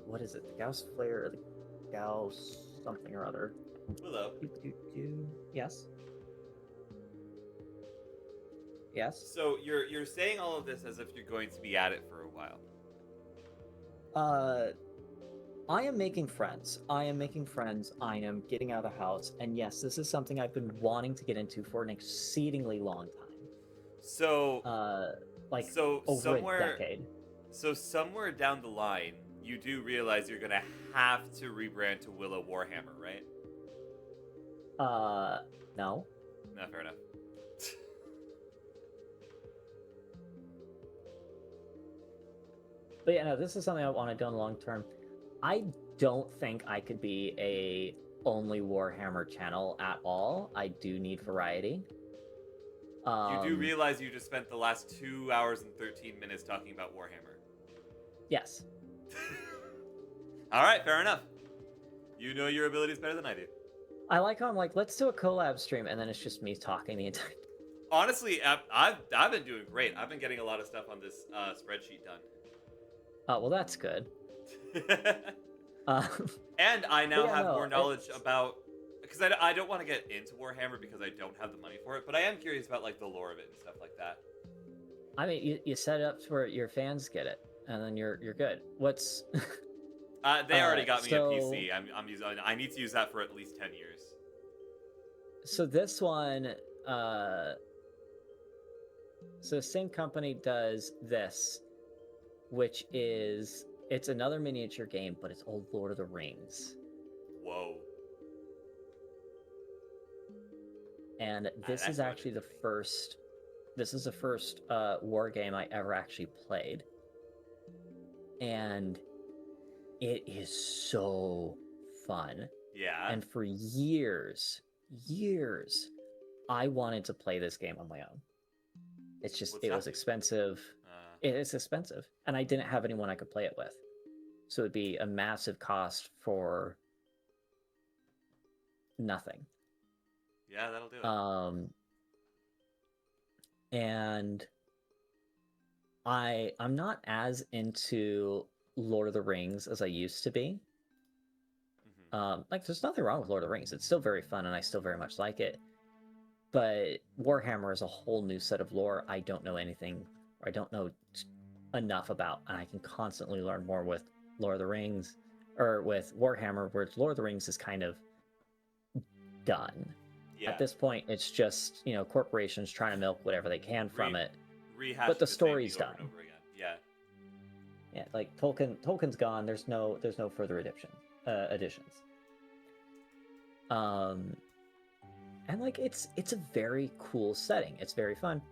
what is it? The Gauss Flare or the Gauss something or other. Hello. Yes. Yes. So you're saying all of this as if you're going to be at it for a while. I am making friends. I am getting out of the house. And yes, this is something I've been wanting to get into for an exceedingly long time. So like So over somewhere, a decade. so somewhere down the line, you do realize you're gonna have to rebrand to Willow Warhammer, right? No. No, fair enough. But yeah, no, this is something I want to do in the long term. I don't think I could be a only Warhammer channel at all. I do need variety. You do realize you just spent the last 2 hours and 13 minutes talking about Warhammer. Yes. All right, fair enough. You know your abilities better than I do. I like how I'm like, let's do a collab stream, and then it's just me talking the entire. Honestly, I've been doing great. I've been getting a lot of stuff on this spreadsheet done. Oh, well, that's good. And I now yeah, have no, more knowledge about, because I don't want to get into Warhammer because I don't have the money for it, but I am curious about like the lore of it and stuff like that. I mean, you set it up to where your fans get it, and then you're good. What's They already got me so- a PC. I'm using. I need to use that for at least 10 years. so this one? So the same company does this, which is it's another miniature game, but it's old Lord of the Rings. Whoa. And this that's is really actually the interesting. first. This is the first war game I ever actually played, and it is so fun. Yeah. And for years, I wanted to play this game on my own. It's just What's it was stopping you? expensive. It is expensive, and I didn't have anyone I could play it with, so it'd be a massive cost for nothing. Yeah, that'll do it. And I'm not as into Lord of the Rings as I used to be. Mhm. Like there's nothing wrong with Lord of the Rings. It's still very fun and I still very much like it. But Warhammer is a whole new set of lore I don't know anything or I don't know enough about, and I can constantly learn more with Lord of the Rings or with Warhammer, whereas Lord of the Rings is kind of done. Yeah. At this point, it's just, you know, corporations trying to milk whatever they can from it. Rehash but the same story's thing over and done. over again. Yeah. Yeah, like Tolkien's gone. There's no further additions. And like it's a very cool setting. It's very fun.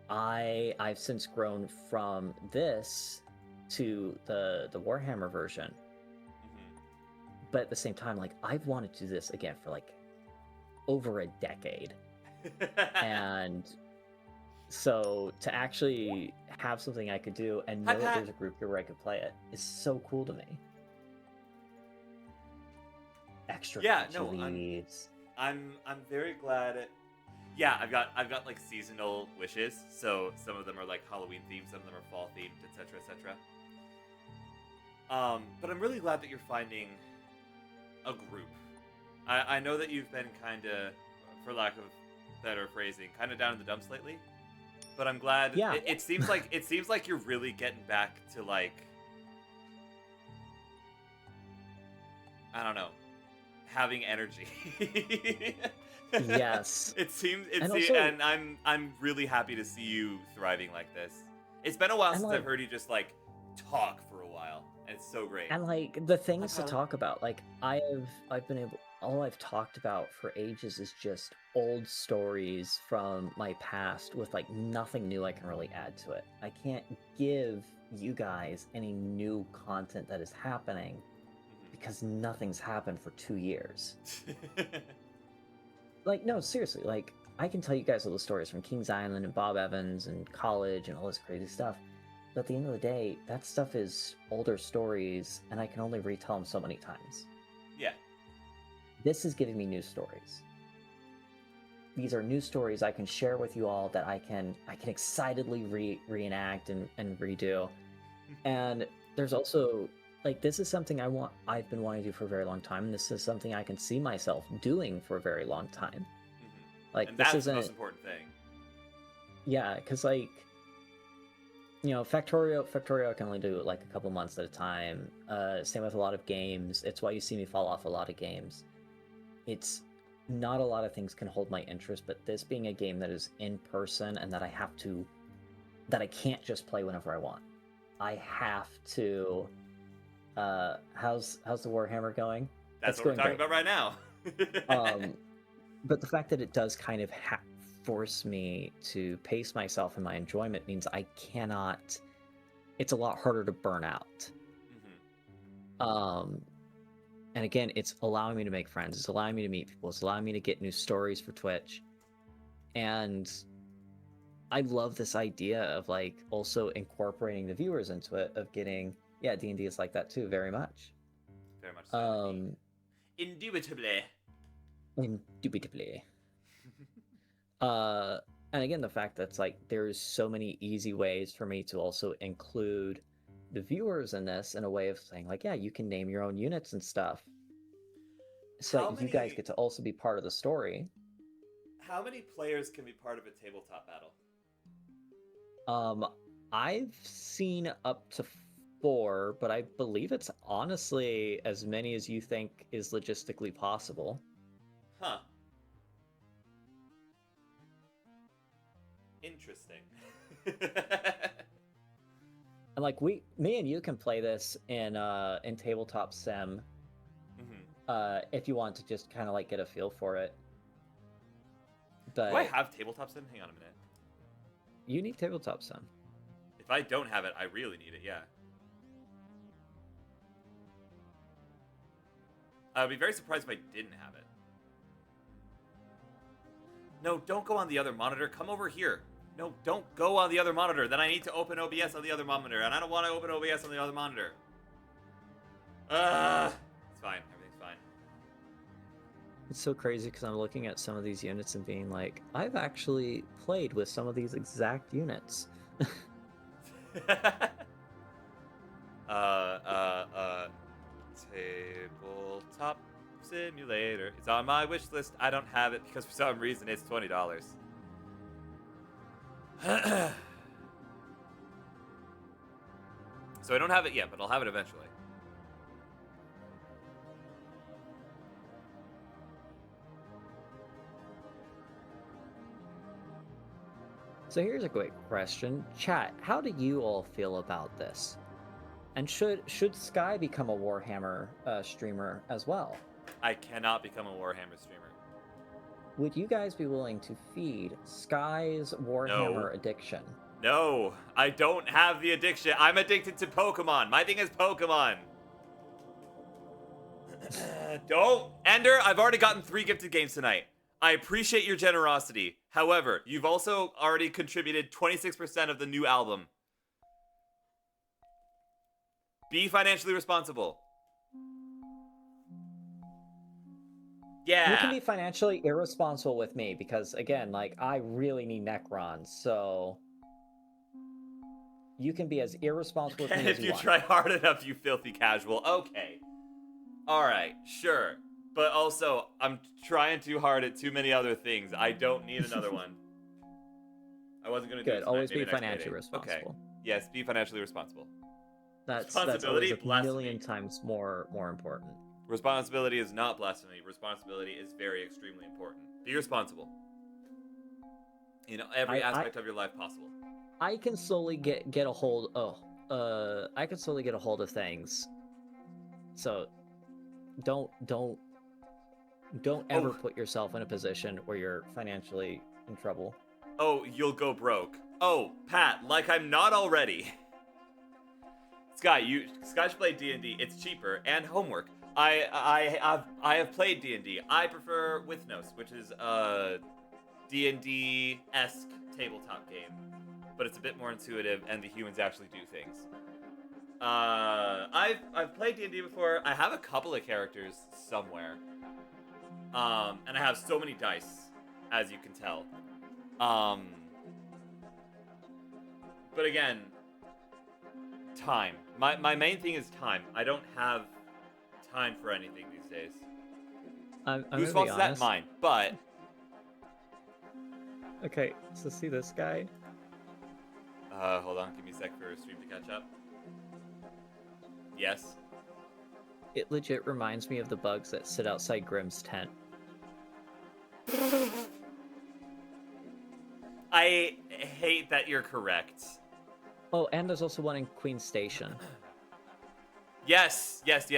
I've since grown from this to the Warhammer version, but at the same time, like I've wanted to do this again for like over a decade, and so to actually have something I could do and know that there's a group here where I could play it is so cool to me. Extra leads. I'm very glad. Yeah, I've got like seasonal wishes. So some of them are like Halloween themed, some of them are fall themed, etc., etc. But I'm really glad that you're finding a group. I know that you've been kind of, for lack of better phrasing, kind of down in the dumps lately. But I'm glad. Yeah. It seems like you're really getting back to like, I don't know, having energy. Yes. It seems And it's also- and I'm really happy to see you thriving like this. It's been a while And, since like- I've heard you just like talk for a while, and it's so great. And like the things to I've- talk about, like I've been able, all I've talked about for ages is just old stories from my past with like nothing new I can really add to it. I can't give you guys any new content that is happening because nothing's happened for 2 years. Like, no, seriously, like I can tell you guys all the stories from Kings Island and Bob Evans and college and all this crazy stuff. But at the end of the day, that stuff is older stories, and I can only retell them so many times. Yeah. This is giving me new stories. These are new stories I can share with you all that I can excitedly reenact and redo. And there's also like this is something I've been wanting to do for a very long time, and this is something I can see myself doing for a very long time. Like And this that's the isn't most important thing. Yeah, because like you know, Factorio can only do it like a couple months at a time. Same with a lot of games. It's why you see me fall off a lot of games. It's not a lot of things can hold my interest, but this being a game that is in person and that I have to that I can't just play whenever I want. I have to. How's the Warhammer going? That's It's what we're going talking great. about right now. But the fact that it does kind of force me to pace myself in my enjoyment means I cannot. It's a lot harder to burn out. Mhm. And again, it's allowing me to make friends. It's allowing me to meet people. It's allowing me to get new stories for Twitch. And I love this idea of like also incorporating the viewers into it, of getting, yeah, D&D is like that too, very much. Very much so. Indubitably. Indubitably. And again, the fact that it's like there's so many easy ways for me to also include the viewers in this in a way of saying like, yeah, you can name your own units and stuff. So How that you guys many- get to also be part of the story. How many players can be part of a tabletop battle? I've seen up to 4, but I believe it's honestly as many as you think is logistically possible. Huh. Interesting. And like me and you can play this in tabletop sim, Mhm. if you want to just kind of like get a feel for it. But Do I have tabletop sim? Hang on a minute. you need tabletop sim. If I don't have it, I really need it, yeah. I would be very surprised if I didn't have it. No, don't go on the other monitor. Come over here. No, don't go on the other monitor. Then I need to open OBS on the other monitor, and I don't want to open OBS on the other monitor. It's fine. Everything's fine. It's so crazy because I'm looking at some of these units and being like, I've actually played with some of these exact units. Tabletop simulator. It's on my wish list. I don't have it because for some reason it's $20. So I don't have it yet, but I'll have it eventually. So here's a quick question. Chat, how do you all feel about this? And should Sky become a Warhammer streamer as well? I cannot become a Warhammer streamer. Would you guys be willing to feed Sky's Warhammer addiction? No, I don't have the addiction. I'm addicted to Pokemon. My thing is Pokemon. Don't. Ender, I've already gotten 3 gifted games tonight. I appreciate your generosity. However, you've also already contributed 26% of the new album. Be financially responsible. Yeah. You can be financially irresponsible with me because, again, like, I really need Necrons, so you can be as irresponsible with me as If you you want. try hard enough, you filthy casual. Okay. Alright, sure. But also, I'm trying too hard at too many other things. I don't need another one. I wasn't going to do it Good, tonight, always maybe be next financially payday. responsible. Okay. Yes, be financially responsible. That's Responsibility, always a blasphemy. million times more important. Responsibility is not blasphemy. Responsibility is very extremely important. Be responsible. In every aspect of your life possible. I can slowly get a hold. I can slowly get a hold of things. So, don't ever put yourself in a position where you're financially in trouble. Oh, you'll go broke. Oh, Pat, like I'm not already. Sky should play D&D. It's cheaper and homework. I have played D&D. I prefer Withnos, which is a D&D-esque tabletop game, but it's a bit more intuitive and the humans actually do things. I've played D&D before. I have a couple of characters somewhere, and I have so many dice, as you can tell. But again, time. My main thing is time. I don't have time for anything these days. Whose fault is that? Mine. But okay, so see this guy. Hold on. Give me a sec for a stream to catch up. Yes. It legit reminds me of the bugs that sit outside Grimm's tent. I hate that you're correct. Oh, and there's also one in Queen Station. Yes. Whose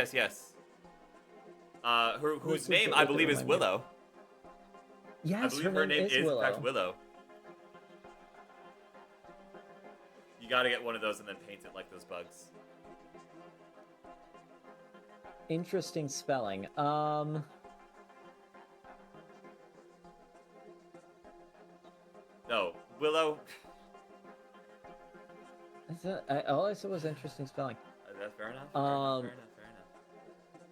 What's name it- I what believe did it is remind me of? Willow. Yes, I believe her name is in fact Willow. You gotta get one of those and then paint it like those bugs. Interesting spelling. No, Willow. All I said was interesting spelling. That's fair enough. Um, Fair enough.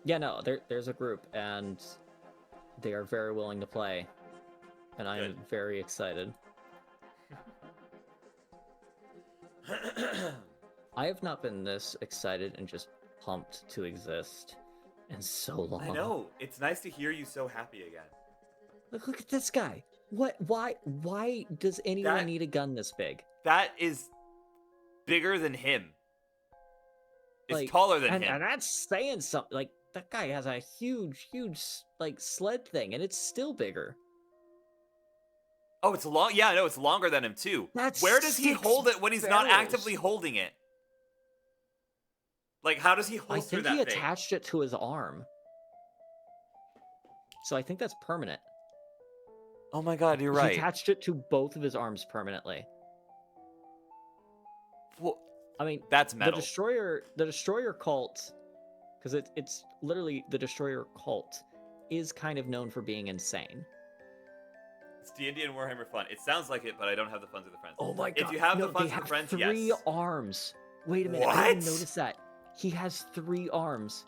Yeah, no, there's a group, and they are very willing to play, and I am Good. very excited. I have not been this excited and just pumped to exist in so long. I know. It's nice to hear you so happy again. Look at this guy. What? Why does anyone That- need a gun this big? That is bigger than him. It's Like, taller than and, him. and that's saying something. Like, that guy has a huge, like, sled thing, and it's still bigger. Oh, it's long. Yeah, I know. It's longer than him too. That's Where does he 6 hold it when he's not barrels. actively holding it? Like, how does he I holster think that he thing? attached it to his arm. So I think that's permanent. Oh my God, you're He right. attached it to both of his arms permanently. Well, I mean, that's metal. the destroyer cult, because it's literally the destroyer cult, is kind of known for being insane. It's D&D and Warhammer fun. It sounds like it, but I don't have the funds or the friends. Oh my god! If you have no, the funds they or the have friends, 3 yes. arms. Wait a minute, I didn't What? notice that. He has 3 arms.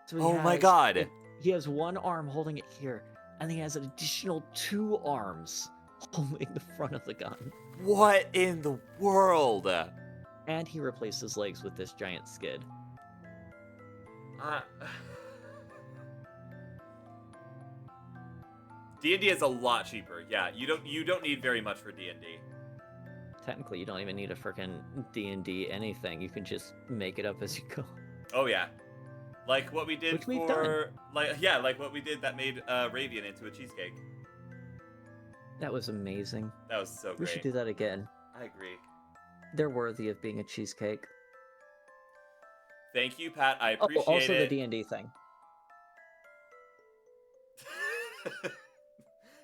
So he Oh my has- God. He has 1 arm holding it here, and he has an additional 2 arms holding the front of the gun. What in the world? And he replaced his legs with this giant skid. D&D is a lot cheaper. Yeah, you don't need very much for D&D. Technically, you don't even need a freaking D&D anything. You can just make it up as you go. Oh yeah, like what we did Which we've for like what we did that made Ravian into a cheesecake. That was amazing. That was so We great. should do that again. I agree. They're worthy of being a cheesecake. Thank you, Pat. I Oh, appreciate also the it. D&D thing.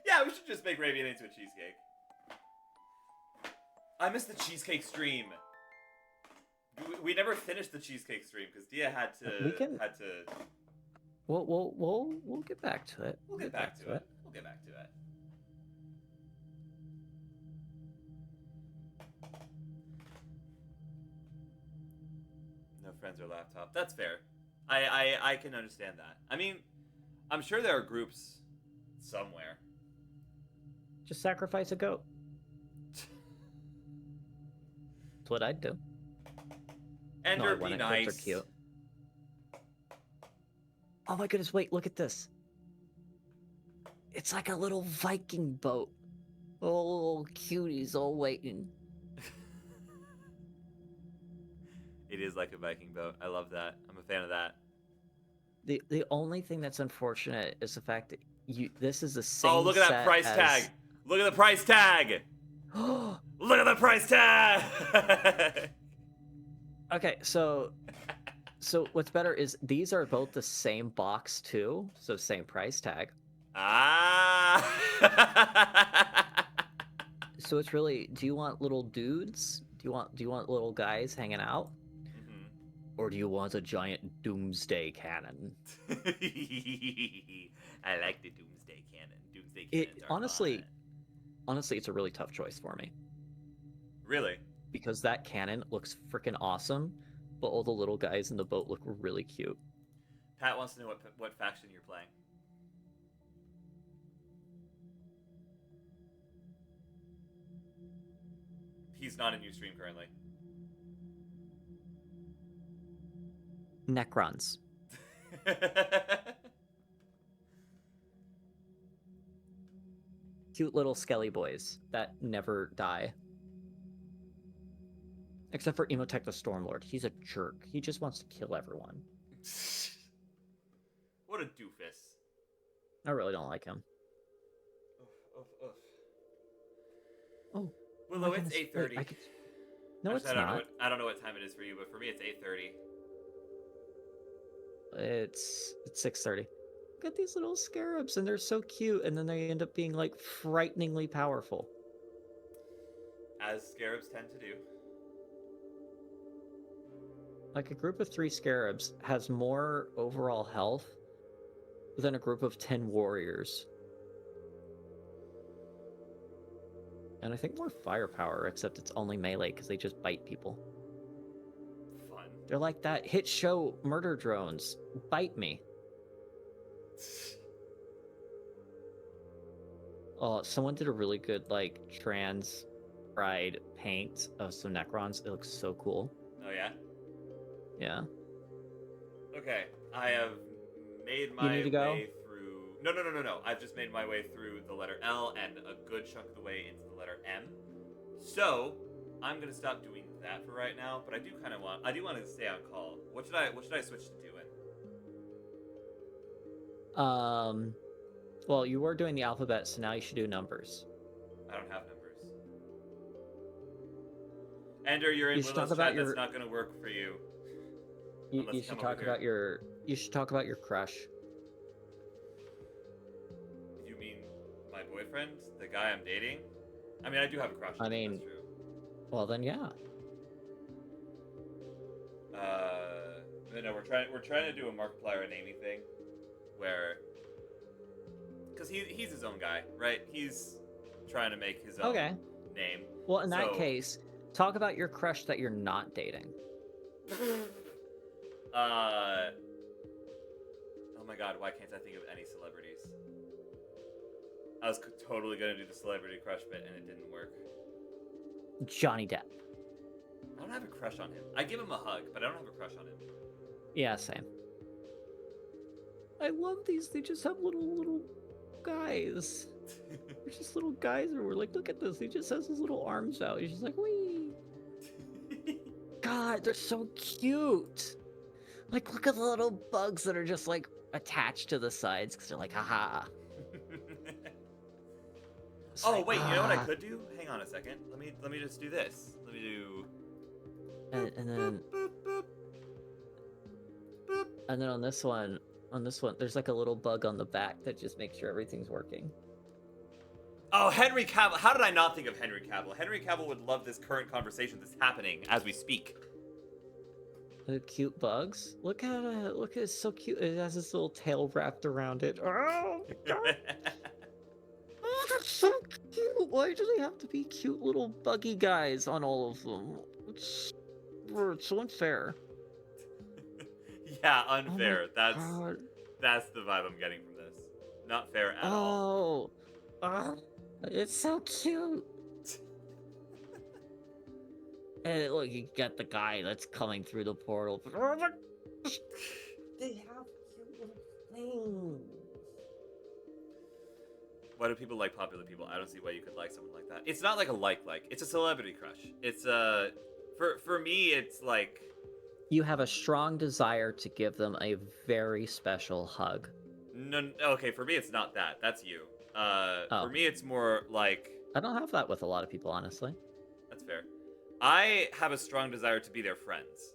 Yeah, we should just make Ravian into a cheesecake. I missed the cheesecake stream. We never finished the cheesecake stream because Dia had to. We can- Had to. We'll get back to it. We'll get back to it. We'll get back to it. No friends or laptop. That's fair. I can understand that. I mean, I'm sure there are groups somewhere. Just sacrifice a goat. That's what I'd do. Ender, I be wouldn't. nice. Goats are cute. Oh my goodness, wait, look at this. It's like a little Viking boat. Oh, cuties all waiting. It is like a Viking boat. I love that. I'm a fan of that. The only thing that's unfortunate is the fact that this is the same Oh, look at that set price as- tag. Look at the price tag. Look at the price tag. Okay, so what's better is these are both the same box too, so same price tag. Ah. So it's really, do you want little dudes? Do you want little guys hanging out? Mhm. Or do you want a giant doomsday cannon? I like the Doomsday Cannon. Doomsday It Cannons are honestly, it's a really tough choice for me fun. Really? because that cannon looks freaking awesome, but all the little guys in the boat look really cute. Pat wants to know what faction you're playing. He's not in your stream currently. Necrons. Cute little skelly boys that never die. Except for Emotech the Stormlord. He's a jerk. He just wants to kill everyone. What a doofus. I really don't like him. Oof, oof, oof. Oh, Willow, my it's goodness, 8:30. I could... No, Actually, it's I don't know not. I don't know what time it is for you, but for me it's 8:30. It's 6:30. Look at these little scarabs, and they're so cute, and then they end up being like frighteningly powerful. As scarabs tend to do. Like a group of 3 scarabs has more overall health than a group of 10 warriors. And I think more firepower, except it's only melee because they just bite people. Fun. They're like that hit show murder drones. Bite me. Oh, someone did a really good like trans pride paint of some Necrons. It looks so cool. Oh yeah? Yeah. Okay. I have made You my need to go? way through No. I've just made my way through the letter L and a good chunk of the way into the letter M. So I'm gonna stop doing that for right now, but I do want to stay on call. What should I switch to doing? Well, you were doing the alphabet, so now you should do numbers. I don't have numbers. Ender, you're in You should Willow's talk chat. about your- That's not gonna work for you. You Unless should come talk over here. about your. You should talk about your crush. You mean my boyfriend, the guy I'm dating? I mean, I do have a crush. I on him, mean- that's true. Well, then yeah. No, we're trying to do a Markiplier and Amy thing, where, because he's his own guy, right? He's trying to make his own Okay. name. Well, in that So- case, talk about your crush that you're not dating. Oh my god, why can't I think of any celebrities? I was totally gonna do the celebrity crush bit and it didn't work. Johnny Depp. I don't have a crush on him. I give him a hug, but I don't have a crush on him. Yeah, same. I love these. They just have little guys. They're just little guys, and we're like, look at this. He just has his little arms out. He's just like, wee. God, they're so cute. Like, look at the little bugs that are just like attached to the sides because they're like, haha. It's Oh like, wait, you know what I "Ah." could do? Hang on a second. Let me just do this. Let me do. And then Boop, boop, boop. and then on this one, there's like a little bug on the back that just makes sure everything's working. Oh, Henry Cavill. How did I not think of Henry Cavill? Henry Cavill would love this current conversation that's happening as we speak. The cute bugs. Look at it. Look at it. It's so cute. It has this little tail wrapped around it. Oh my god. Oh, that's so cute. Why do they have to be cute little buggy guys on all of them? It's so unfair. Yeah, unfair. Oh my God. That's the vibe I'm getting from this. Not fair at all. Oh, it's so cute. And look, you got the guy that's coming through the portal. They have cute little things. Why do people like popular people? I don't see why you could like someone like that. It's not like a like. It's a celebrity crush. It's for me it's like You have a strong desire to give them a very special hug. no okay, for me it's not that. That's you. Oh. For me it's more like I don't have that with a lot of people, honestly. that's fair. I have a strong desire to be their friends.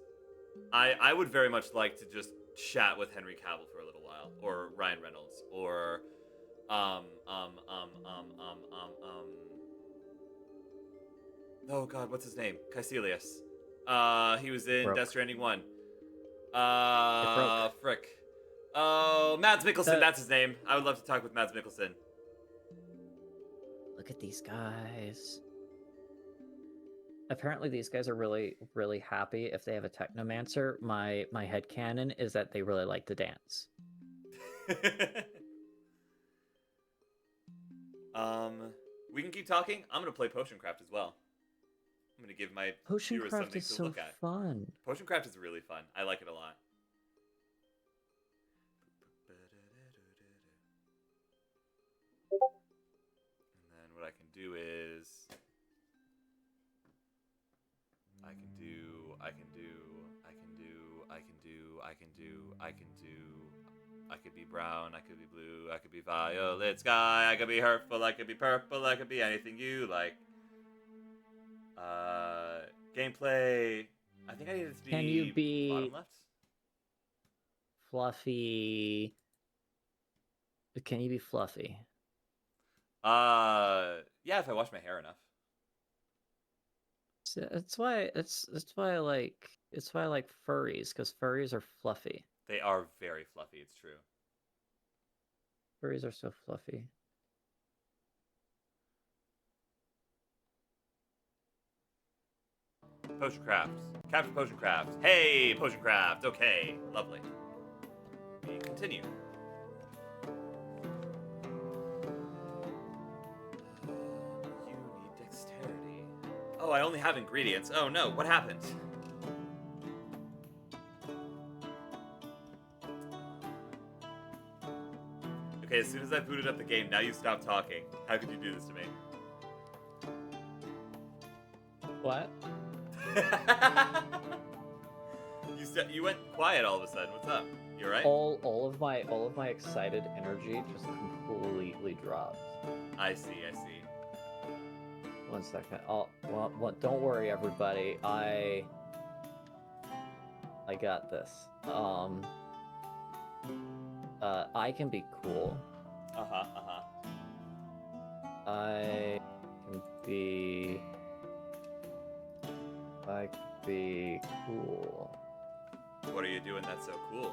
I would very much like to just chat with Henry Cavill for a little while, or Ryan Reynolds, or oh god, what's his name? Caecilius. He was in Broke. Death Stranding 1. broke. Frick. Oh, Mads Mikkelsen, Uh, that's his name. I would love to talk with Mads Mikkelsen. Look at these guys. Apparently these guys are really, really happy if they have a technomancer. My headcanon is that they really like to dance. We can keep talking. I'm gonna play Potion Craft as well. I'm gonna give my Potion viewers craft something is to so look at. fun. Potion Craft is really fun. I like it a lot. And then what I can do is I could be brown, I could be blue, I could be violet sky, I could be hurtful, I could be purple, I could be anything you like. Gameplay. I think I need it to be. Can you be- bottom left? Fluffy. Can you be fluffy? Yeah, if I wash my hair enough. That's why I like furries, because furries are fluffy. They are very fluffy. It's true. Furries are so fluffy. Potion craft. Capture potion craft. Hey, potion craft. Okay, lovely. We continue. You need dexterity. Oh, I only have ingredients. Oh no, what happened? Okay, as soon as I booted up the game, now you stop talking. How could you do this to me? What? You went quiet all of a sudden. What's up? You alright? All of my excited energy just completely dropped. I see. 1 second. Don't worry, everybody. I got this. I can be cool. I can be cool. What are you doing that's so cool?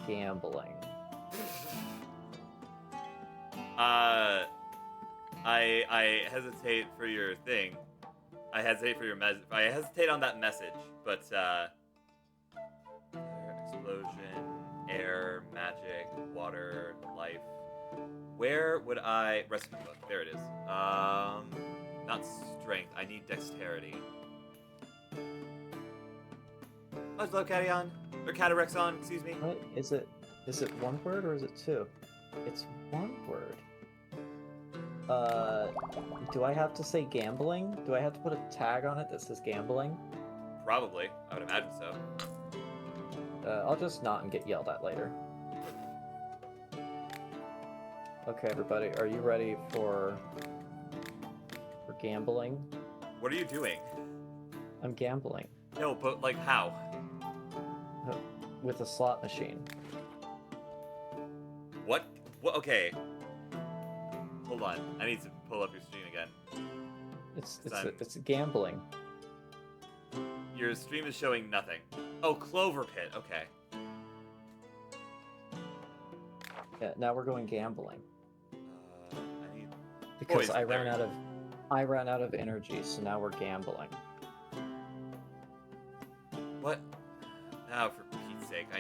Gambling. I hesitate for your thing. I hesitate for your I hesitate on that message, but explosion, air, magic, water, life. Where would I recipe book? There it is. Not strength. I need dexterity. Much love, Catyon. Or Catarexon, excuse me. What is it? Is it one word or is it two? It's one word. Do I have to say gambling? Do I have to put a tag on it that says gambling? Probably. I would imagine so. I'll just not and get yelled at later. Okay, everybody, are you ready for gambling? What are you doing? I'm gambling No, but like how? with a slot machine. What? What? Okay. Hold on. I need to pull up your screen again. It's gambling. Your stream is showing nothing. Oh, Clover Pit. Okay. Yeah, now we're going gambling I need. because Poison, I there ran out of energy, so now we're gambling. What? Now, for Pete's sake, I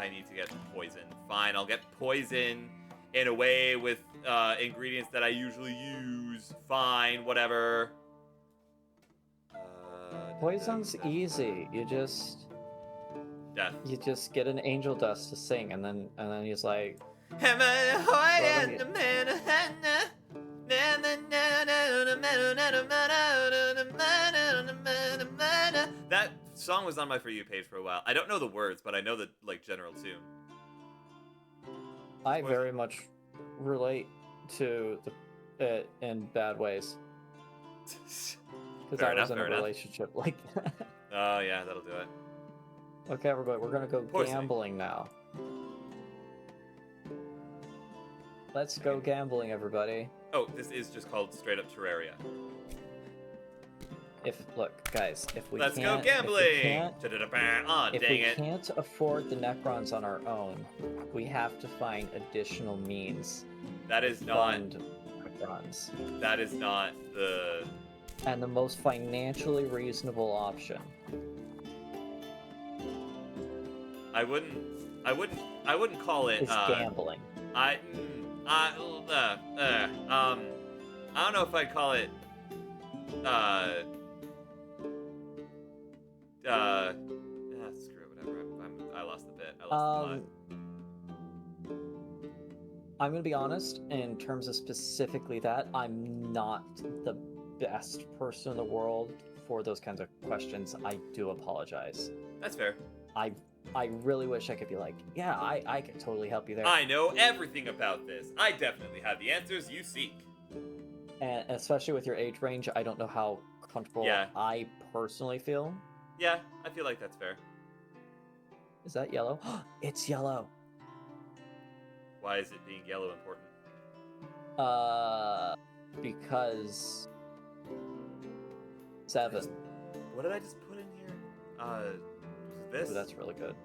need to get poison. Fine, I'll get poison in a way with ingredients that I usually use. Fine, whatever. Poison's easy. You just Death. get an angel dust to sing, and then he's like, That song was on my For You page for a while. I don't know the words, but I know the like general tune. I very much relate to it in bad ways because Fair I was enough, in a fair enough. relationship like that. Oh yeah, that'll do it. Okay, everybody, we're gonna go Poisoning. gambling now. Let's go gambling, everybody. Oh, this is just called straight up Terraria. Look, guys, if we Let's can't, go gambling! If Dang we it. can't afford the Necrons on our own, we have to find additional means That is to not. fund Necrons. That is not the. And the most financially reasonable option. I wouldn't call it. Is gambling. I don't know if I'd call it. Screw it, whatever. I lost the bit. I lost the plot. I'm gonna be honest, in terms of specifically that, I'm not the best person in the world for those kinds of questions. I do apologize. That's fair. I really wish I could be like, yeah, I could totally help you there. I know everything about this. I definitely have the answers you seek. And especially with your age range, I don't know how comfortable Yeah. I personally feel. Yeah, I feel like that's fair. Is that yellow? It's yellow. Why is it being yellow important? Because 7. What did I just put in here? Was it this? Ooh, that's really good.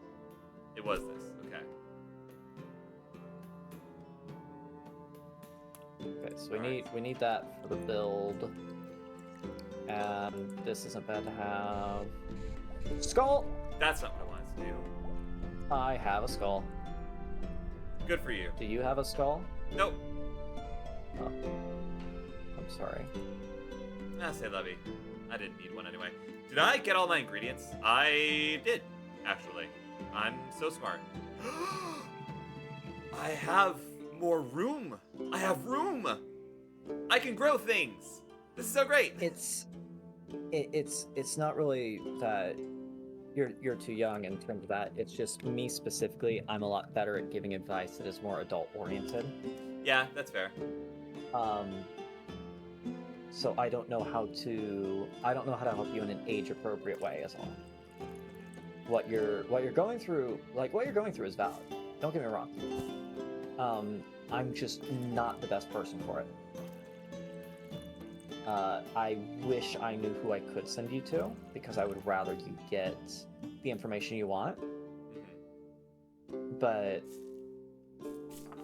It was this. Okay. Okay, so Alright. we need that for the build. And this isn't bad to have. Skull! That's not what I wanted to do. I have a skull. Good for you. Do you have a skull? Nope. Oh. I'm sorry. Say Levy. I didn't need one anyway. Did I get all my ingredients? I did, actually. I'm so smart. I have more room. I have room. I can grow things. This is so great. It's not really that you're too young in terms of that. It's just me specifically. I'm a lot better at giving advice that is more adult oriented. Yeah, that's fair. So I don't know how to help you in an age appropriate way as well. What you're going through, what you're going through is valid. Don't get me wrong. I'm just not the best person for it. I wish I knew who I could send you to, because I would rather you get the information you want. But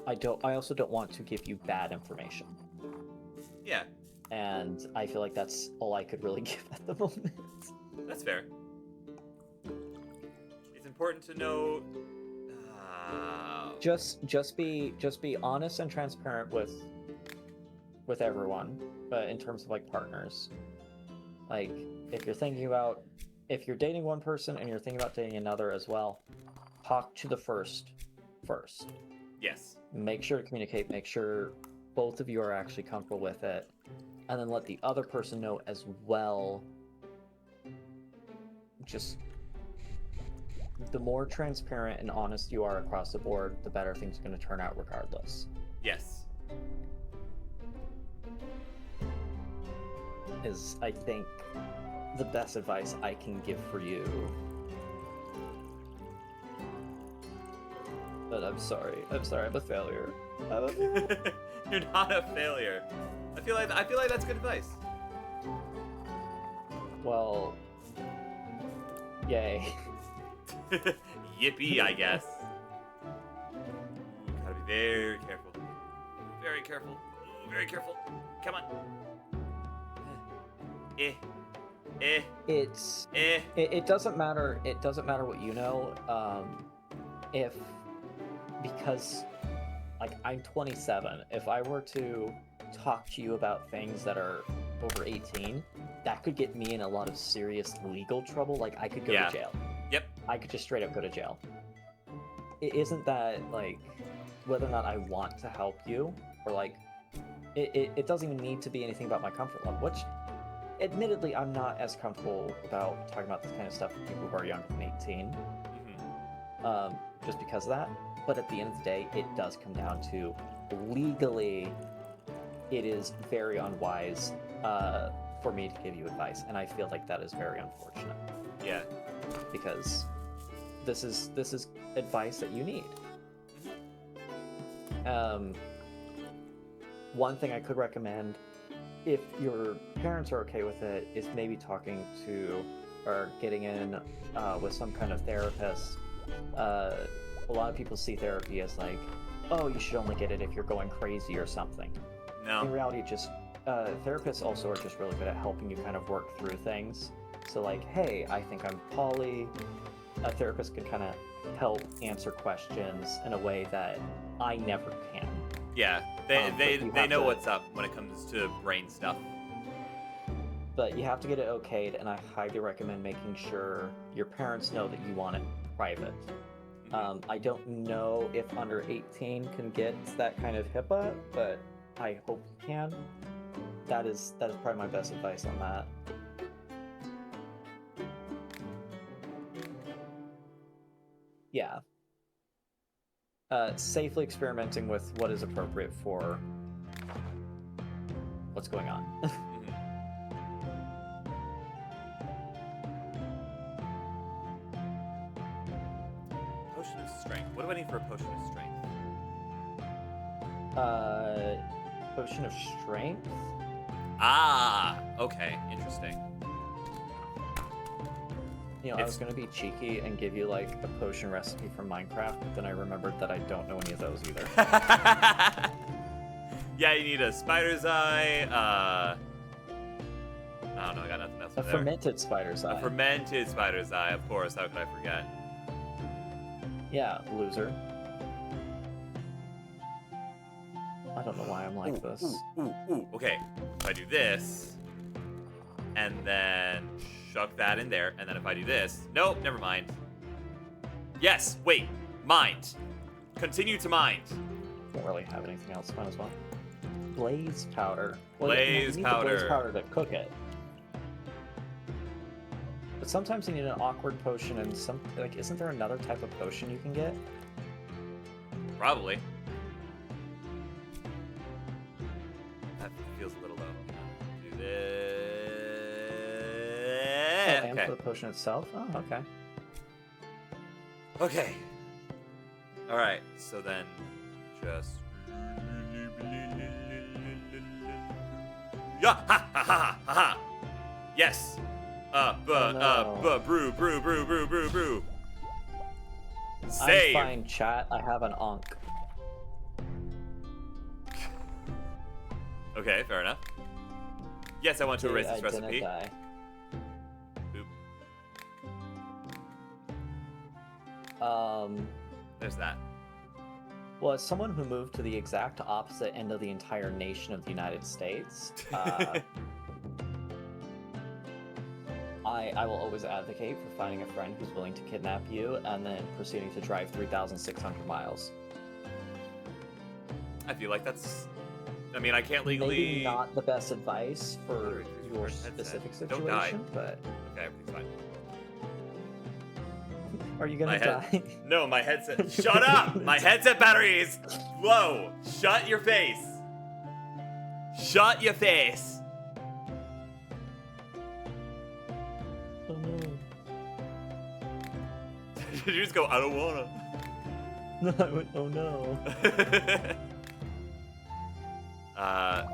I also don't want to give you bad information. Yeah, And I feel like that's all I could really give at the moment. that's fair. It's important to know. Just be honest and transparent with everyone, but in terms of like partners. Like if you're dating one person and you're thinking about dating another as well, talk to the first. Yes. Make sure to communicate, make sure both of you are actually comfortable with it, and then let the other person know as well. Just the more transparent and honest you are across the board, the better things are going to turn out regardless. Yes. Is, I think, the best advice I can give for you. But I'm sorry, I'm a failure. You're not a failure. I feel like that's good advice. Well, yay. Yippee, I guess. Gotta be very careful. Very careful. Very careful. Come on. It doesn't matter. It doesn't matter what you know. Because like I'm 27. If I were to talk to you about things that are over 18, that could get me in a lot of serious legal trouble. Like I could go to jail. Yep. I could just straight up go to jail. It isn't that like whether or not I want to help you or like it doesn't even need to be anything about my comfort level, which admittedly I'm not as comfortable about talking about this kind of stuff with people who are younger than 18. Just because of that. But at the end of the day, it does come down to legally, it is very unwise for me to give you advice, and I feel like that is very unfortunate. Yeah. Because this is advice that you need. One thing I could recommend, if your parents are okay with it, is maybe talking to or getting in with some kind of therapist. A lot of people see therapy as like, oh, you should only get it if you're going crazy or something. No. In reality, just therapists also are just really good at helping you kind of work through things. So like, hey, I think I'm poly. A therapist can kind of help answer questions in a way that I never can. Yeah. They know what's up when it comes to brain stuff. But you have to get it okayed, and I highly recommend making sure your parents know that you want it private. I don't know if under 18 can get that kind of HIPAA, but I hope you can. That is probably my best advice on that. Yeah. Safely experimenting with what is appropriate for what's going on. Potion of strength. What do I need for a potion of strength? Potion of strength. Ah, okay, interesting. You know, I was gonna be cheeky and give you like a potion recipe from Minecraft, but then I remembered that I don't know any of those either. Yeah, you need a spider's eye. I don't know. I got nothing else. A there. fermented spider's eye. A fermented spider's eye, of course. How could I forget? Yeah, loser. I don't know why I'm like this. Ooh. Okay, if I do this, and then chuck that in there, and then if I do this, nope, never mind. Yes, wait, mind. Continue to mind. Don't really have anything else. Might as well. Blaze powder. Well, Blaze you need the powder. blaze powder to cook it. But sometimes you need an awkward potion, and some like, isn't there another type of potion you can get? Probably. That feels a little low. Do Oh, this. and for the potion itself? Oh, okay. Okay. All right. So then, just. Yeah! Ha ha ha ha ha! Yes. Brew. Save. I'm fine, chat. I have an onk. Okay, fair enough. Yes, I want to erase this I recipe. didn't die. Boop. There's that. Well, as someone who moved to the exact opposite end of the entire nation of the United States, I will always advocate for finding a friend who's willing to kidnap you and then proceeding to drive 3,600 miles. I feel like that's. I mean, I can't legally. Maybe not the best advice for your Headset. specific Don't die. situation, but Okay, everything's fine. are you gonna My head- die? No, my headset. Shut up! My headset battery is low. Shut your face. Shut your face. Oh no. Did you just go? I don't wanna. No, I went, oh no.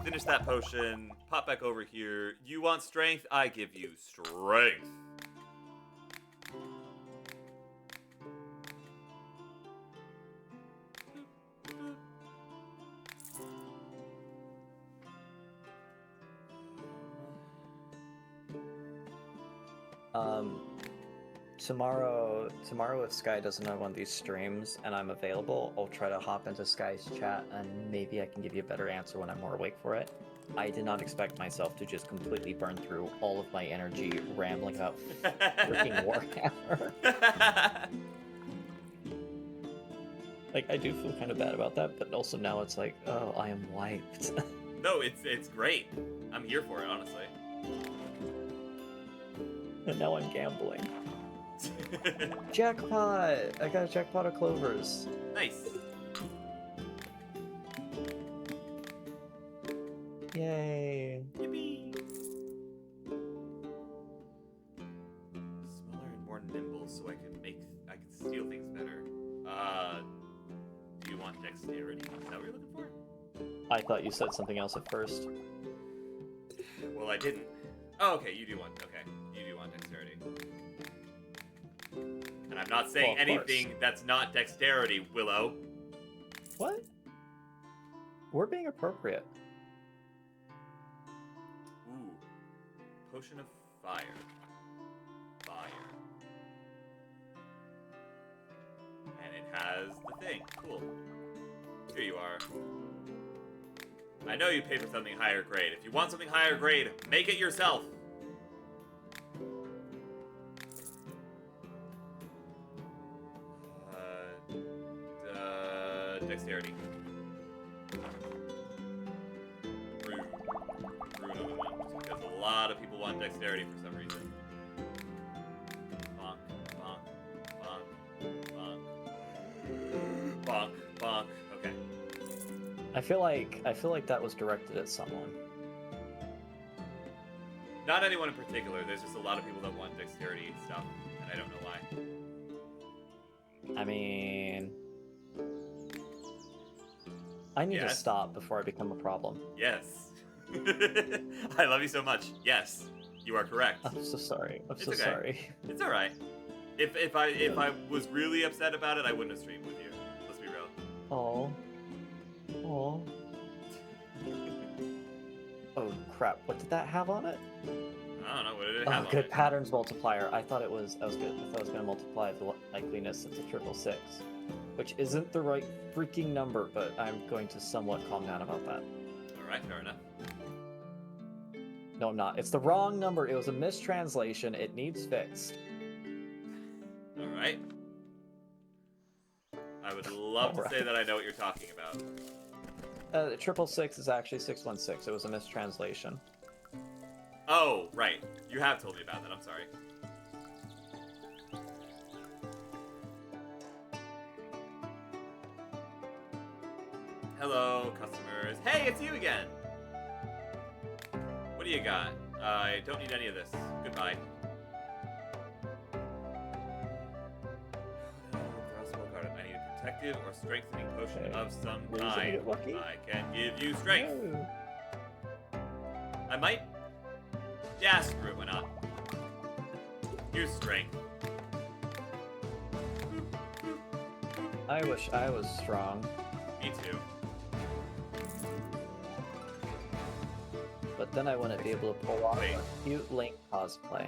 Finish that potion. Pop back over here. You want strength? I give you strength. Tomorrow if Sky doesn't have one of these streams and I'm available, I'll try to hop into Sky's chat and maybe I can give you a better answer when I'm more awake for it. I did not expect myself to just completely burn through all of my energy rambling about freaking Warhammer. Like, I do feel kind of bad about that, but also now it's like, oh, I am wiped. No, it's great. I'm here for it, honestly. And now I'm gambling. Jackpot! I got a jackpot of clovers. Nice. Yay! Yippee! Smaller and more nimble, so I can steal things better. Do you want dexterity? Is that what you're looking for? I thought you said something else at first. Well, I didn't. Oh, okay. You do want. Okay, you do want dexterity. And I'm not saying Well, of course. anything that's not dexterity, Willow. What? We're being appropriate. Ooh. Potion of fire. Fire. And it has the thing. Cool. Here you are. I know you paid for something higher grade. If you want something higher grade, make it yourself. Dexterity. Brew another one. Just because a lot of people want dexterity for some reason. Bonk, bonk, bonk, bonk. Bonk, bonk. Okay. I feel like that was directed at someone. Not anyone in particular. There's just a lot of people that want dexterity stuff, and I don't know why. I mean, I need to Yes. stop before I become a problem. Yes. I love you so much. Yes, you are correct. I'm so sorry. I'm It's so okay. sorry. It's all right. If I was really upset about it, I wouldn't have streamed with you. Let's be real. Oh. Oh. Oh crap! What did that have on it? I don't know what did it Oh, have on good it. patterns multiplier. I thought it was. I was good. I thought it was gonna multiply the likeliness into 666, which isn't the right freaking number. But I'm going to somewhat calm down about that. All right, fair enough. No, I'm not. It's the wrong number. It was a mistranslation. It needs fixed. All right. I would love to All say right. that I know what you're talking about. 666 is actually 616. It was a mistranslation. Oh, right. You have told me about that. I'm sorry. Hello, customers. Hey, it's you again. What do you got? I don't need any of this. Goodbye. Crossbow card. I need a protective or strengthening potion Okay. of some We're just gonna kind. get lucky? I can give you strength. No. I might. Yeah, screw it. Why not? Use strength. I wish I was strong, Me too. but then I wouldn't be able to pull off Wait. a cute Link cosplay.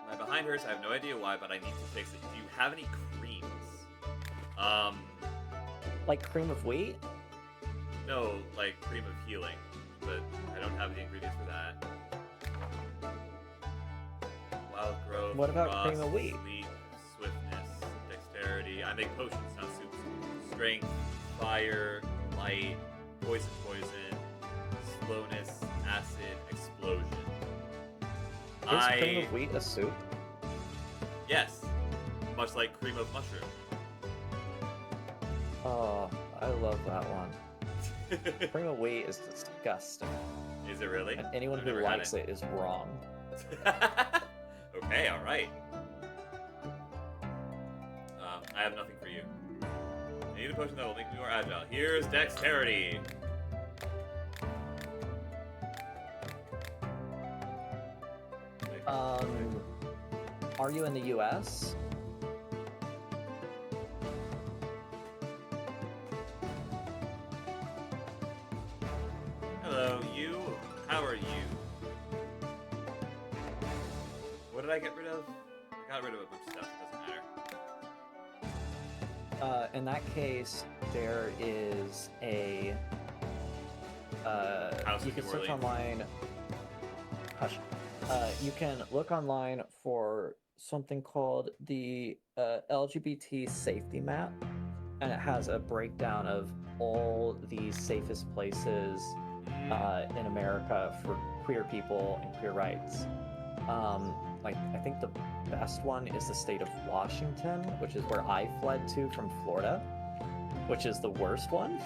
My behind hurts. I have no idea why, but I need to fix it. Do you have any creams? Like cream of wheat? No, like cream of healing, but I don't have the ingredients for that. Wild growth. What about frost, cream of wheat? Sleep, swiftness, dexterity. I make potions, not soups. Strength, fire, light, poison, slowness, acid, explosion. Is cream of wheat a soup? Yes, much like cream of mushroom. Oh, I love that one. Cream of wheat is disgusting, Is it really? and anyone I've who never had likes it is wrong. Okay, all right. I have nothing for you. I need a potion that will make me more agile. Here's dexterity. Are you in the U.S.? Hello, you. How are you? What did I get rid of? I got rid of a bunch of stuff. It doesn't matter. In that case, there is a. House You of can New search Orleans. online. Hush. You can look online for something called the LGBT safety map, and it has a breakdown of all the safest places in America for queer people and queer rights. Like I think the best one is the state of Washington, which is where I fled to from Florida, which is the worst one.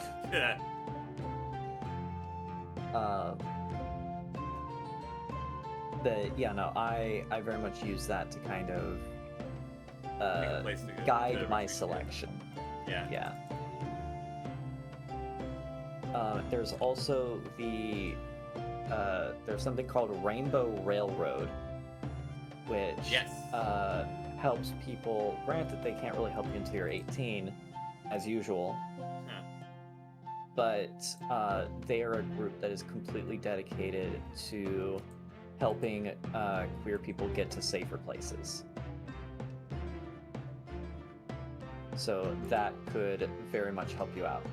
I very much use that to kind of Pick a place to go- guide to my retreat to. selection. Yeah. Yeah. There's also there's something called Rainbow Railroad, which Yes. helps people. Granted, they can't really help you until you're 18, as usual. Huh. But they are a group that is completely dedicated to helping queer people get to safer places. So that could very much help you out.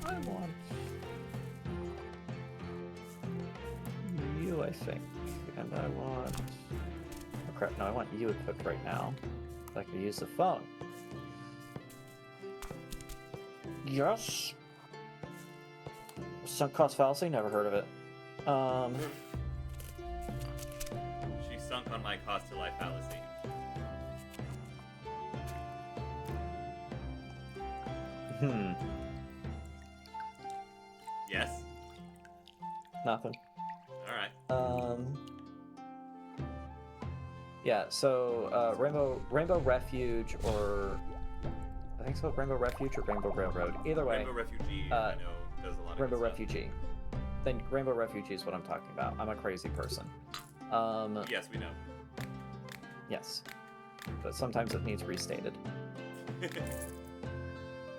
I want you, I think, and I want. Oh crap! No, I want you equipped right now. So I can use the phone. Yes. Sunk cost fallacy. Never heard of it. She sunk on my cost to life fallacy. Hmm. Yes. Nothing. All right. Yeah. So Rainbow Refuge, or I think it's called Rainbow Refuge or Rainbow Railroad. Either way, Rainbow Refugee, I know, does a lot of Rainbow good stuff. Refugee. Then Rainbow Refugee is what I'm talking about. I'm a crazy person. Yes, we know. Yes, but sometimes it needs restated.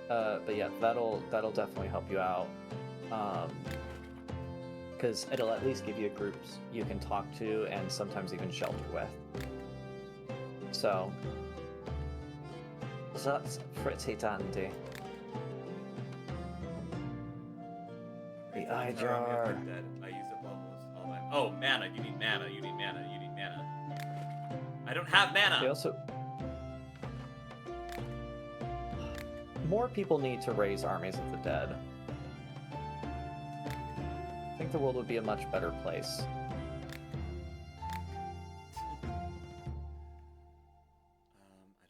But yeah, that'll definitely help you out. Because it'll at least give you groups you can talk to and sometimes even shelter with. So that's pretty dandy. The eye jar. Dead. I used up almost all my. Oh, mana. You need mana. You need mana. You need mana. I don't have mana. They also. More people need to raise armies of the dead. I think the world would be a much better place. I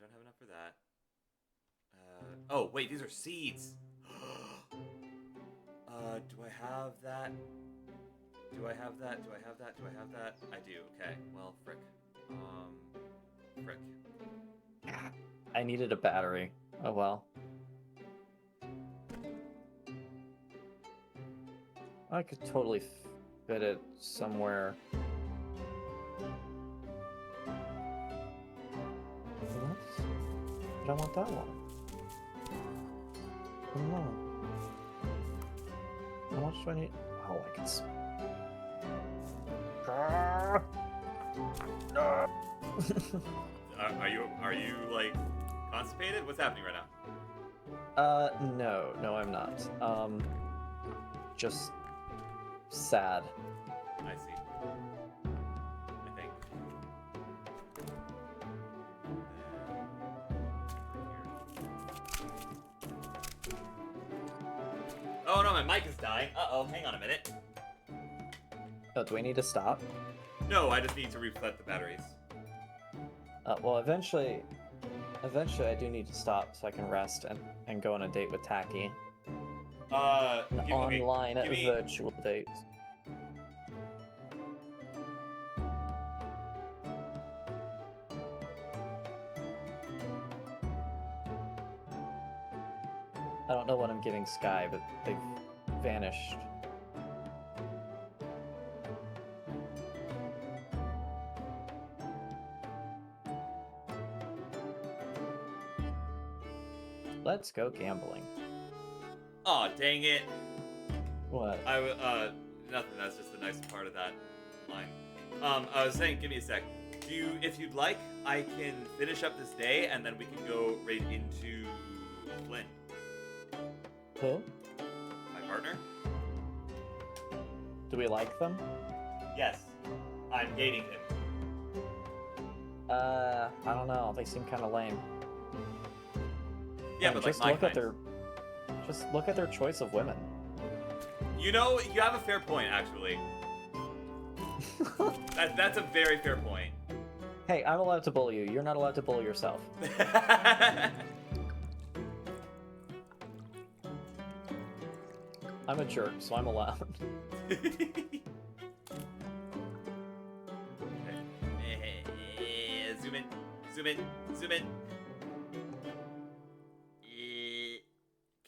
don't have enough for that. Oh, wait, these are seeds. Do I have that? Do I have that? Do I have that? Do I have that? I do. Okay. Well, frick. Frick. I needed a battery. Oh well. I could totally fit it somewhere. What? But I want that one. I don't know. How much do I need? Oh, I can. Are you like constipated? What's happening right now? No, I'm not. Just sad. I see. I think. Oh no, my mic is dying. Uh-oh, hang on a minute. Oh, do we need to stop? No, I just need to reset the batteries. Well, eventually I do need to stop so I can rest and go on a date with Tacky. An online virtual date. I don't know what I'm giving Sky, but they've vanished. Let's go gambling. Aw, dang it. What? Nothing, that's just the nice part of that line. I was saying, give me a sec. If you'd like, I can finish up this day, and then we can go right into Flynn. Who? My partner? Do we like them? Yes. I'm dating him. I don't know. They seem kind of lame. Yeah, And but like just my look at kind. just look at their choice of women. You know, you have a fair point, actually. That's a very fair point. Hey, I'm allowed to bully you. You're not allowed to bully yourself. I'm a jerk, so I'm allowed. Zoom in, zoom in, zoom in.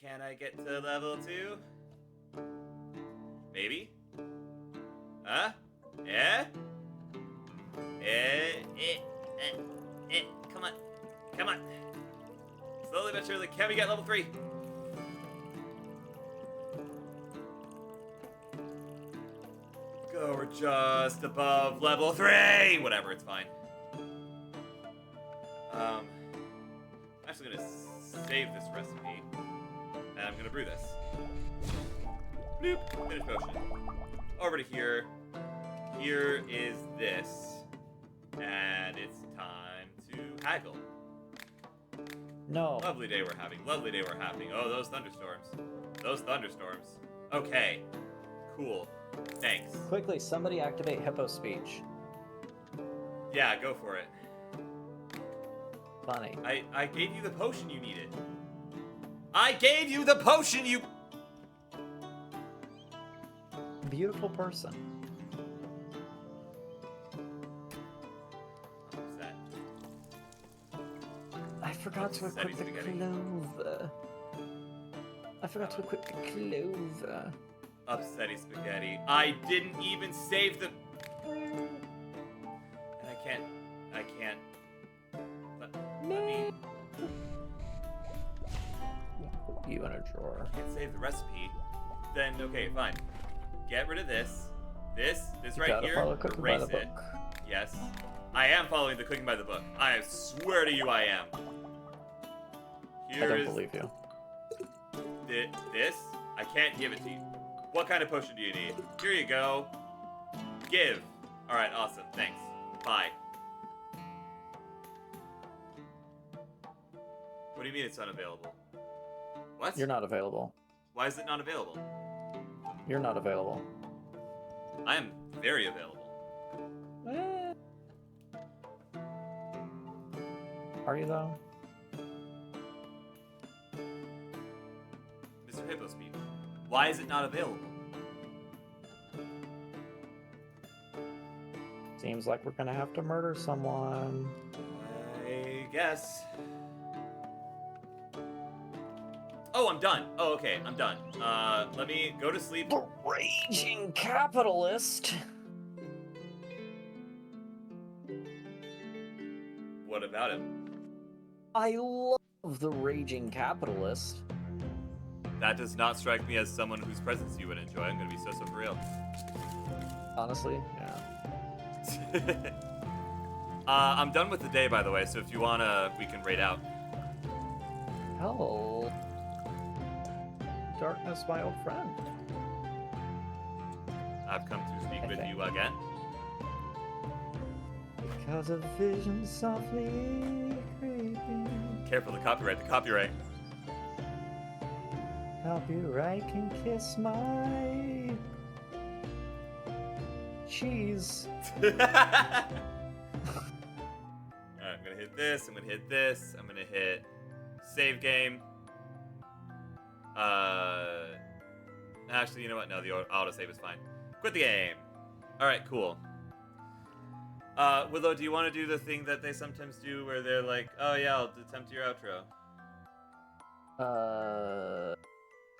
Can I get to level 2? Maybe? Huh? Yeah? Come on. Come on. Slowly but surely, can we get level 3? Go, we're just above level 3! Whatever, it's fine. I'm actually gonna save this recipe, and I'm gonna brew this. Bloop, finish potion. Over to here. Here is this, and it's time to haggle. No. Lovely day we're having. Lovely day we're having. Oh, those thunderstorms. Those thunderstorms. Okay. Cool. Thanks. Quickly, somebody activate Hippo Speech. Yeah, go for it. Funny. I gave you the potion you needed. I gave you the potion, you... Beautiful person. What's that? I forgot to Upsetting equip the spaghetti. clover. I forgot to equip the clover. Upsetty spaghetti. I didn't even save the... And I can't... Let me... You in a drawer. Can't save the recipe. Then, okay, fine. Get rid of this. This You right gotta here. follow cooking by the Erase it. book. Yes. I am following the cooking by the book. I swear to you I am. I Here don't is believe you. this. I can't give it to you. What kind of potion do you need? Here you go. Give. Alright, awesome. Thanks. Bye. What do you mean it's unavailable? What? You're not available. Why is it not available? You're not available. I am very available. Are you though? Mr. Hippospeed, why is it not available? Seems like we're gonna have to murder someone. I guess. Oh, I'm done. Oh, okay, I'm done. Let me go to sleep. The raging capitalist. What about him? I love the raging capitalist. That does not strike me as someone whose presence you would enjoy. I'm gonna be so for real. Honestly, yeah. I'm done with the day, by the way, so if you wanna, we can raid out. Hello. Darkness, my old friend. I've come to speak with Okay. you again. Because a vision softly creeping. Careful, the copyright. Copyright can kiss my cheese. Alright, I'm gonna hit this, I'm gonna hit this, I'm gonna hit save game. Actually, you know what? No, the autosave is fine. Quit the game. Alright, cool. Willow, do you want to do the thing that they sometimes do where they're like, oh yeah, I'll attempt your outro?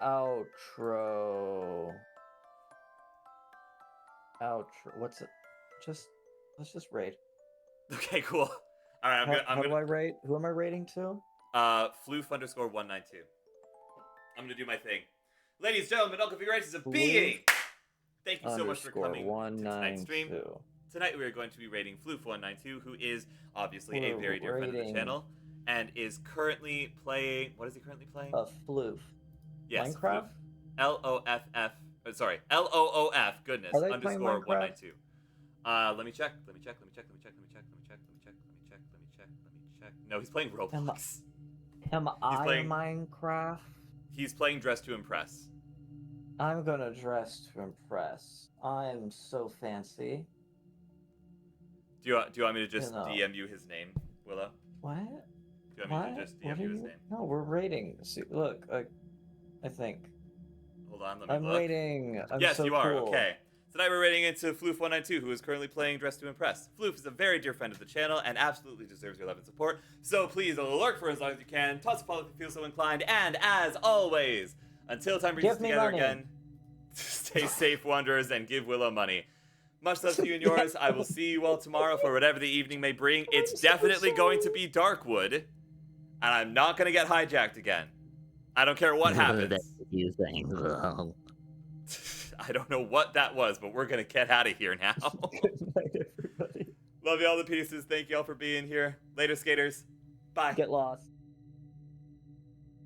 Outro. What's it? Let's just rate. Okay, cool. Alright, How do I rate? Who am I rating to? Floof_192. I'm gonna do my thing. Ladies and gentlemen, all configurations of being! Thank you so much for coming to tonight's stream. 192. Tonight we are going to be rating Floof192, who is obviously a very dear friend of the Rating. channel, and is currently playing... What is he currently playing? A floof. Yes, Minecraft? Floof. L-O-F-F... sorry, L-O-O-F, goodness, Are they playing underscore Minecraft? 192. Let me check. No, he's playing Roblox. Am I playing- Minecraft? He's playing Dress to Impress. I'm gonna dress to impress. I'm so fancy. Do you want me to just You know. DM you his name, Willow? What? Do you want me to just DM you his name? No, we're rating. See, look, I think. Hold on, let me I'm look. rating. I'm Yes, so you are. cool. Okay. Tonight we're rating into Floof192, who is currently playing Dress to Impress. Floof is a very dear friend of the channel and absolutely deserves your love and support. So please lurk for as long as you can, toss a follow if you feel so inclined, and as always, until time brings us Give me together money. again, stay safe, wanderers, and give Willow money. Much love to you and yours. I will see you all tomorrow for whatever the evening may bring. It's definitely going to be Darkwood, and I'm not going to get hijacked again. I don't care what happens. You think? I don't know what that was, but we're gonna get out of here now. Good night, everybody. Love you all to pieces. Thank you all for being here. Later, skaters. Bye. Get lost.